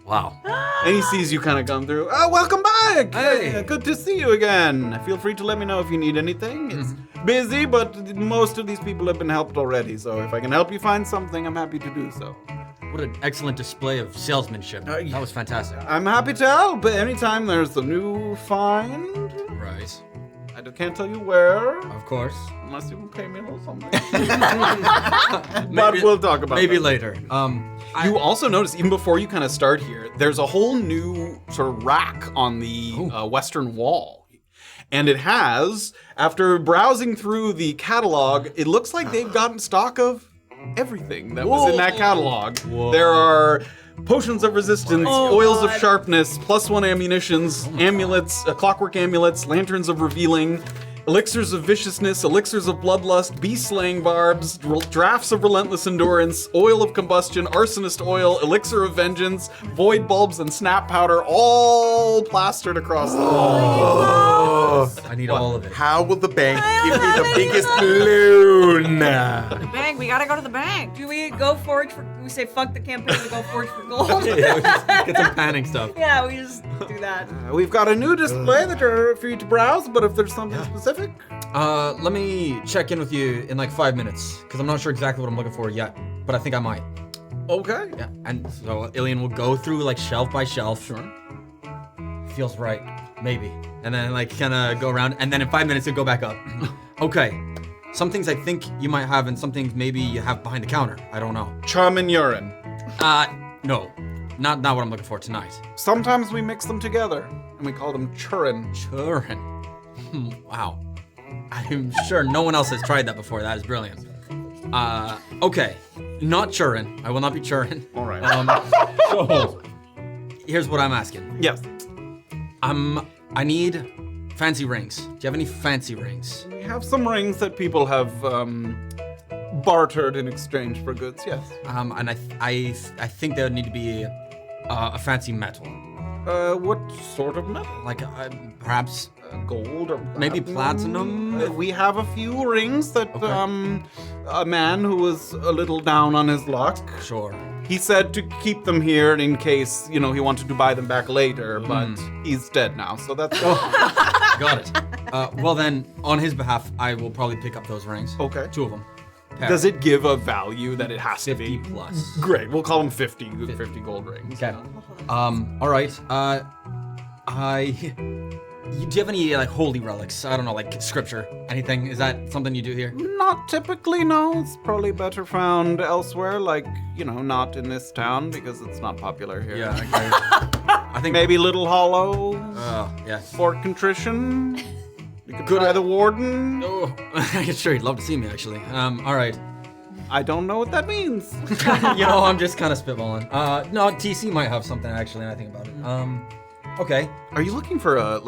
Wow. And he sees you kind of come through. Oh, welcome back. Hey. Good to see you again. Feel free to let me know if you need anything. It's busy, but most of these people have been helped already. So if I can help you find something, I'm happy to do so. What an excellent display of salesmanship. That was fantastic. I'm happy to help anytime there's a new find. Right. I can't tell you where. Of course. Unless you will pay me a little something. But we'll talk about maybe that. later. You also notice, even before you kind of start here, there's a whole new sort of rack on the western wall. And it has, after browsing through the catalog, it looks like they've gotten stock of everything that was in that catalog. There are potions of resistance, oils of sharpness, +1 ammunitions, amulets, clockwork amulets, lanterns of revealing, elixirs of viciousness, elixirs of bloodlust, beast-slaying barbs, drafts of relentless endurance, oil of combustion, arsonist oil, elixir of vengeance, void bulbs, and snap powder, all plastered across the wall. I need all of it. How will the bank give me the biggest loon? The bank, we gotta go to the bank. Do we go forage for? We say fuck the campaign. We go forage for gold. Yeah, we just get some panning stuff. Yeah, we just do that. We've got a new display that are for you to browse, but if there's something specific, Let me check in with you in like 5 minutes, because I'm not sure exactly what I'm looking for yet, but I think I might. okay. Yeah, and so Illien will go through like shelf by shelf. Sure. Feels right, maybe. And then like kind of go around, and then in 5 minutes it'll go back up. Okay, some things I think you might have, and some things maybe you have behind the counter. I don't know. Chum and urine. No, not what I'm looking for tonight. Sometimes we mix them together, and we call them churrin. Churrin. Wow. I'm sure no one else has tried that before. That is brilliant. Okay, not churrin. I will not be churrin. All right. So, here's what I'm asking. Yes. I need fancy rings. Do you have any fancy rings? We have some rings that people have bartered in exchange for goods. Yes. And I think there would need to be a fancy metal. What sort of metal? Like perhaps Gold or maybe platinum? We have a few rings that a man who was a little down on his luck. Sure. He said to keep them here in case, he wanted to buy them back later, but he's dead now, so that's Got it. Well then, on his behalf, I will probably pick up those rings. Okay. 2 of them. Does it give a value that it has 50 to be? plus. Great, we'll call them 50 gold rings. Okay. All right. Do you have any holy relics? I don't know, like scripture, anything? Is that something you do here? Not typically, no. It's probably better found elsewhere, not in this town because it's not popular here. Yeah, I think maybe Little Hollow. Yeah. Fort Contrition. You could try the Warden. Oh, sure, he'd love to see me actually. All right. I don't know what that means. I'm just kind of spitballing. No, TC might have something actually. Now I think about it. Okay. Are you looking for a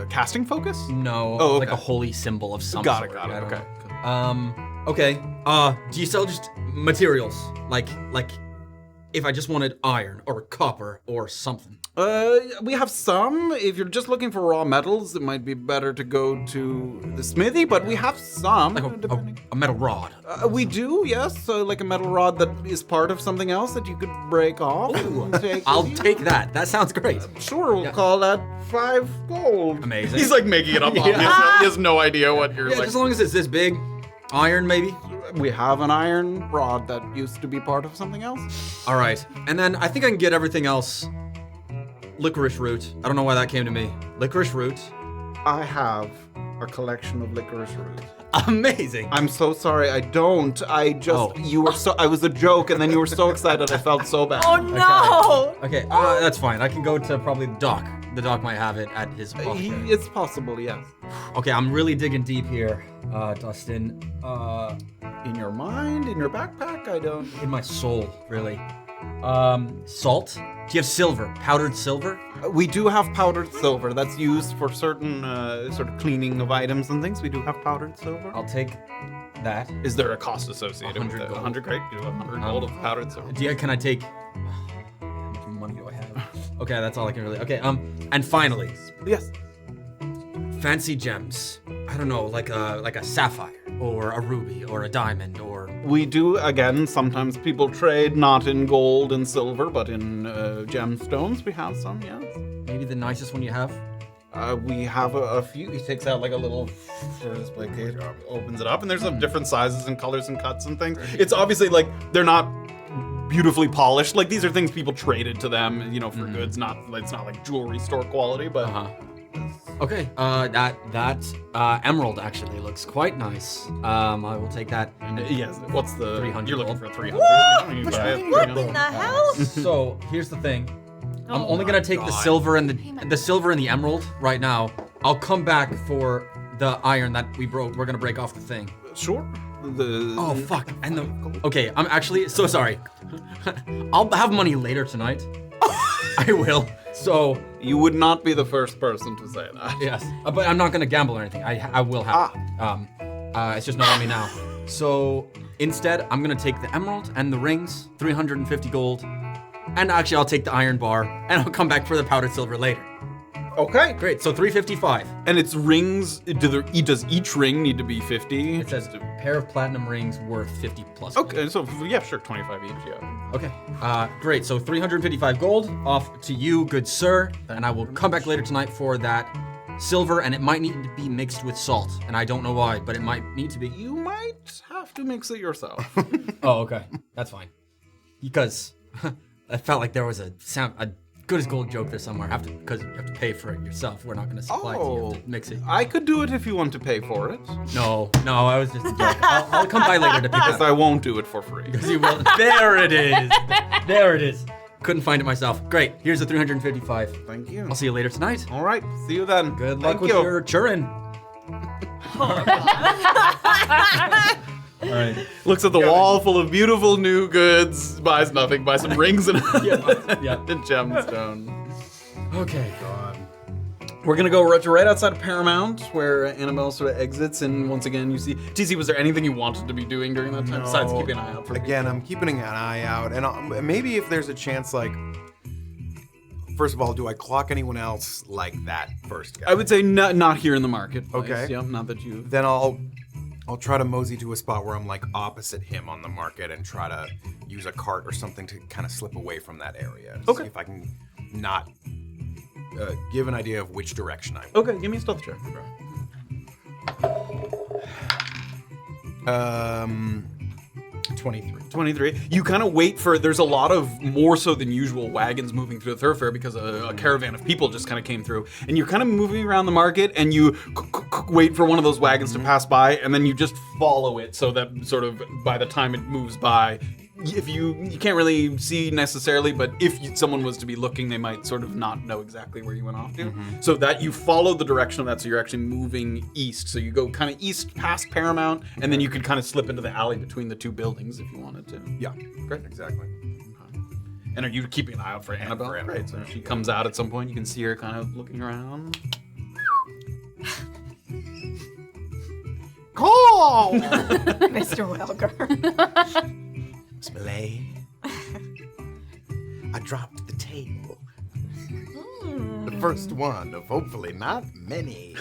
casting focus? No. Oh, okay. Like a holy symbol of some Got sort. it. Okay. Okay. Do you sell just materials? Like if I just wanted iron or copper or something? We have some. If you're just looking for raw metals, it might be better to go to the smithy, but we have some. Like a metal rod. We do, yes. So like a metal rod that is part of something else that you could break off. I'll take that. That sounds great. Sure, we'll call that 5 gold. Amazing. He's making it up. He has no idea what you're Yeah, as long as it's this big. Iron, maybe? We have an iron rod that used to be part of something else. All right. And then I think I can get everything else. Licorice root. I don't know why that came to me. Licorice root. I have a collection of licorice root. Amazing. I'm so sorry. I don't. I was a joke, and then you were so excited. I felt so bad. Oh no! Okay, that's fine. I can go to probably the doc. The doc might have it at his apothecary. It's possible, yes. Okay, I'm really digging deep here, Dustin. In your mind, in your backpack, I don't. In my soul, really. Salt? Do you have silver? Powdered silver? We do have powdered silver. That's used for certain sort of cleaning of items and things. We do have powdered silver. I'll take that. Is there a cost associated with 100 it? gold. 100 great. You do 100 gold of powdered silver. Can I take... How much money do I have? Okay, that's all I can really... Okay, and finally. Yes. Fancy gems. I don't know, like a sapphire or a ruby or a diamond or... We do, again, sometimes people trade not in gold and silver, but in gemstones. We have some, yes. Maybe the nicest one you have? We have a few. He takes out like a little display case, opens it up, and there's some different sizes and colors and cuts and things. It's obviously like they're not beautifully polished. Like these are things people traded to them, for goods. It's not like jewelry store quality, but... Okay, that emerald actually looks quite nice. I will take that. Yes, what's the 300 You're looking gold. for 300. What in the hell? So here's the thing. I'm only gonna take the silver and the silver and the emerald right now. I'll come back for the iron that we broke. We're gonna break off the thing. Sure. Oh fuck! And okay, I'm actually so sorry. I'll have money later tonight. I will. So you would not be the first person to say that. Yes, but I'm not gonna gamble or anything. I will have. It's just not on me now. So instead, I'm gonna take the emerald and the rings, 350 gold, and actually I'll take the iron bar, and I'll come back for the powdered silver later. Okay, great. So 355. And it's rings. Does each ring need to be 50? It says a pair of platinum rings worth 50 plus. Okay, so yeah, sure, 25 each. Yeah. Okay. Great. So 355 gold off to you, good sir, and I will come back later tonight for that silver, and it might need to be mixed with salt, and I don't know why, but it might need to be. You might have to mix it yourself. Oh, okay. That's fine. Because I felt like there was a good as gold joke there somewhere. Because you have to pay for it yourself. We're not going to supply it to you. You have to mix it. I could do it if you want to pay for it. No, I was just a joke. I'll come by later to pick it up. Because I won't do it for free. Because you will. There it is. There it is. Couldn't find it myself. Great. Here's the 355. Thank you. I'll see you later tonight. All right. See you then. Good luck with your churn. All right. Looks at the wall full of beautiful new goods, buys nothing, buys some rings and, yeah. and gemstone. Okay. We're gonna go right outside of Paramount, where Annabel sort of exits, and once again you see. TC, was there anything you wanted to be doing during that time besides keeping an eye out for Again, I'm keeping an eye out, and maybe if there's a chance, like, first of all, do I clock anyone else like that first guy? I would say not here in the market. Okay. Yep, not that you. Then I'll try to mosey to a spot where I'm like opposite him on the market and try to use a cart or something to kind of slip away from that area. Okay. See if I can not give an idea of which direction I'm. Okay, give me a stealth check. 23. You kind of wait for. There's a lot of more so than usual wagons moving through the thoroughfare because a caravan of people just kind of came through, and you're kind of moving around the market, and you wait for one of those wagons to pass by, and then you just follow it so that sort of by the time it moves by, if you can't really see necessarily, but if someone was to be looking, they might sort of not know exactly where you went off to. So that you follow the direction of that, so you're actually moving east. So you go kind of east past Paramount, and then you could kind of slip into the alley between the two buildings if you wanted to. Yeah, great, exactly. And are you keeping an eye out for Annabel? Right, so she comes out at some point, you can see her kind of looking around. Call! Mr. Welker. Smelay. I dropped the table. The first one of hopefully not many.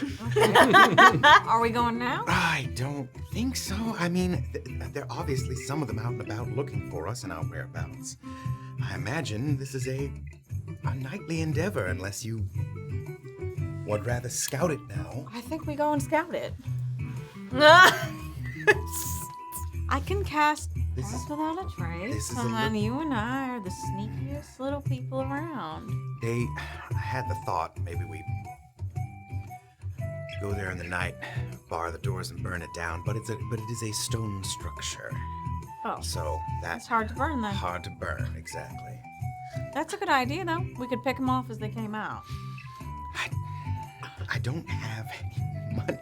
Are we going now? I don't think so. I mean, there are obviously some of them out and about looking for us in our whereabouts. I imagine this is a nightly endeavor unless you would rather scout it now. I think we go and scout it. I can cast Pass Without a Trace, and then you and I are the sneakiest little people around. I had the thought maybe we go there in the night, bar the doors and burn it down, but it is a stone structure. Oh. So It's hard to burn then. Hard to burn, exactly. That's a good idea, though. We could pick them off as they came out. I don't have any money.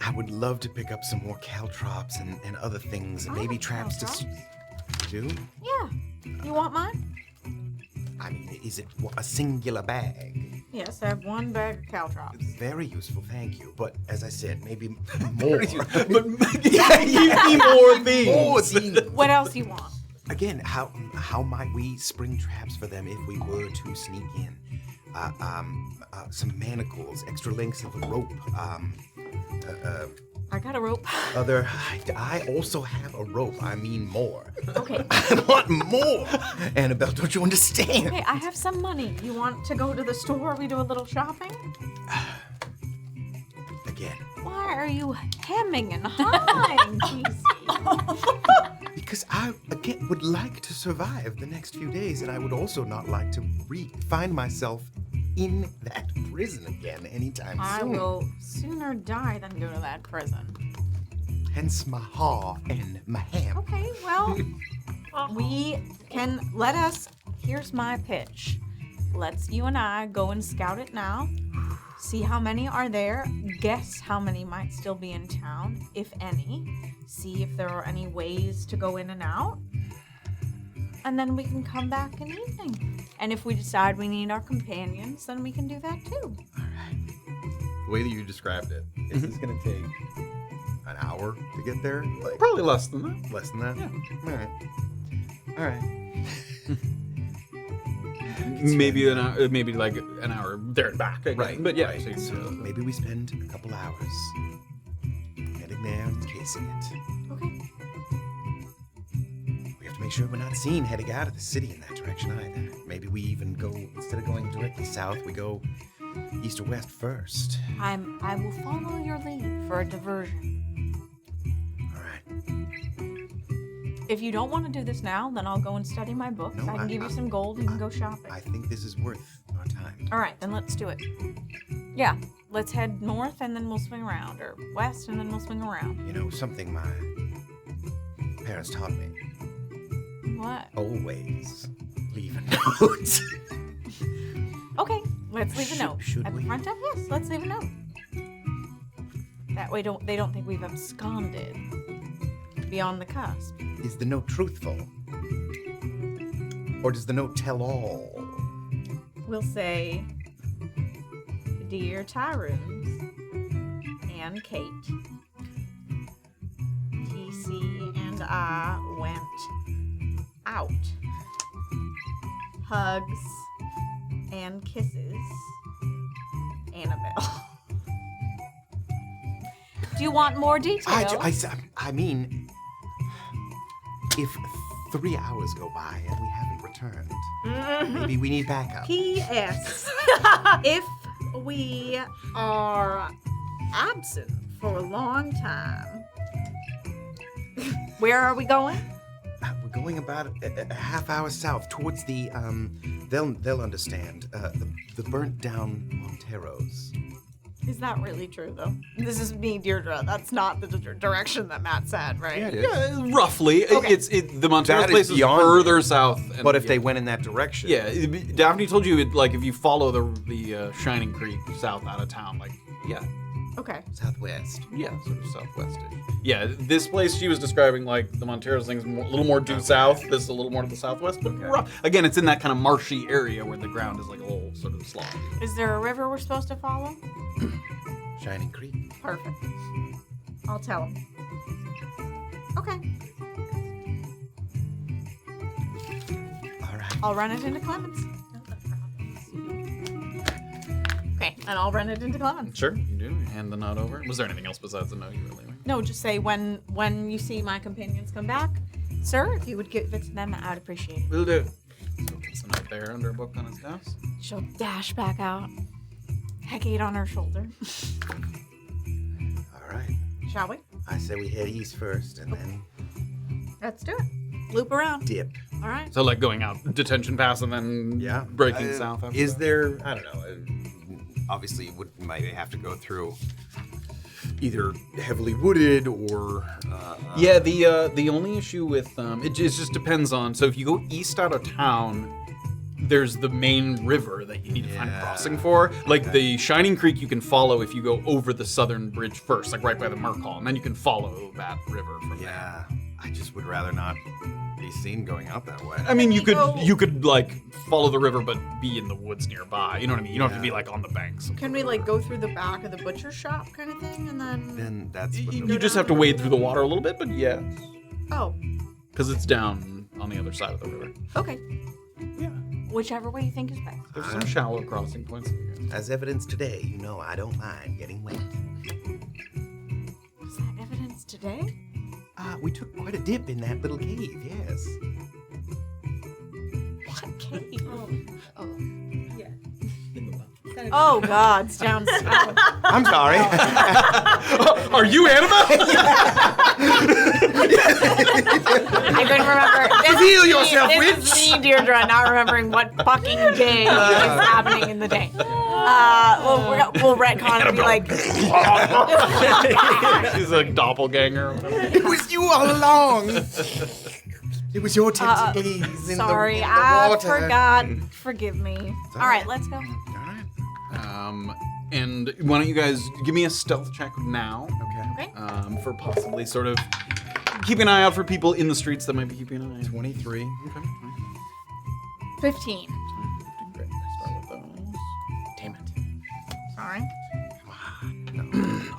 I would love to pick up some more caltrops and other things, and maybe traps to do. Yeah. You want mine? I mean, is it a singular bag? Yes, I have one bag of caltrops. Very useful, thank you. But as I said, maybe more. But you need more things. More things. What else do you want? Again, how might we spring traps for them if we were to sneak in? Some manacles, extra lengths of rope. I got a rope. I also have a rope. I mean more. Okay. I want more. Annabel, don't you understand? Okay, I have some money. You want to go to the store? We do a little shopping? Again. Why are you hemming and hawing, TC? Because I, again, would like to survive the next few days, and I would also not like to find myself in that prison again anytime soon. I will sooner die than go to that prison. Hence my haw and my ham. Okay, well, here's my pitch. Let's you and I go and scout it now. See how many are there. Guess how many might still be in town, if any. See if there are any ways to go in and out. And then we can come back in the evening. And if we decide we need our companions, then we can do that too. All right. The way that you described it, is this going to take an hour to get there? Like, probably less than that. Less than that? Yeah. All right. Maybe like an hour there and back. Right. But yeah. Right. So maybe we spend a couple hours heading there and casing it. Okay. We have to make sure we're not seen heading out of the city in that direction either. Maybe we even go, instead of going directly south, we go east or west first. I will follow your lead for a diversion. All right. If you don't want to do this now, then I'll go and study my books. No, I can give you some gold and you can go shopping. I think this is worth our time. All right, then let's do it. Yeah, let's head north and then we'll swing around, or west and then we'll swing around. You know, something my parents taught me. What? Always leave a note. Okay, let's leave a note. Should At we? the front desk, yes, let's leave a note. That way they don't think we've absconded beyond the cusp. Is the note truthful? Or does the note tell all? We'll say, dear Tyrun and Kayt. TC and I went out. Hugs and kisses. Annabel. Do you want more detail? I mean, if 3 hours go by and we haven't returned, maybe we need backup. P.S. If we are absent for a long time, where are we going? We're going about a half hour south towards the they'll understand the burnt down Monteros. Is that really true, though? This is me, Deirdre. That's not the direction that Matt said, right? Yeah, it is. Yeah, roughly. Okay. The Montero That is place is beyond further me. south. And, But if they went in that direction, yeah, Daphne told you if you follow the Shining Creek south out of town, Okay. southwest. yeah, sort of southwestish. Yeah, this place she was describing the Monteros thing's a little more due south. This is a little more to the southwest. But again, it's in that kind of marshy area where the ground is a little sort of sloppy. Is there a river we're supposed to follow? Shining Creek. Perfect. I'll tell him. Okay. All right. I'll run it into Clemens. Okay, and I'll run it into Clemens. Sure, you do. Hand the note over. Was there anything else besides the note you were leaving? No, just say when you see my companions come back, sir, if you would give it to them, I'd appreciate it. Will do. So puts a note there under a book on his desk. She'll dash back out. Kayt on her shoulder. All right. Shall we? I say we head east first and then Let's do it. Loop around. dip. All right. So going out detention pass and then breaking south. After Is that? there? I don't know. Obviously, might have to go through either heavily wooded or. Yeah, the only issue with it just depends on. So if you go east out of town, there's the main river that you need to find a crossing for. The Shining Creek you can follow if you go over the southern bridge first, right by the Merc Hall, and then you can follow that river from there. Yeah, I just would rather not be seen going out that way. I mean, you could follow the river, but be in the woods nearby. You know what I mean? You don't have to be on the banks. Can we go through the back of the butcher shop kind of thing, and then? Then that's what You just have to wade through the water a little bit, but yeah, Oh, because it's down on the other side of the river. okay. Yeah, Whichever way you think is best. there's some shallow crossing points. As evidence today, I don't mind getting wet. Is that evidence today? We took quite a dip in that little cave. Yes. What cave? Yeah. Oh God, it's down south. I'm sorry. Are you Annabel? I couldn't remember. Reveal yourself, This is me, Deirdre, not remembering what fucking day is happening in the day. We'll retcon and be like, She's a doppelganger or whatever. It was you all along. It was your tips and days in sorry, the I water. forgot. Forgive me. All right, let's go. And why don't you guys give me a stealth check now? Okay. For possibly sort of keeping an eye out for people in the streets that might be keeping an eye. 23. Okay. 15. Great. Start with those. Damn it. Sorry.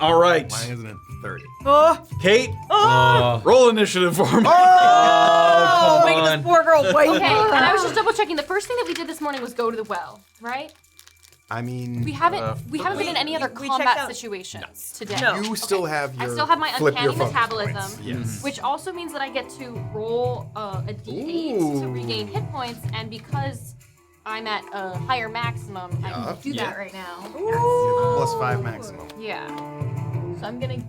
All right. Why isn't it 30? Oh, Kayt, roll initiative for me. oh, making this poor girl wait. Okay, and I was just double checking. The first thing that we did this morning was go to the well, right? I mean, We haven't been in any other we combat checked out- situations today. No. you still have your I still have my flip your uncanny focus metabolism, points. Yes. which also means that I get to roll a d8 to regain hit points, and because I'm at a higher maximum, I can do that right now. Plus 5 maximum. Yeah. So I'm gonna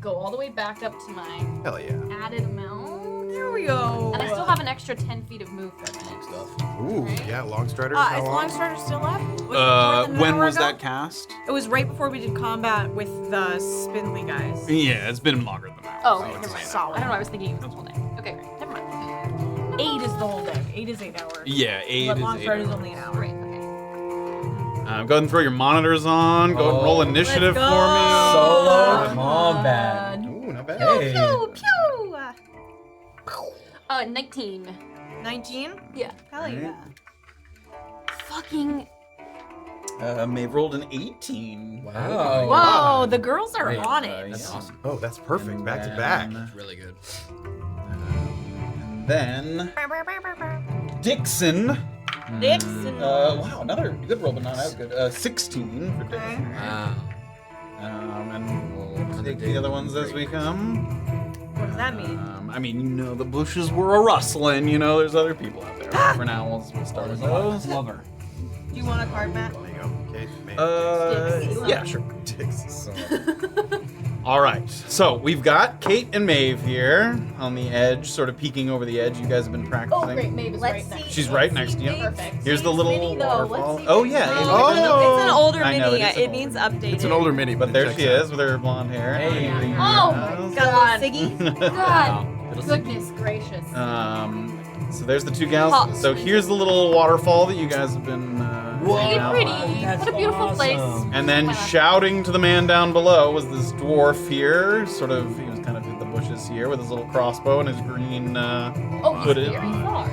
go all the way back up to my Hell yeah. added amount. There we go. And I still have an extra 10 feet of movement. Ooh, Right? yeah, long striders. How Is long? Longstrider still up? Was it more than an When hour was ago? that cast? It was right before we did combat with the spindly guys. Yeah, it's been longer than that. Oh, so never it's- mind. solid. I don't know. I was thinking it was the whole day. Okay, great. Never mind. 8 is the whole day. 8 is 8 hours. Yeah, 8 But is 8 Longstrider is hours. only an hour. Great. Okay. Go ahead and throw your monitors on. Go ahead and roll initiative Let's for me. Solo combat. Ooh, not bad. Hey. Pew, pew. 19. 19? Yeah. Hell yeah. Fucking. Maeve rolled an 18. Wow. Whoa, the girls are Great. on it. That's awesome. Oh, that's perfect. And Back to back. then- Really good. And then Dixon. Dixon. Wow, another good roll, but not as good. 16 for Dixon. Wow. And we'll take the other ones as we come. What does that mean? I mean, you know, the bushes were a rustling. You know, there's other people out there. But for now, we'll start with those. Lover. Do you want a card, Matt? There you go. Okay, Yeah, sure. Dix. All right, so we've got Kayt and Maeve here on the edge, sort of peeking over the edge. You guys have been practicing. Oh, great. Maeve is right next. She's right next to you. Perfect. Here's the little Mini, though. Let's waterfall. see Oh Maeve's yeah. mini. Oh, it's an older I know, mini. it is an It older needs mini. updated. It's an older mini, But it there checks she out. is with her blonde hair. Hey. Oh my Got a god. little Siggy. God. Goodness gracious. So there's the two gals. So here's the little waterfall that you guys have been. Pretty hanging out pretty. by. What a beautiful place. And then shouting to the man down below was this dwarf here. Sort of, he was kind of in the bushes here with his little crossbow and his green Oh, he's hooded. very far.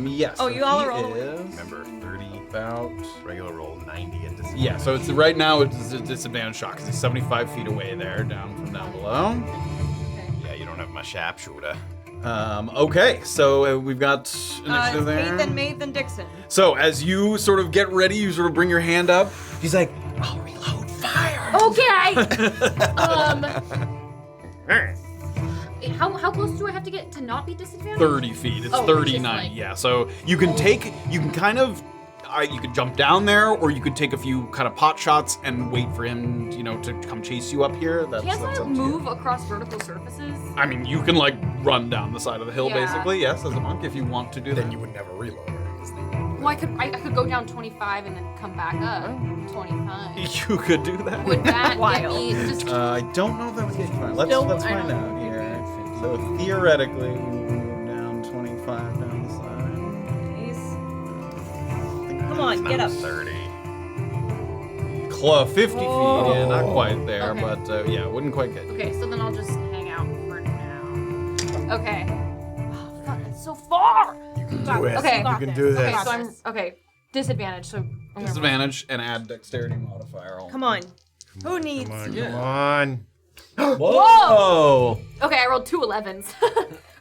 Yes. Oh, so you all he are all the way. is Remember, 30 about. regular roll, 90 at disadvantage. Yeah, so it's right now it's a disadvantage shot because he's 75 feet away there, down from down below. Yeah, you don't have my sharpshooter. Okay, so we've got initiative there. Kayt, then Maeve, then Dixon. So as you sort of get ready, you sort of bring your hand up. He's like, "I'll reload fire." Okay. How close do I have to get to not be disadvantaged? 30 feet. It's Oh, 39. just Yeah, so you can kind of, you could jump down there, or you could take a few kind of pot shots and wait for him, to come chase you up here. That's Can't up I to you. move across vertical surfaces? I mean, you can like run down the side of the hill, Yeah. basically. Yes, as a monk, if you want to do Then that. you would never reload her. Well, I could go down 25 and then come back up 25. You could do that. Would that get Wild. me just? I don't know if that would get you fine. Let's Don't- find I don't out here. So theoretically, we move down 25 down the side. Come on, get up. 30. Club 50 feet. Yeah, not Oh. quite there, Okay. but yeah, wouldn't quite get you. Okay, so then I'll just hang out for now. Okay. Oh, fuck, it's so far. You can do it. Okay. You can do this. Okay, so I'm okay. Disadvantage. So I'm gonna- Disadvantage and add dexterity modifier. Come on. Who needs? Come on. Whoa! Okay, I rolled two 11s.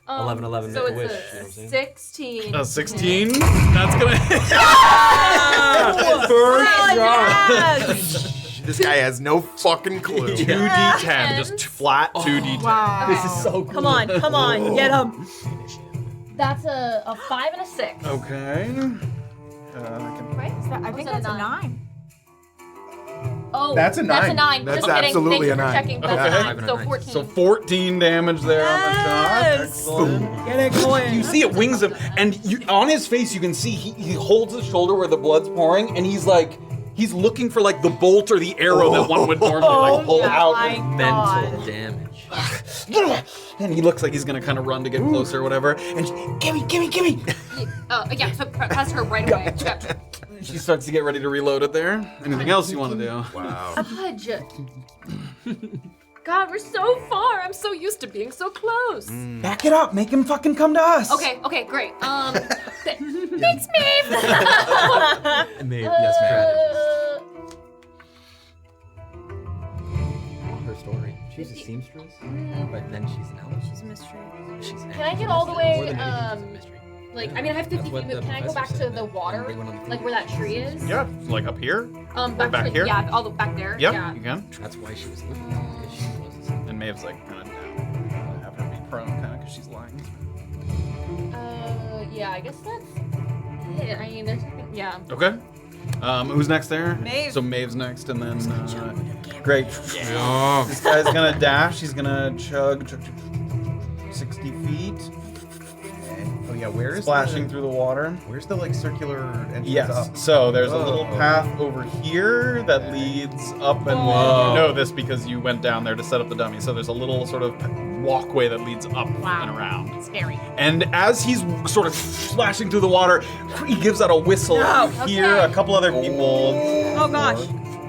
11, 11, So make a wish, it's you know what I'm a saying? 16. 16. That's gonna hit. Yes! This guy has no fucking clue. 2d10, just flat 2d10. Wow. This is so cool. Come on, get him. That's a 5 and a 6. Okay. Right? I think that's a 9. Oh, That's a That's a 9. 9. That's Just kidding. absolutely Thank you a for 9. checking. That's Okay. a 9. So 14. So 14 damage there on the shot. Yes. Excellent. Get it going. You see it wings him, and on his face you can see he holds his shoulder where the blood's pouring, and he's looking for like the bolt or the arrow that one would normally like pull out. my Mental God. damage. And he looks like he's gonna kind of run to get closer or whatever. And gimme. Yeah, so press her right away. Yeah. She starts to get ready to reload it there. Anything else you want to do? Wow. Fudge. God, we're so far. I'm so used to being so close. Back it up. Make him fucking come to us. Okay, great. Thanks, Maeve. Maybe, yes, strategist. Her story. She's a seamstress, but then she's an elf. She's a mystery. She's Can I get all the way, More than anything, she's a mystery. I mean, I have 50 That's feet, what but the can I go back professor to said. the water? They went on the Like where that tree is? Yeah, like up here. Back back to, here? Yeah, all the back there. Yep, Yeah. you can. That's why she was looking because she was a And Maeve's like kind of down. Have her be prone kind of because she's lying. Yeah, I guess that's it. I mean, there's nothing. Yeah. Okay. Who's next there? Maeve. So Maeve's next, and then great. Yeah. This guy's gonna dash. He's gonna chug 60 feet, Oh yeah, where is splashing through the water. Where's the like circular entrance Yes. up? So there's a little Oh. path over here that leads up, and you know this because you went down there to set up the dummy. So there's a little sort of walkway that leads up and around. Scary. And as he's sort of splashing through the water, he gives out a whistle. No. You hear Okay. a couple other people Oh gosh.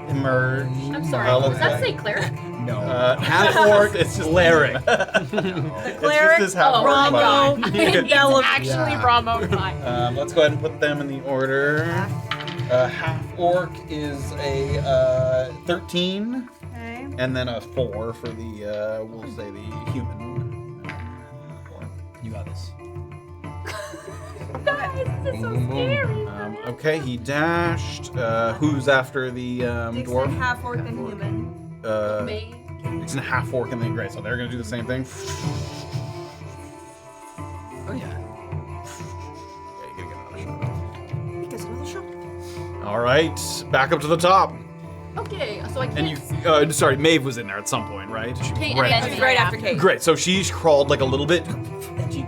emerge. I'm sorry. Well, Does it's that like- say cleric? No. Half orc, it's just cleric. Cleric, It's just his half orc Bravo, body. It's enveloped. actually Bravo. Fine. Let's go ahead and put them in the order. Half orc is a 13, Okay. and then a 4 for the we'll say the human. You got this. Guys, this is so scary. Okay, he dashed. Who's after the Dixon, dwarf? half orc, and human. Maeve. It's a half orc and then great. So they're gonna do the same thing. Oh yeah. Yeah, you gotta get another shot. He gets another shot. All right, back up to the top. Okay, so I can't. And you, sorry, Maeve was in there at some point, right? Kayt Right. and It's right after Kayt. Great. So she's crawled like a little bit. And she.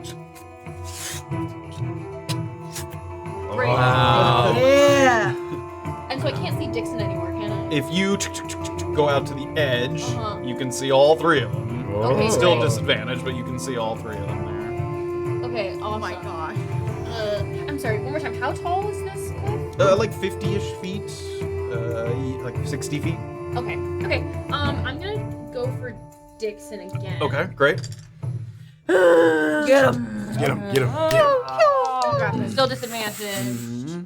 Great. Yeah. And so I can't see Dixon anymore, can I? If you go out to the edge, Uh-huh. you can see all 3 of them. Okay, Still great. disadvantaged, but you can see all 3 of them Okay, awesome. Oh my gosh. I'm sorry, one more time. How tall is this cliff? there. Like 50-ish feet, like 60 feet. Okay, okay. I'm gonna go for Dixon again. Okay, great. Get him. Get him, get him. Oh, crap. Still disadvantage. Mm-hmm.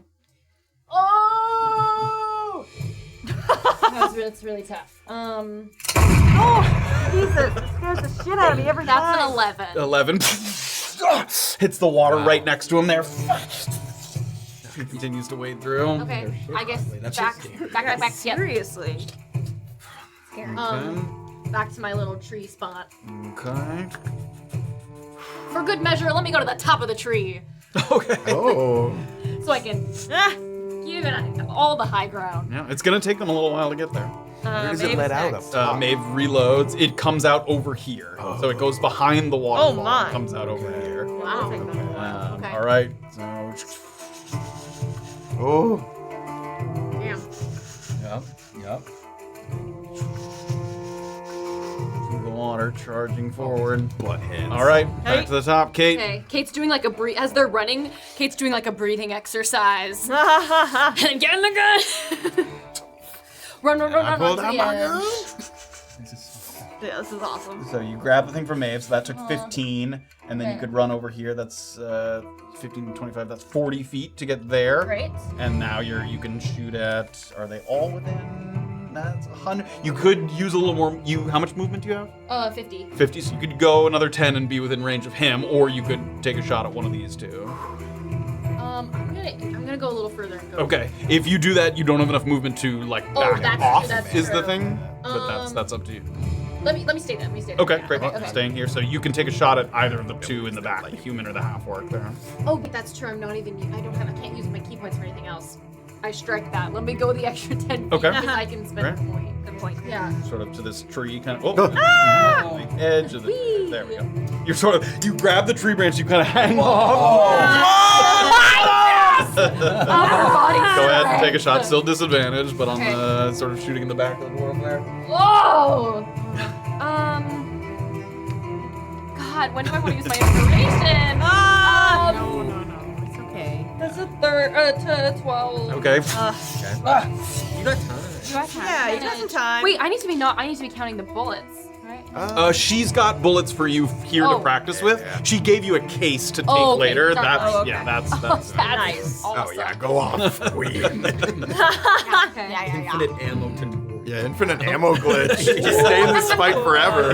Oh! That's really tough. Jesus, it scares the shit out of me every That's time. an 11. 11. Hits the water right next to him there. He continues to wade through. Okay, I guess That's back. Yep. Seriously. Back to my little tree spot. Okay. For good measure, let me go to the top of the tree Okay. Oh. so I can give it all the high ground. Yeah, it's gonna take them a little while to get there. Where does it let out of? Maeve reloads. It comes out over here. So it goes behind the waterfall. Oh my. And comes out over here. Wow. Okay. All right. So. Oh. Damn. Yep. Through the water, charging forward. Buttheads. All right, back to the top. Kayt. Okay, Kate's doing like a as they're running, Kate's doing like a breathing exercise. And get in the gun. Run, pulled to out the my edge. Yeah, this is awesome. So you grab the thing from Maeve, so that took 15, and then you okay. could run over here. That's 15, 25. That's 40 feet to get there. Great. And now you can shoot at. Are they all within? That's 100. You could use a little more. How much movement do you have? 50. 50. So you could go another 10 and be within range of him, or you could take a shot at one of these two. I'm gonna go a little further and go. Okay. If you do that, you don't have enough movement to like Oh, back that's off. true, that's is the true. thing? But that's up to you. Let me stay there. Okay, Yeah, great. Okay. Staying here, so you can take a shot at either of the two in the back, the human or the half orc there. Oh, but that's true. I can't use my key points for anything else. I strike that. Let me go the extra 10 feet. Okay. Because I can spend Right. a point. Good point. Yeah. Sort of to this tree, kind of. Oh, the edge of the. Whee! There we go. You grab the tree branch, you kind of hang off. Go ahead and take a shot. Still disadvantage, but on Okay. the sort of shooting in the back of the dwarf there. Whoa! God, when do I want to use my inspiration? No, it's okay. That's a third, to 12. Okay. You got time. You got time. Yeah, you got some time. Wait, I need to be counting the bullets, right? She's got bullets for you here to Oh. practice with. She gave you a case to take Oh, okay. later. Sorry. That's Oh, okay. yeah. That's That's Nice. awesome. Oh yeah, go off, queen. Okay. Infinite ammo can. Yeah, infinite ammo glitch. Just stay in this fight forever.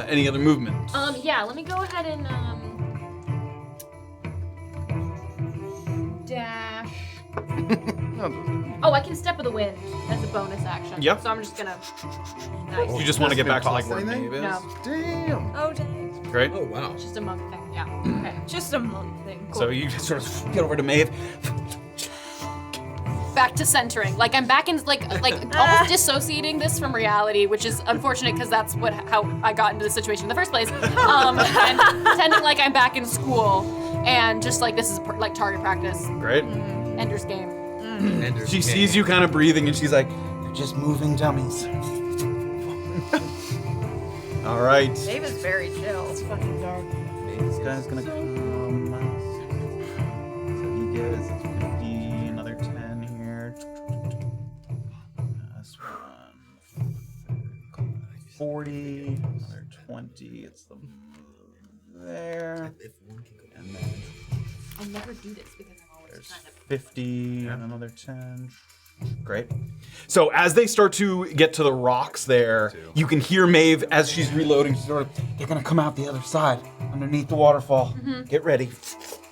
Any other movement? Yeah, let me go ahead and dash. Oh, I can step of the wind as a bonus action. Yep. So I'm just gonna. Nice. You just want to get back to like where cost anything? Maeve is. No, Damn. Oh, dang. Great. Oh wow. it's just a monk thing. Yeah. Okay. Just a month thing. Cool. So you just sort of get over to Maeve. Back to centering. Like I'm back in like almost dissociating this from reality, which is unfortunate because that's how I got into the situation in the first place. And pretending like I'm back in school and just like this is like target practice. Great. Ender's Game. She sees you kind of breathing and she's like, You're just moving dummies. all right. Dave is very chill. It's fucking dark. This guy's gonna come. So he gets 50, another 10 here. That's 40, another 20. It's the there. And then I never do this because I'm always There's 50 and another 10. Great. So as they start to get to the rocks there, you can hear Maeve as she's reloading. She's sort of, they're gonna come out the other side, underneath the waterfall. Get ready.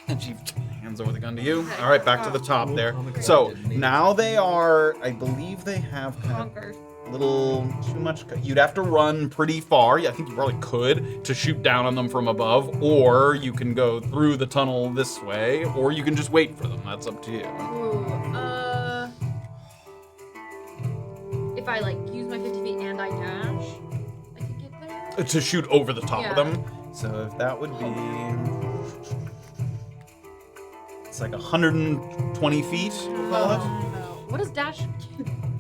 And she hands over the gun to you. Okay. All right, back to the top there. So now they are, I believe they have kind of a little too much. You'd have to run pretty far. Yeah, I think you probably could to shoot down on them from above, or you can go through the tunnel this way, or you can just wait for them. That's up to you. Ooh, if I like use my 50 feet and I dash, I could get there. To shoot over the top of Yeah. them. So if that would be, it's like 120 feet. We'll call it. What does dash?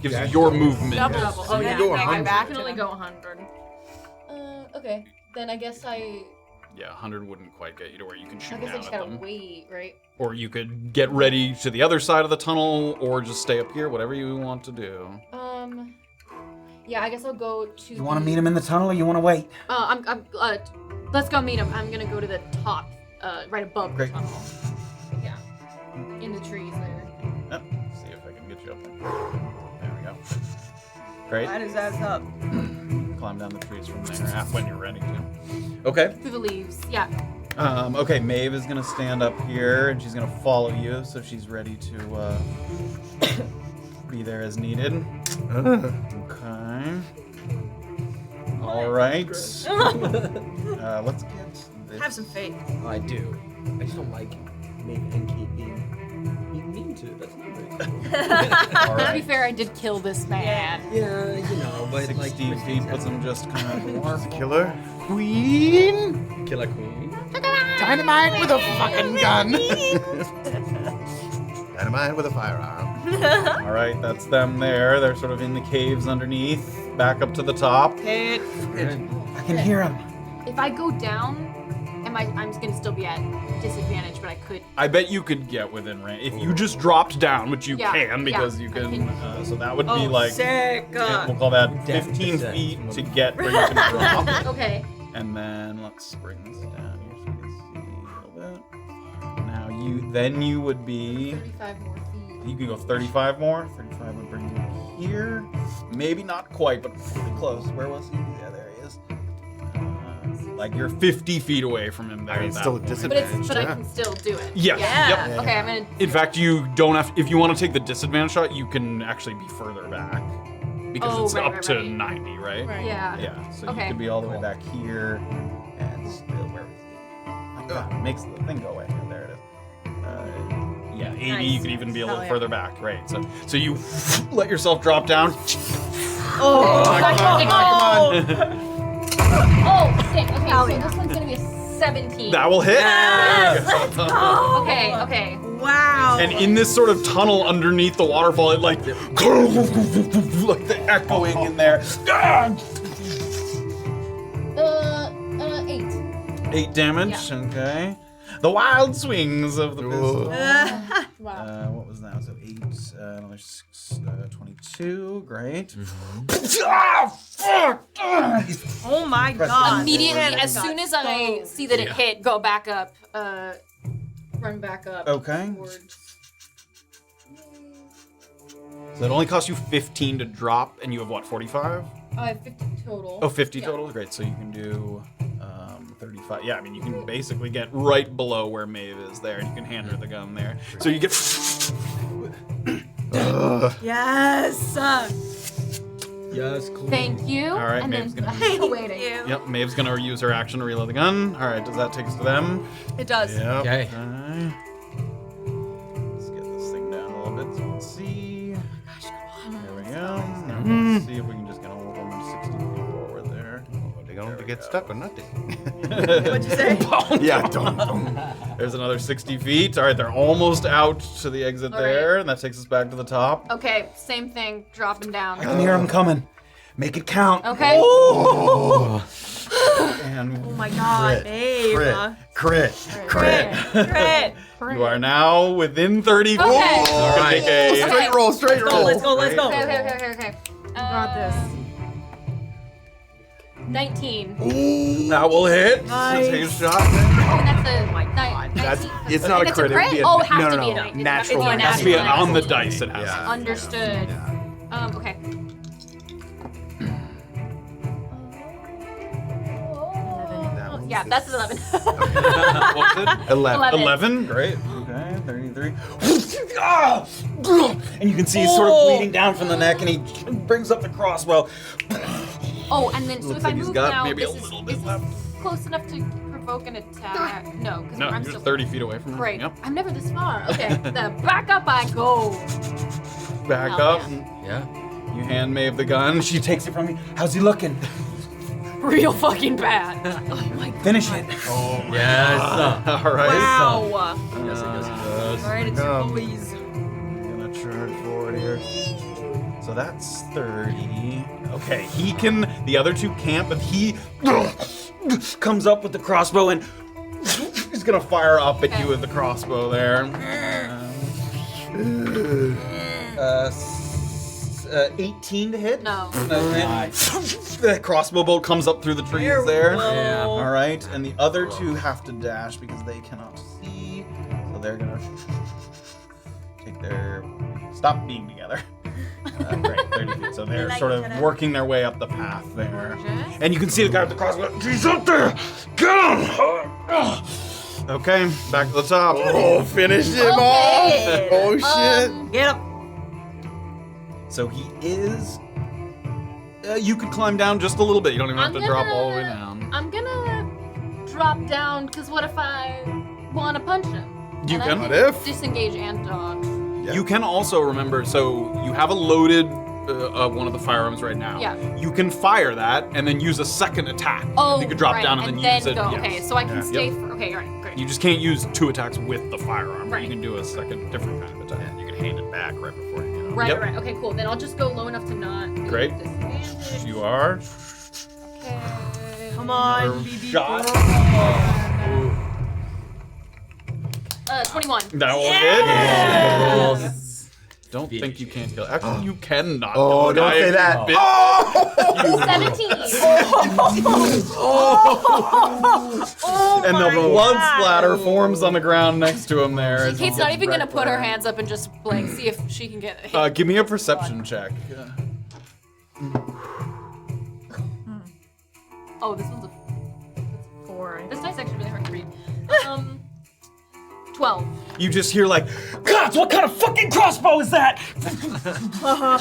Gives you your movement. Double. Oh yeah. go I 100. can only go 100. Okay. Then I guess Yeah, 100 wouldn't quite get you to where you can shoot I guess I down just at gotta them. wait, right? Or you could get ready to the other side of the tunnel, or just stay up here, whatever you want to do. Yeah, I guess I'll go to. You want to meet him in the tunnel, or you want to wait? Let's go meet him. I'm gonna go to the top, right above Great. the tunnel. Yeah. In the trees there. Yep. See if I can get you up there. There we go. Great. That is ass up. Climb down the trees from there when you're ready to. Okay. Through the leaves. Yeah. Okay, Maeve is gonna stand up here and she's gonna follow you, so she's ready to be there as needed. Okay. All right. Let's get this. Have some faith. I do. I just don't like Maeve and Kayt being mean to. That's not great. All To be right. fair, I did kill this man. Yeah, you know, but 60 feet puts him just kind of dwarf. Killer Queen. Killer Queen. Dynamite with a fucking gun. Dynamite with a firearm. All right, that's them there. They're sort of in the caves underneath. Back up to the top. Kayt. I can hear him. If I go down, I'm gonna still be at disadvantage, but I could. I bet you could get within range if you just dropped down, which you Yeah, can because yeah, you I can. can. So that would be Oh, like sick. we'll call that 15 Death. feet to get where you can drop. Okay. And then let's bring this down here so you can see a little bit. Now you would be. 35 more feet. You can go 35 more. 35 would bring you here. Maybe not quite, but pretty close. Where was he? Yeah, there he is. Like you're 50 feet away from him there. I mean, at still a that point. disadvantage. But I can still do it. Yes. Yeah. Yep. Okay, I'm gonna. In fact, you don't have. If you want to take the disadvantage shot, you can actually be further back because Oh, it's right, up right, to right. 90, right? Yeah. Yeah. So Okay. you could be all the way back here, and still where is he? Oh, it makes the thing go away. There it is. Yeah, 80. Nice. You could even be a little Hell yeah. further back, right? So you let yourself drop down. Oh, Oh, sick. Okay, so this one's gonna be a 17. That will hit. Okay. wow. And in this sort of tunnel underneath the waterfall, it like the echoing in there. 8. 8 damage. Okay. The wild swings of the pistol. Wow. What was that? So 8, another 6, 22. Great. Oh my god. Immediately, Man, as that soon got as I so- see that it hit, go back up. Run back up. Okay. Towards. So it only costs you 15 to drop, and you have what, 45? I have 50 total. Oh, 50 Yeah. total? Great. So you can do 35. Yeah, I mean, you can basically get right below where Maeve is there, and you can hand her the gun there. So you get. Yes. Yes, Queen. Thank you. All right, and Maeve's then gonna- I'm still waiting. Yep, Maeve's gonna use her action to reload the gun. All right, does that take us to them? It does. Yep. Okay. Okay. Let's get this thing down a little bit so we can see. There we go. Now let's see if we can just get a little 60 feet forward there. They're going to get stuck or nothing. What'd you say? Yeah, don't. There's another 60 feet. All right, they're almost out to the exit All there, right. and that takes us back to the top. Okay, same thing, dropping down. I can hear him coming. Make it count. Okay. And Oh my god, babe. Crit. Crit. you are now within 30 feet. Okay. So you're gonna take a- Straight roll, straight roll. Let's go. Okay. Got this. 19. That will hit. Nice. So take a shot. Oh, and that's a It's not a crit. It'd be a, Oh, it has no, to no, be a no, night. natural. It's a one. It has to be natural on the one. dice. It has. Yeah. to. Understood. Yeah. Okay. Yeah, that's 11. What's it? 11. 11. Great. Okay. 33. And you can see he's sort of bleeding down from the neck, and he brings up the crossbow. Oh, and then so Looks if like I he's move got now, maybe a this little is bit left. close enough to provoke an attack. No, because No, I'm you're still 30 feet away from him. Great. Yep. I'm never this far. Okay, then back up I go. Back Oh, up. Yeah. You hand Maeve the gun. She takes it from you. How's he looking? Real fucking bad. Oh my god. Finish it. Yes. All right. Wow. Yes, it does. All right, it's your boys. I'm gonna charge forward here. So that's 30. Okay, he can. The other two can't, but he comes up with the crossbow and he's gonna fire up at you with the crossbow there. 18 to hit. No. Okay. The crossbow bolt comes up through the trees there. Yeah. All right, and the other two have to dash because they cannot see, so they're gonna take their stop being together. Great, 30 feet. So they're sort of working their way up the path there, and you can see the guy with the crossbow. He's up there. Get him! Okay, back to the top. Oh, finish him Okay. off! Oh shit! Get up. So he is. You could climb down just a little bit. You don't even have to drop all the way down. I'm gonna drop down because what if I want to punch him? You And can. I What if? disengage and dodge. You can also remember, so you have a loaded one of the firearms right now. Yeah. You can fire that and then use a second attack. Oh, you could drop right, down and then use it. go. yes. Okay, so I can Yeah. stay. Yep. Okay, all right, great. You just can't use 2 attacks with the firearm. But Right. you can do a second, different kind of attack. You can hand it back right before you get out. Right, Yep. right. Okay, cool. Then I'll just go low enough to not be Great. disadvantaged. You are. Okay. Come on, BB. Shot. 21. That will hit. Don't think you can't kill. Actually, you cannot. Oh, kill don't the guy say if that. you bit. Oh! 17. And the my blood God. splatter forms on the ground next to him there. as he Kate's not gets even gonna wrecked put by her it. hands up and just like see if she can get a hit. Give me a perception check. Oh, this one's a 4. This dice actually really hard to read. 12. You just hear like, God, what kind of fucking crossbow is that?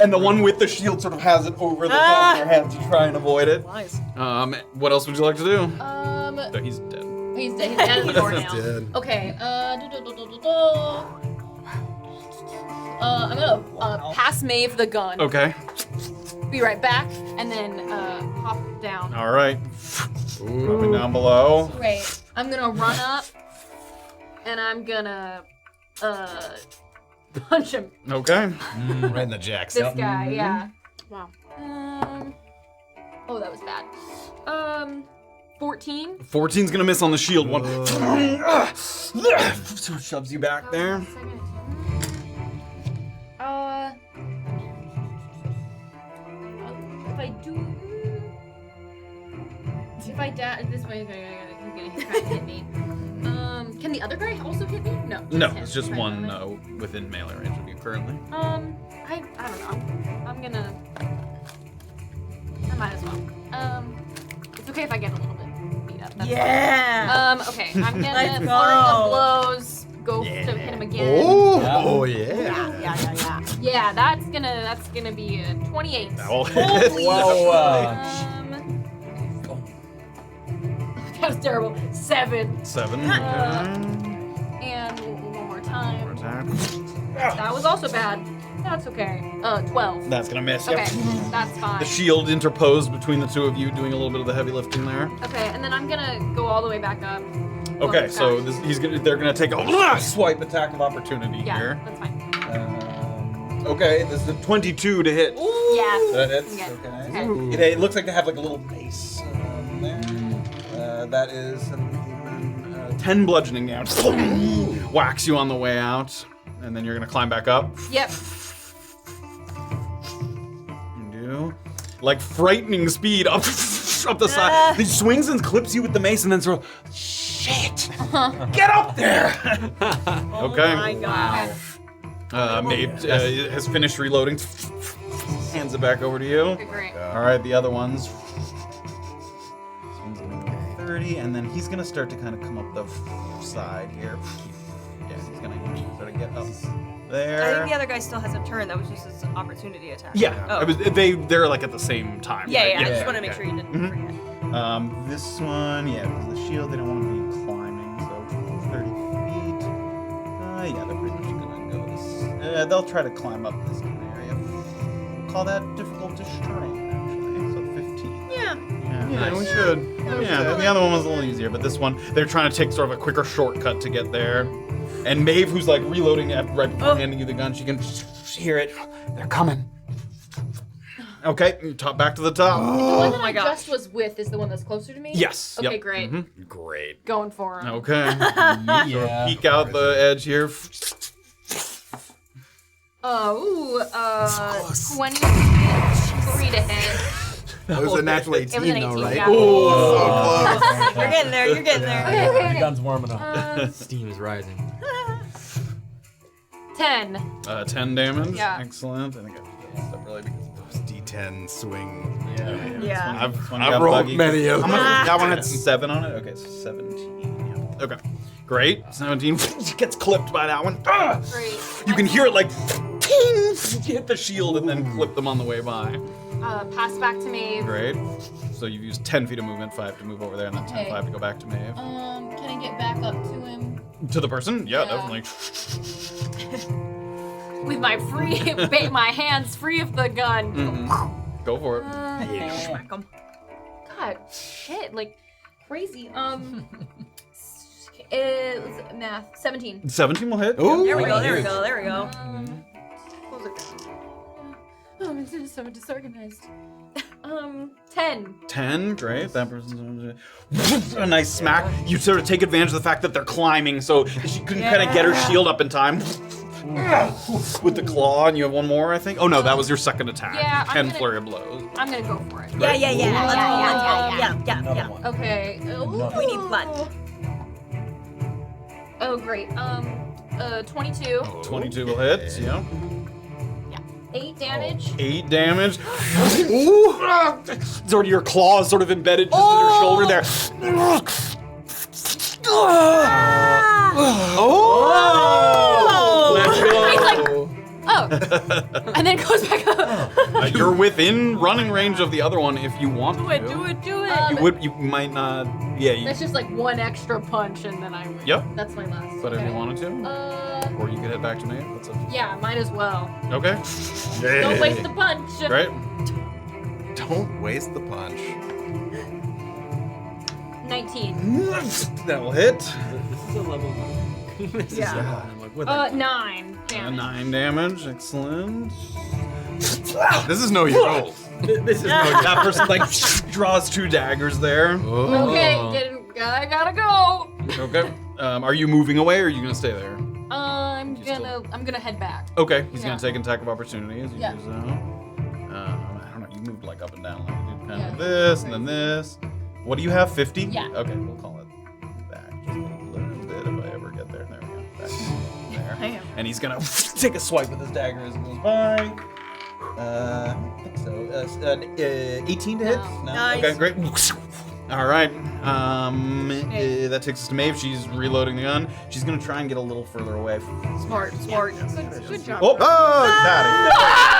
And the one with the shield sort of has it over the top of your head to try and avoid it. Nice. What else would you like to do? No, He's dead. he's dead. He's dead at the door now. Dead. Okay. I'm gonna pass Maeve the gun. Okay. Be right back, and then hop down. All right. Coming down below. Great. I'm gonna run up, and I'm gonna punch him. Okay. Right in the jacks. This guy, yeah. Wow. Oh, that was bad. 14. 14's gonna miss on the shield. One. Sort of shoves you back there. If I do. If I dash this way, he's trying to hit me. Can the other guy also hit me? No. No, him. it's just Right, one right. within melee range of you currently. I don't know. I'm gonna. I might as well. It's okay if I get a little bit beat up. That's Yeah. fine. Okay, I'm gonna Let's flurry go. of blows. Go to hit him again. Oh yeah. Yeah. Yeah, that's gonna be a 28. That will hit. Holy Whoa. that was terrible. 7. 7. And one more time. Attack. That was also bad. That's okay. 12. That's gonna miss. Okay, Yep. that's fine. The shield interposed between the two of you, doing a little bit of the heavy lifting there. Okay, and then I'm gonna go all the way back up. Okay, Well, so back. they're gonna take a swipe attack of opportunity Yeah, here. that's fine. Okay, this is a 22 to hit. Yeah. That hits. Okay. Okay. It looks like they have like a little base there. That is 10 bludgeoning damage. Whacks you on the way out, and then you're gonna climb back up. Yep. You do. Like frightening speed up the side. He swings and clips you with the mace, and then sort of Shit! Get up there! Oh Okay. my god. Maeve has finished reloading. Hands it back over to you. Okay, great. All right, the other ones. This one's gonna go 30, and then he's gonna start to kind of come up the side here. Yeah, he's gonna sort of get up there. I think the other guy still has a turn. That was just his opportunity attack. Yeah, Oh. they're like at the same time. Yeah, right? yeah. I just want to make sure you didn't forget. This one, yeah, because the shield, they don't want to be climbing, so 30 feet. Yeah, they're pretty much gonna go this. They'll try to climb up this kind of area. We'll call that difficult to strain, actually. So 15. Yeah, we should. Yeah, the other one was a little easier, but this one, they're trying to take sort of a quicker shortcut to get there. And Maeve, who's like reloading right before handing you the gun, she can hear it. They're coming. Okay, back to the top. The one that my I gosh. just was with is the one that's closer to me? Yes. Okay, yep. great. Great. Going for him. Okay. Sort of peek out the edge here. 23 to hit. That was a natural It was 18, an though, 18, right? yeah. Oh, so close. You're getting there. You're getting there. The gun's warming up. Steam is rising. 10. 10 damage. Yeah. Excellent. I think I have to get up really because D10 swing. Yeah. I've rolled many of them. That one had 7 on it. Okay, so 17. Yeah. Okay. Great. 17 gets clipped by that one. Great. You can hear it like ting, hit the shield and then clip them on the way by. Pass back to Maeve. Great. So you've used 10 feet of movement, 5 to move over there, and then 10, Okay. 5 to go back to Maeve. Can I get back up to him? To the person? Yeah, Yeah. definitely. With my my hands free of the gun. Go for it. Smack 'em. God, shit, like crazy. Math. 17. 17 will hit. Ooh. There we go. There we go. There we go. Close it down. Oh, I'm so disorganized. 10. 10, great. That person's a nice smack. You sort of take advantage of the fact that they're climbing, so she couldn't kind of get her shield up in time. With the claw, and you have one more, I think. Oh no, that was your second attack. Yeah, I'm 10 gonna- flurry of blows. I'm gonna go for it. Yeah. Okay. We need blood. Oh, great. 22. 22 will hit. Yeah. 8 damage. 8 damage. Ooh! Sort of your claws sort of embedded just in her shoulder there. He's like, oh. And then goes back up. You're within running range of the other one if you want to. Do it. You might not. Yeah. That's just like one extra punch and then I win. Yep. That's my last. But if okay. you wanted to, or you could head back to me. That's up. Yeah, might as well. Okay. Don't waste the punch. Great. Don't waste the punch. 19. That will hit. This is a level 1. Yeah. I'm like, what 9 damage. 9 damage. Excellent. This is no hero. This is no. That person like draws 2 daggers there. Okay, I gotta go. Okay. Are you moving away, or are you gonna stay there? I'm gonna head back. Okay. He's gonna Yeah. take an attack of opportunity as you Yeah. do so. I don't know. You moved like up and down, like you did kind of this and then this. What do you have? 50? Yeah. Okay. We'll call it back just a little bit if I ever get there. There we go. Back there. And he's gonna take a swipe with his dagger as it goes by. I think so. 18 to hit? No. Nice. Okay, great. All right. That takes us to Maeve. She's reloading the gun. She's gonna try and get a little further away. Smart. Good job. Oh, got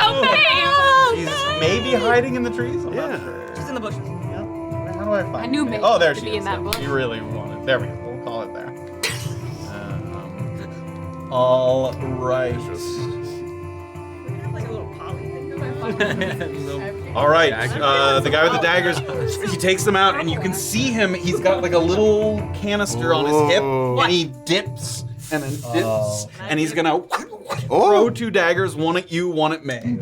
Oh, it. She's maybe hiding in the trees. I'm not sure. She's in the bushes. How do I find? I knew Maeve Oh, there to she be is. in that Yeah, bush. You really want it. There we go. We'll call it there. All right. We can have like a little poly thing. All right, the guy with the daggers, he takes them out, and you can see him. He's got like a little canister on his hip, and he dips and then dips, and he's gonna throw 2 daggers, one at you, one at Maeve.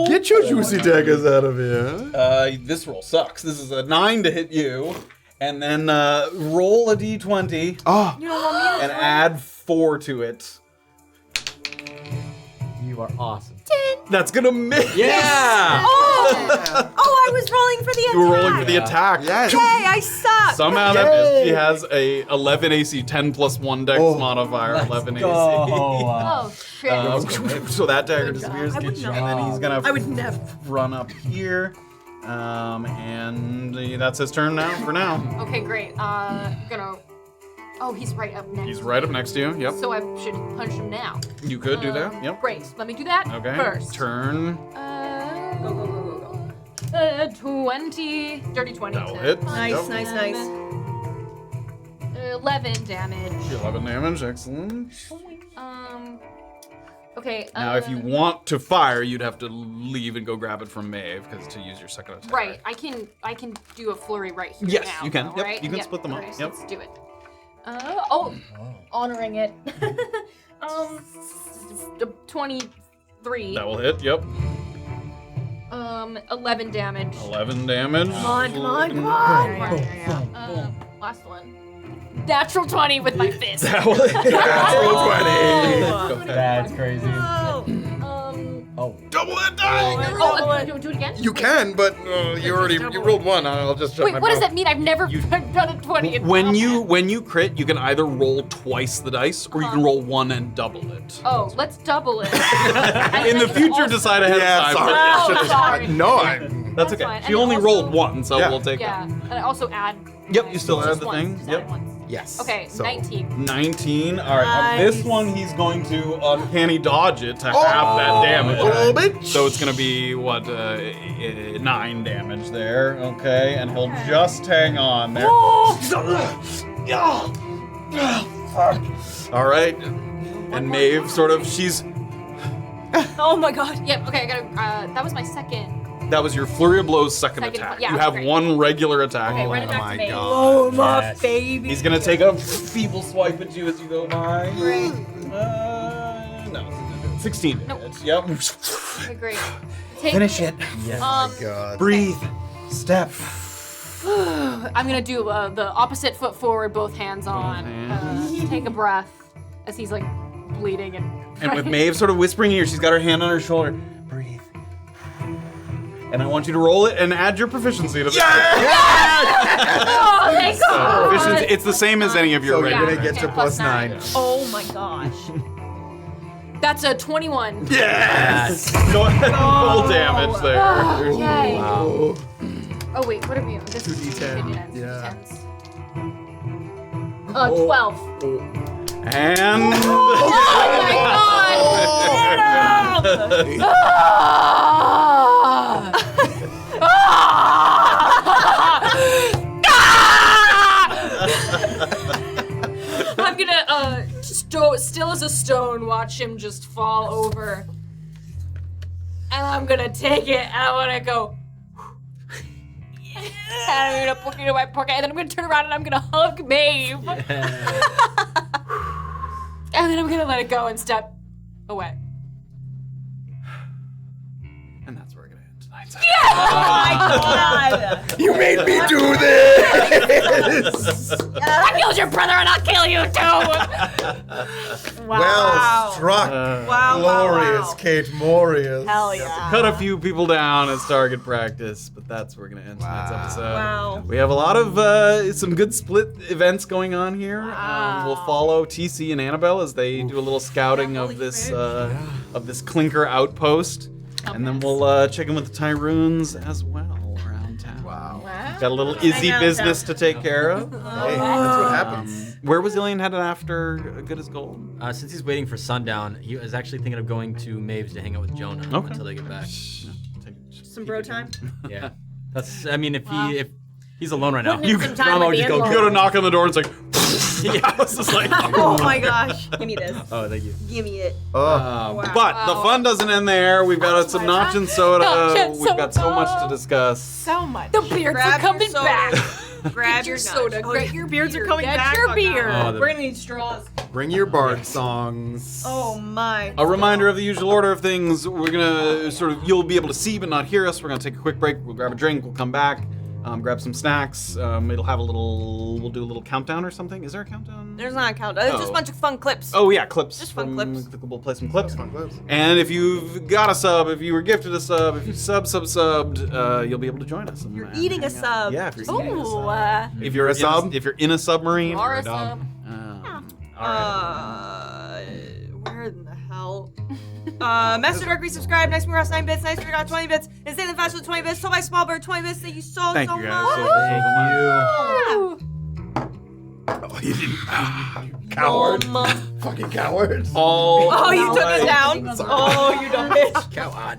Get your juicy daggers out of here. This roll sucks. This is a 9 to hit you, and then roll a d20 and add 4 to it. You are awesome. That's gonna miss. Yeah! Oh! Oh, I was rolling for the attack. You were rolling for the attack. Yes. Yay, I suck. Somehow that she has a 11 AC, 10 plus 1 dex modifier, 11 AC. Oh shit. So that dagger disappears, I would and not. then he's gonna I would never. run up here, and that's his turn now. For now, Okay, great. Gonna. Oh, he's right up next. he's right up next to you. Yep, So I should punch him now. you could do that. Yep. Great. Let me do that Okay. first. Turn. Go. 20. Dirty 20. That will to hit. punch. Yep. Nice. 11 damage. 11 damage. Excellent. Okay. Now, if you want to fire, you'd have to leave and go grab it from Maeve, because to use your second attack. Right. I can do a flurry right here Yes, now. you can. though, Yep, right? you can split them up. Alright, so Yep. Let's do it. Honoring it. 23. That will hit. Yep. 11 damage. 11 damage. Come on. Yeah. Last one. Natural 20 with my fist. That will hit. Oh. That's crazy. Double that die! Do it again? You can, but you rolled one. I'll just shut Wait, my what does mouth. that mean? I've never done a 20. in When combat. you crit, you can either roll twice the dice, or you can roll one and double it. Oh, let's double it. In the future, decide ahead Yeah, of time. Oh, sorry. No, That's okay. fine. She And only also- rolled one, so Yeah. we'll take Yeah, that. and I also add. Yep, you still just add the once, thing. just Yep. add once. Yes. Okay, So- 19. 19. All right. On this Nice. one, he's going to uncanny dodge it to half that damage. Oh, bitch. So it's going to be, what, 9 damage there. Okay, and he'll just hang on there. All right. And Maeve sort of, she's, Oh my god. Yep. Okay, I gotta. That was my second. that was your Flurry of Blows second Second attack. one, yeah, you have great. one regular attack. Okay, run it back my to me. God. Blow him up, baby. He's going to take a feeble swipe at you as you go by. Great. No. 16 Nope. damage. Yep. Okay, great. Take, Finish it. God. Breathe. Step. I'm gonna do the opposite foot forward, both hands on. Take a breath as he's like bleeding And with Maeve sort of whispering in your ear, she's got her hand on her shoulder. Breathe. And I want you to roll it and add your proficiency to this. Oh, thank God. Proficiency, it's the same as any of your So you're regular. gonna get to Yeah, plus plus 9. nine. Oh my gosh. That's a 21. Yes! Go ahead and roll damage there. Oh, yay. Wow. Oh wait, what are we? This is 2d10. 2d10s. Yeah. 2d10s. 12. And... Oh my God! I'm gonna still as a stone watch him just fall over, and I'm gonna take it and I wanna go. And I'm gonna put it in my pocket, and then I'm gonna turn around and I'm gonna hug Maeve. And then I'm gonna let it go and step away. And that's where we're gonna end tonight's Oh my god. You made me do this! I killed your brother and I'll kill you too! Wow. Well struck. Wow, Glorious, wow. Kayt Morius. Hell yeah. Cut a few people down as target practice, but that's where we're gonna end tonight's episode. Wow. We have a lot of some good split events going on here. We'll follow TC and Annabel as they do a little scouting of this clinker outpost, and then we'll check in with the Tyruns as well around town. Wow. Got a little Izzy out business to take care of. Hey, that's what happens. Where was Illien headed after Good as Gold? Since he's waiting for sundown, he was actually thinking of going to Maeve's to hang out with Jonah Okay. until they get back. Some bro time. Yeah, that's. I mean, if he's alone right now, Putting in some time Ramo with just the go. in-laws. You go to knock on the door and it's like, yeah, it's just like. Oh my gosh. Give me this. Oh, thank you. Give me it. But the fun doesn't end there. We've got some notch and soda. Notch and We've got so soda. much to discuss. So much. The beards are Grab your coming soda. back. Grab Get your your soda. Oh, Get your beards are beer. coming Get back. your Oh, beer. God. Oh, the- We're gonna need straws. Bring your bard songs. Oh my. A reminder of the usual order of things. We're gonna you'll be able to see but not hear us. We're gonna take a quick break. We'll grab a drink. We'll come back. grab some snacks. It'll have we'll do a little countdown or something. Is there a countdown? There's not a countdown. It's just a bunch of fun clips. Oh yeah, clips. Just fun clips. We'll play some clips. And if you've got a sub, if you were gifted a sub, if you subbed, you'll be able to join us. You're eating a sub. Yeah, if you're eating a Ooh. sub. If you're a sub, if you're in a submarine, Or or a a dog. Where in the hell? Master Dark resubscribed. Nice Mirror 9 bits. Nice got 20 bits. Insanely Fast with 20 bits. So by Smallbird 20 bits. Thank you so Thank so you much. guys so much. Oh, you didn't. Coward. Fucking coward. Oh, you took it down. Oh, you dumb bitch. Coward.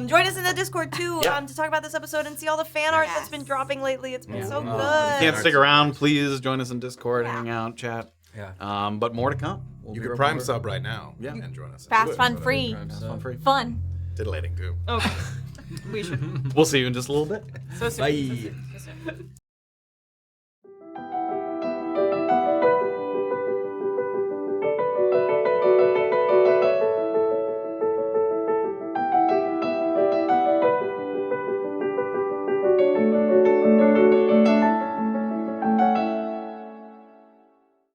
Join us in the Discord too to talk about this episode and see all the fan art that's been dropping lately. It's been so good. Can't stick around, please join us in Discord, hang out, chat. Yeah. But more to come. You can Prime sub right now. Yeah. And join us. Fast, fun, free. Fun free. Fun. Titillating too. Okay. We should. We'll see you in just a little bit. So soon. Bye. So soon.